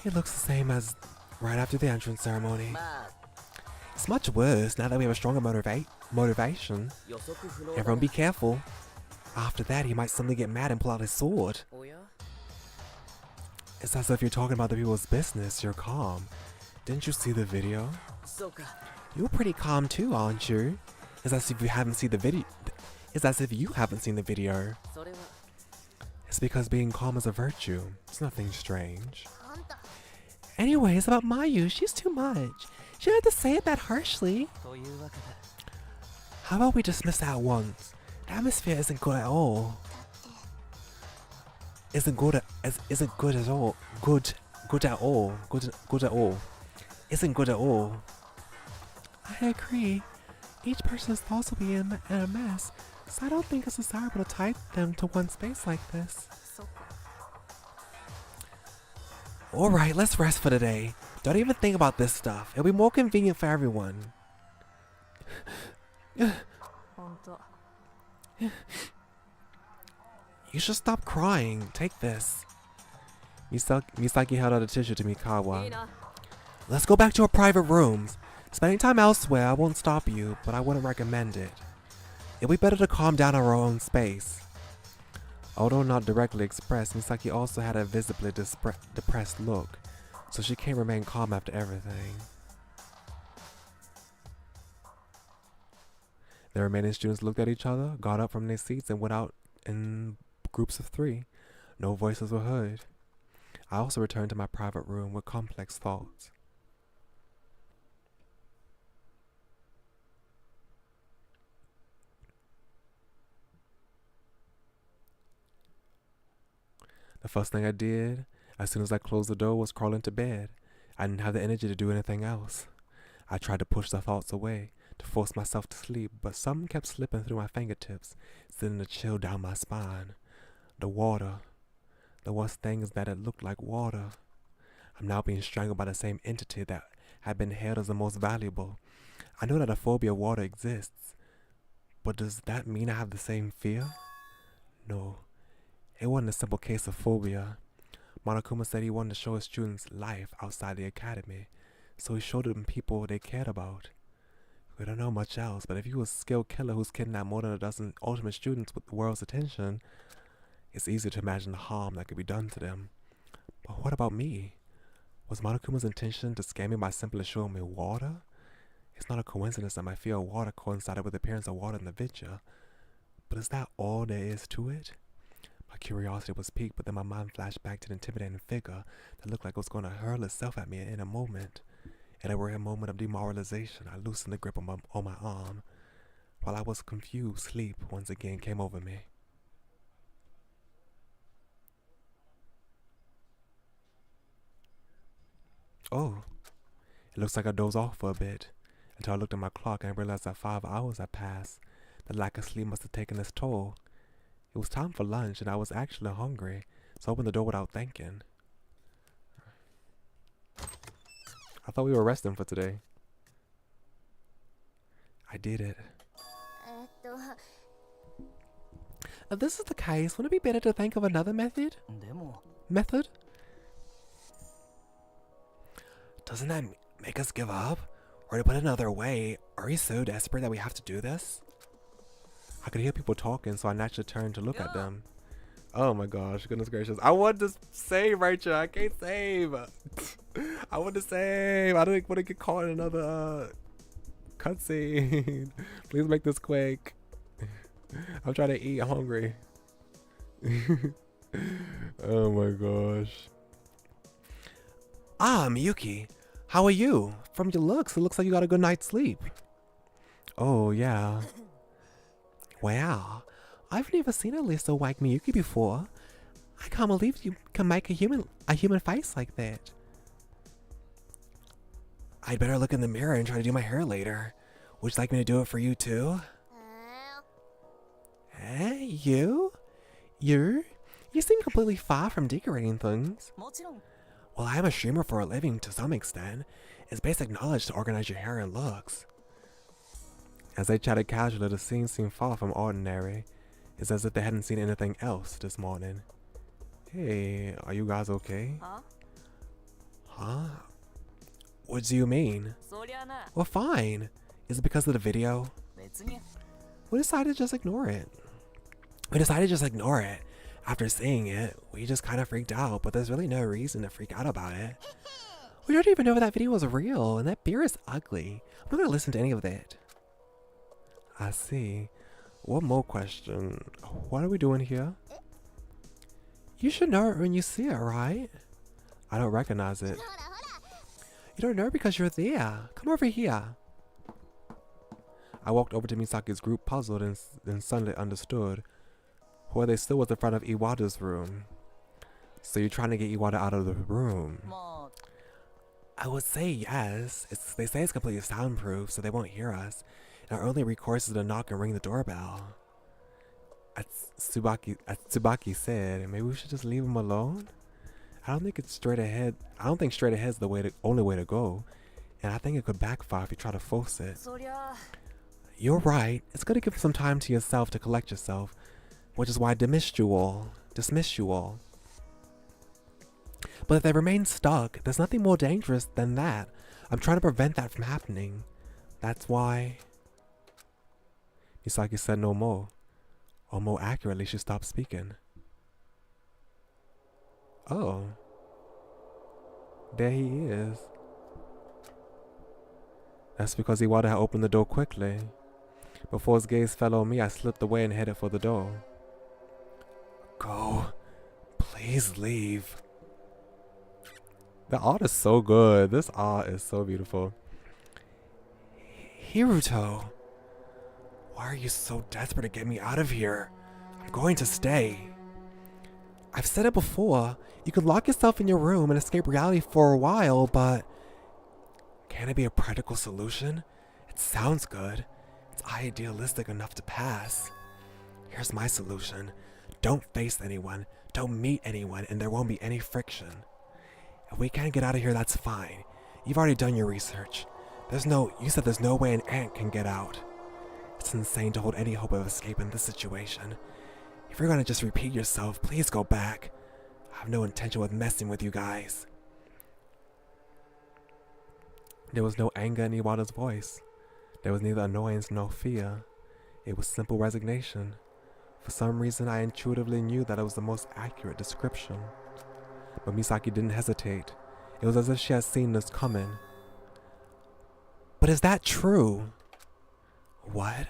He looks the same as right after the entrance ceremony. It's much worse now that we have a stronger motivation. Everyone be careful. After that, he might suddenly get mad and pull out his sword. It's as if you're talking about the people's business. You're calm. Didn't you see the video? You're pretty calm too, aren't you? It's as if you haven't seen the video. It's as if you haven't seen the video. It's because being calm is a virtue. It's nothing strange. Anyway, it's about Mayu. She's too much. She had to say it that harshly. How about we dismiss that once? The atmosphere isn't good at all. Isn't good at all. Good at all. Isn't good at all. I agree. Each person's thoughts will be in a mess, so I don't think it's desirable to tie them to one space like this. Alright, let's rest for today. Don't even think about this stuff. It'll be more convenient for everyone. You should stop crying. Take this. Misaki held out a tissue to Mikawa. Let's go back to our private rooms. Spending time elsewhere, I won't stop you, but I wouldn't recommend it. It'll be better to calm down in our own space. Although not directly expressed, Misaki also had a visibly depressed look, so she can't remain calm after everything. The remaining students looked at each other, got up from their seats, and went out in groups of 3. No voices were heard. I also returned to my private room with complex thoughts. The first thing I did, as soon as I closed the door, was crawl into bed. I didn't have the energy to do anything else. I tried to push the thoughts away, to force myself to sleep, but something kept slipping through my fingertips, sending a chill down my spine. The water. The worst thing is that it looked like water. I'm now being strangled by the same entity that had been hailed as the most valuable. I know that a phobia of water exists, but does that mean I have the same fear? No. It wasn't a simple case of phobia. Monokuma said he wanted to show his students life outside the academy, so he showed them people they cared about. We don't know much else, but if he was a skilled killer who's kidnapped more than a dozen ultimate students with the world's attention, it's easy to imagine the harm that could be done to them. But what about me? Was Monokuma's intention to scam me by simply showing me water? It's not a coincidence that my fear of water coincided with the appearance of water in the vidya. But is that all there is to it? My curiosity was piqued, but then my mind flashed back to the intimidating figure that looked like it was going to hurl itself at me in a moment. In a rare moment of demoralization, I loosened the grip on my arm. While I was confused, sleep once again came over me. Oh, it looks like I dozed off for a bit, until I looked at my clock and realized that 5 hours had passed. The lack of sleep must have taken its toll. It was time for lunch, and I was actually hungry, so I opened the door without thinking. I thought we were resting for today. I did it. If this is the case, wouldn't it be better to think of another method? Method? Doesn't that make us give up? Or to put it another way, are we so desperate that we have to do this? I could hear people talking, so I naturally turned to look at them. Oh my gosh, goodness gracious. I want to save, Rachel. I can't save. I want to save. I don't want to get caught in another cutscene. Please make this quick. I'm trying to eat. I'm hungry. Oh my gosh. Ah, Miyuki. How are you? From your looks, it looks like you got a good night's sleep. Oh, yeah. Wow. I've never seen a list of white Miyuki before. I can't believe you can make a human face like that. I'd better look in the mirror and try to do my hair later. Would you like me to do it for you too? Hey, you? You seem completely far from decorating things. Well, I'm a streamer for a living to some extent. It's basic knowledge to organize your hair and looks. As they chatted casually, the scene seemed far from ordinary. It's as if they hadn't seen anything else this morning. Hey, are you guys okay? Huh? What do you mean? We're fine. Is it because of the video? We decided to just ignore it. After seeing it, we just kind of freaked out, but there's really no reason to freak out about it. We don't even know if that video was real, and that beer is ugly. I'm not gonna listen to any of that. I see. One more question. What are we doing here? You should know it when you see it, right? I don't recognize it. You don't know because you're there. Come over here. I walked over to Misaki's group, puzzled, and then suddenly understood. Where they still was in front of Iwata's room. So you're trying to get Iwata out of the room? I would say yes. They say it's completely soundproof, so they won't hear us. And our only recourse is to knock and ring the doorbell. As Tsubaki said, maybe we should just leave him alone. I don't think straight ahead is the only way to go, and I think it could backfire if you try to force it. You're right. It's good to give some time to yourself to collect yourself. Which is why I dismiss you all. But if they remain stuck, there's nothing more dangerous than that. I'm trying to prevent that from happening. That's why... Misaki said no more. Or more accurately, she stopped speaking. Oh. There he is. That's because Iwata had opened the door quickly. Before his gaze fell on me, I slipped away and headed for the door. Go. Please leave. The art is so good. This art is so beautiful. Hiruto, why are you so desperate to get me out of here? I'm going to stay. I've said it before. You could lock yourself in your room and escape reality for a while, but can it be a practical solution? It sounds good. It's idealistic enough to pass. Here's my solution. Don't face anyone, don't meet anyone, and there won't be any friction. If we can't get out of here, that's fine. You've already done your research. You said there's no way an ant can get out. It's insane to hold any hope of escape in this situation. If you're gonna just repeat yourself, please go back. I have no intention with messing with you guys. There was no anger in Iwata's voice. There was neither annoyance nor fear. It was simple resignation. For some reason, I intuitively knew that it was the most accurate description. But Misaki didn't hesitate. It was as if she had seen this coming. But is that true? What?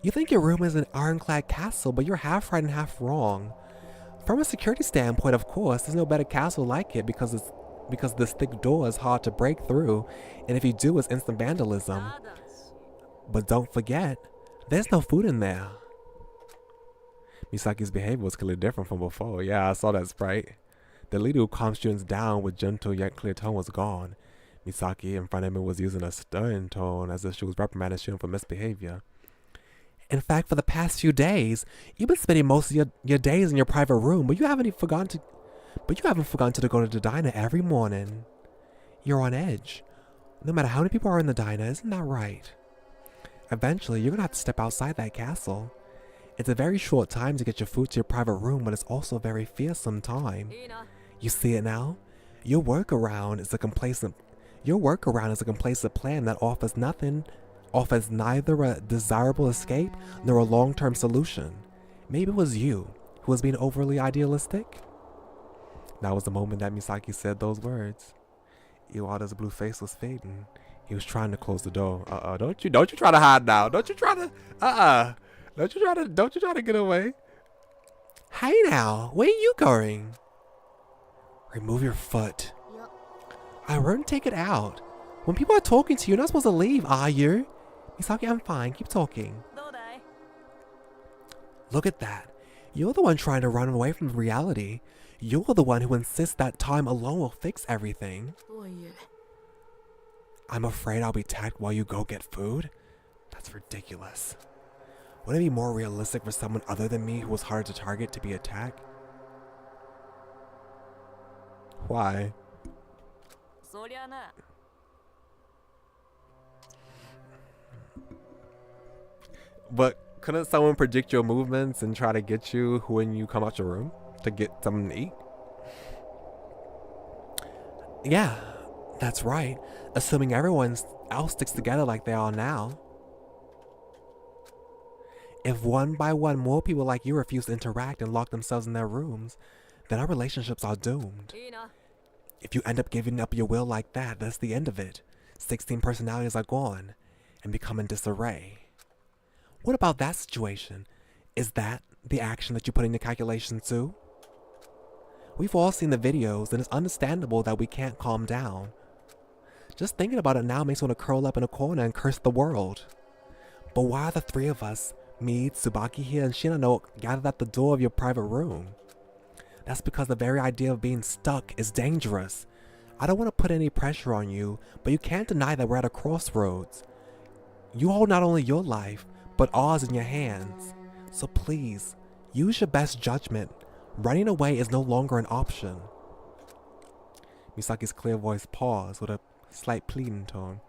You think your room is an ironclad castle, but you're half right and half wrong. From a security standpoint, of course, there's no better castle like it because this thick door is hard to break through, and if you do, it's instant vandalism. But don't forget, there's no food in there. Misaki's behavior was clearly different from before. Yeah, I saw that sprite. The leader who calmed students down with gentle yet clear tone was gone. Misaki in front of me was using a stern tone as if she was reprimanding students for misbehavior. In fact, for the past few days, you've been spending most of your days in your private room, but you haven't forgotten to go to the diner every morning. You're on edge. No matter how many people are in the diner, isn't that right? Eventually, you're gonna have to step outside that castle. It's a very short time to get your food to your private room, but it's also a very fearsome time. You see it now? Your workaround is a complacent plan that offers neither a desirable escape nor a long-term solution. Maybe it was you who was being overly idealistic? That was the moment that Misaki said those words. Iwata's blue face was fading. He was trying to close the door. Don't you try to hide now. Don't you try to get away. Hey now, where are you going? Remove your foot. I wouldn't take it out. When people are talking to you, you're not supposed to leave, are you? Misaki, I'm fine. Keep talking. Look at that. You're the one trying to run away from reality. You're the one who insists that time alone will fix everything. I'm afraid I'll be attacked while you go get food? That's ridiculous. Wouldn't it be more realistic for someone other than me who was harder to target to be attacked? Why? But couldn't someone predict your movements and try to get you when you come out your room to get something to eat? Yeah, that's right. Assuming everyone else sticks together like they are now. If one by one more people like you refuse to interact and lock themselves in their rooms, then our relationships are doomed. If you end up giving up your will like that, that's the end of it. 16 personalities are gone and become in disarray. What about that situation? Is that the action that you put in your calculation too? We've all seen the videos, and it's understandable that we can't calm down. Just thinking about it now makes me want to curl up in a corner and curse the world. But why are the three of us, me, Tsubaki here, and Shinano, gathered at the door of your private room? That's because the very idea of being stuck is dangerous. I don't want to put any pressure on you, but you can't deny that we're at a crossroads. You hold not only your life, but ours in your hands. So please, use your best judgment. Running away is no longer an option. Misaki's clear voice paused with a slight pleading tone.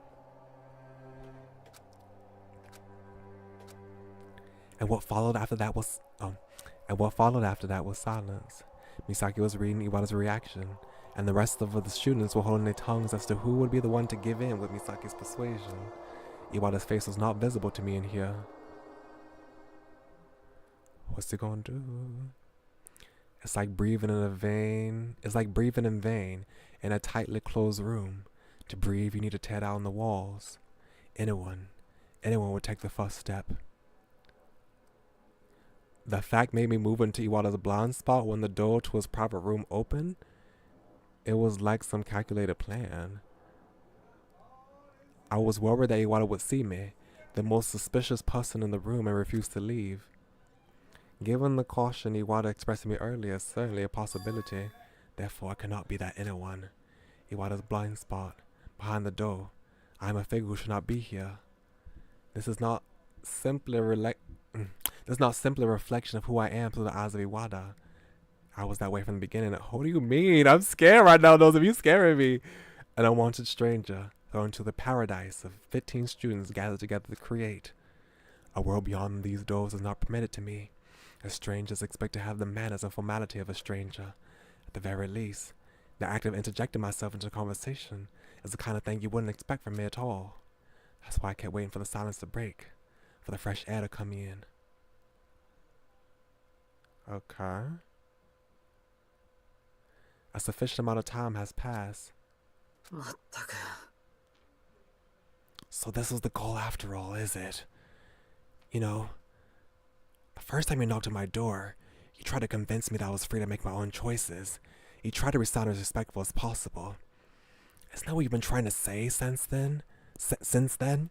And what followed after that was silence. Misaki was reading Iwata's reaction, and the rest of the students were holding their tongues as to who would be the one to give in with Misaki's persuasion. Iwata's face was not visible to me in here. What's he gonna do? It's like breathing in vain in a tightly closed room. To breathe, you need to tear down the walls. Anyone would take the first step. The fact made me move into Iwata's blind spot when the door to his private room opened. It was like some calculated plan. I was worried that Iwata would see me, the most suspicious person in the room, and refuse to leave. Given the caution Iwata expressed to me earlier, certainly a possibility. Therefore, I cannot be that inner one. Iwata's blind spot, behind the door. I am a figure who should not be here. This is not simply a reflection of who I am through the eyes of Iwata. I was that way from the beginning. What do you mean? I'm scared right now. Those of you scaring me. An unwanted stranger thrown into the paradise of 15 students gathered together to create. A world beyond these doors is not permitted to me. As strangers expect to have the manners and formality of a stranger. At the very least, the act of interjecting myself into a conversation is the kind of thing you wouldn't expect from me at all. That's why I kept waiting for the silence to break, for the fresh air to come in. Okay. A sufficient amount of time has passed. So this was the goal after all, is it? You know, the first time you knocked on my door, you tried to convince me that I was free to make my own choices. You tried to sound as respectful as possible. Isn't that what you've been trying to say since then? Since then?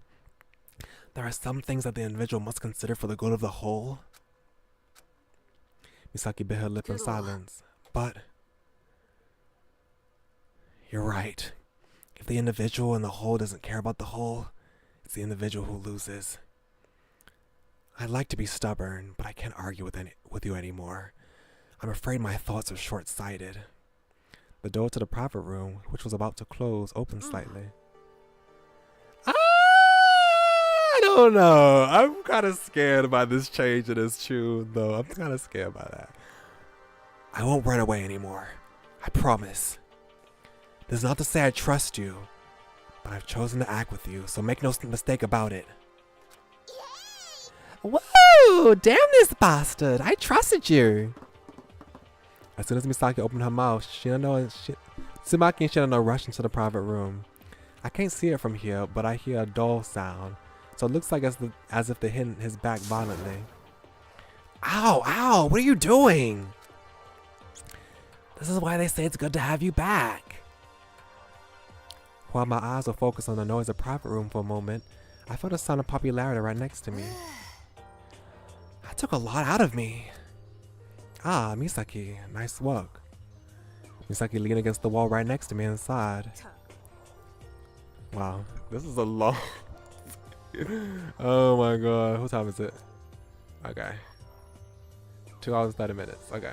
There are some things that the individual must consider for the good of the whole. Misaki bit her lip in silence. But you're right. If the individual in the whole doesn't care about the whole, it's the individual who loses. I'd like to be stubborn, but I can't argue with you anymore. I'm afraid my thoughts are short-sighted. The door to the private room, which was about to close, opened slightly. I don't know. I'm kind of scared by this change in this tune, though. I'm kind of scared by that. I won't run away anymore. I promise. This is not to say I trust you, but I've chosen to act with you, so make no mistake about it. Whoa! Damn this bastard! I trusted you! As soon as Misaki opened her mouth, Tsumaki and Shinano rushed into the private room. I can't see it from here, but I hear a dull sound, so it looks like as if they hit his back violently. Ow! Ow! What are you doing? This is why they say it's good to have you back. While my eyes were focused on the noise of the private room for a moment, I felt a sound of popularity right next to me. That took a lot out of me. Ah, Misaki, nice work. Misaki leaned against the wall right next to me inside. Wow, this is a long... Oh my god, what time is it? Okay. 2 hours, 30 minutes, okay.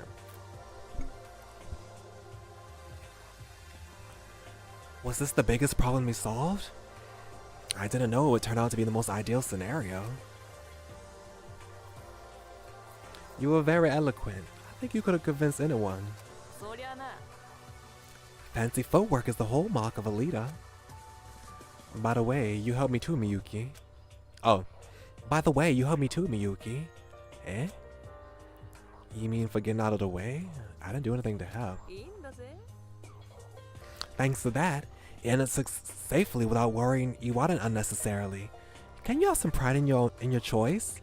Was this the biggest problem we solved? I didn't know it would turn out to be the most ideal scenario. You were very eloquent. I think you could have convinced anyone. Fancy footwork is the hallmark of a leader. By the way, you helped me too, Miyuki. Oh, by the way, you helped me too, Miyuki. Eh? You mean for getting out of the way? I didn't do anything to help. Thanks to that, it ended safely without worrying Iwata unnecessarily. Can you have some pride in your choice?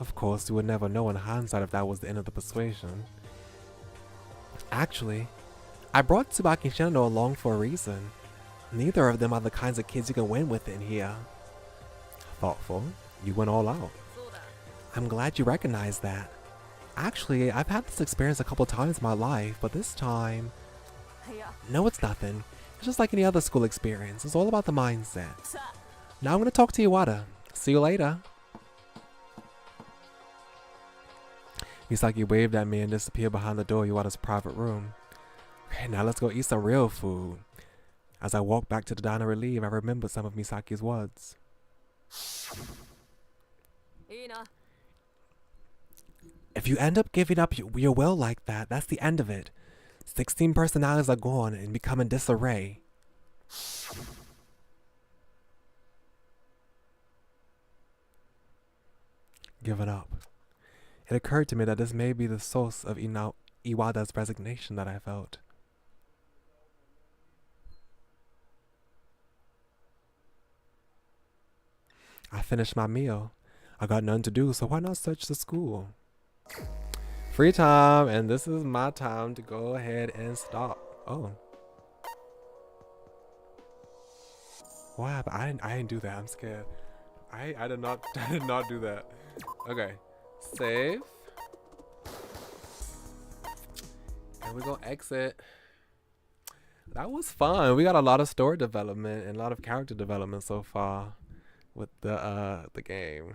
Of course, you would never know in hindsight if that was the end of the persuasion. Actually, I brought Tsubaki and Shinano along for a reason. Neither of them are the kinds of kids you can win with in here. Thoughtful. You went all out. I'm glad you recognize that. Actually, I've had this experience a couple times in my life, but this time... No, it's nothing. It's just like any other school experience. It's all about the mindset. Now I'm going to talk to Iwata. See you later. Misaki waved at me and disappeared behind the door of Iwata's private room. Okay, now let's go eat some real food. As I walked back to the diner relieved, I remembered some of Misaki's words. If you end up giving up your will like that, that's the end of it. 16 personalities are gone and become in disarray. Given up. It occurred to me that this may be the source of Iwata's resignation that I felt. I finished my meal. I got nothing to do, so why not search the school? Free time, and this is my time to go ahead and stop. Oh. What happened? I didn't do that. I'm scared. I did not I did not do that. Okay. Save. And we're gonna exit. That was fun. We got a lot of story development and a lot of character development so far with the game.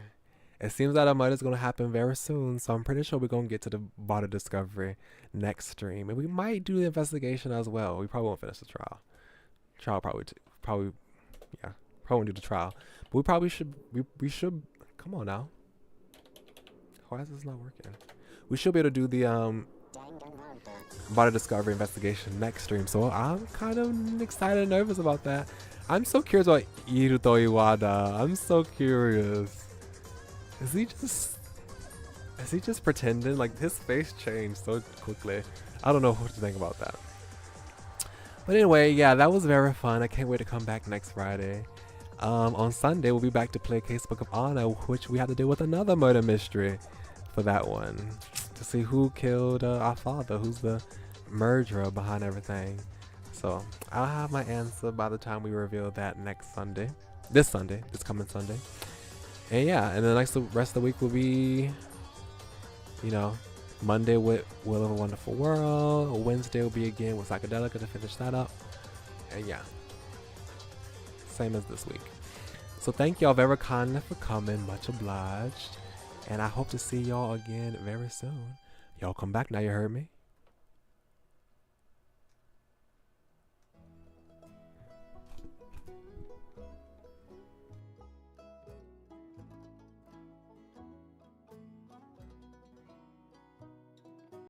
It seems that a murder is gonna happen very soon, so I'm pretty sure we're gonna get to the body discovery next stream, and we might do the investigation as well. We probably won't finish the trial. Probably won't do the trial, but we probably should. We should. Come on now. Why is this not working? We should be able to do the body discovery investigation next stream, so I'm kind of excited and nervous about that. I'm so curious about Iruto Iwata. I'm so curious. Is he just pretending? Like, his face changed so quickly. I don't know what to think about that. But anyway, yeah, that was very fun. I can't wait to come back next Friday. On Sunday, we'll be back to play Case Book of Honor, which we have to deal with another murder mystery for that one. To see who killed our father, who's the murderer behind everything. So, I'll have my answer by the time we reveal that next Sunday. This coming Sunday. And yeah, and the rest of the week will be, you know, Monday with Will of a Wonderful World. Wednesday will be again with Psychedelica to finish that up. And yeah, same as this week. So thank y'all very kindly for coming. Much obliged. And I hope to see y'all again very soon. Y'all come back now, you heard me?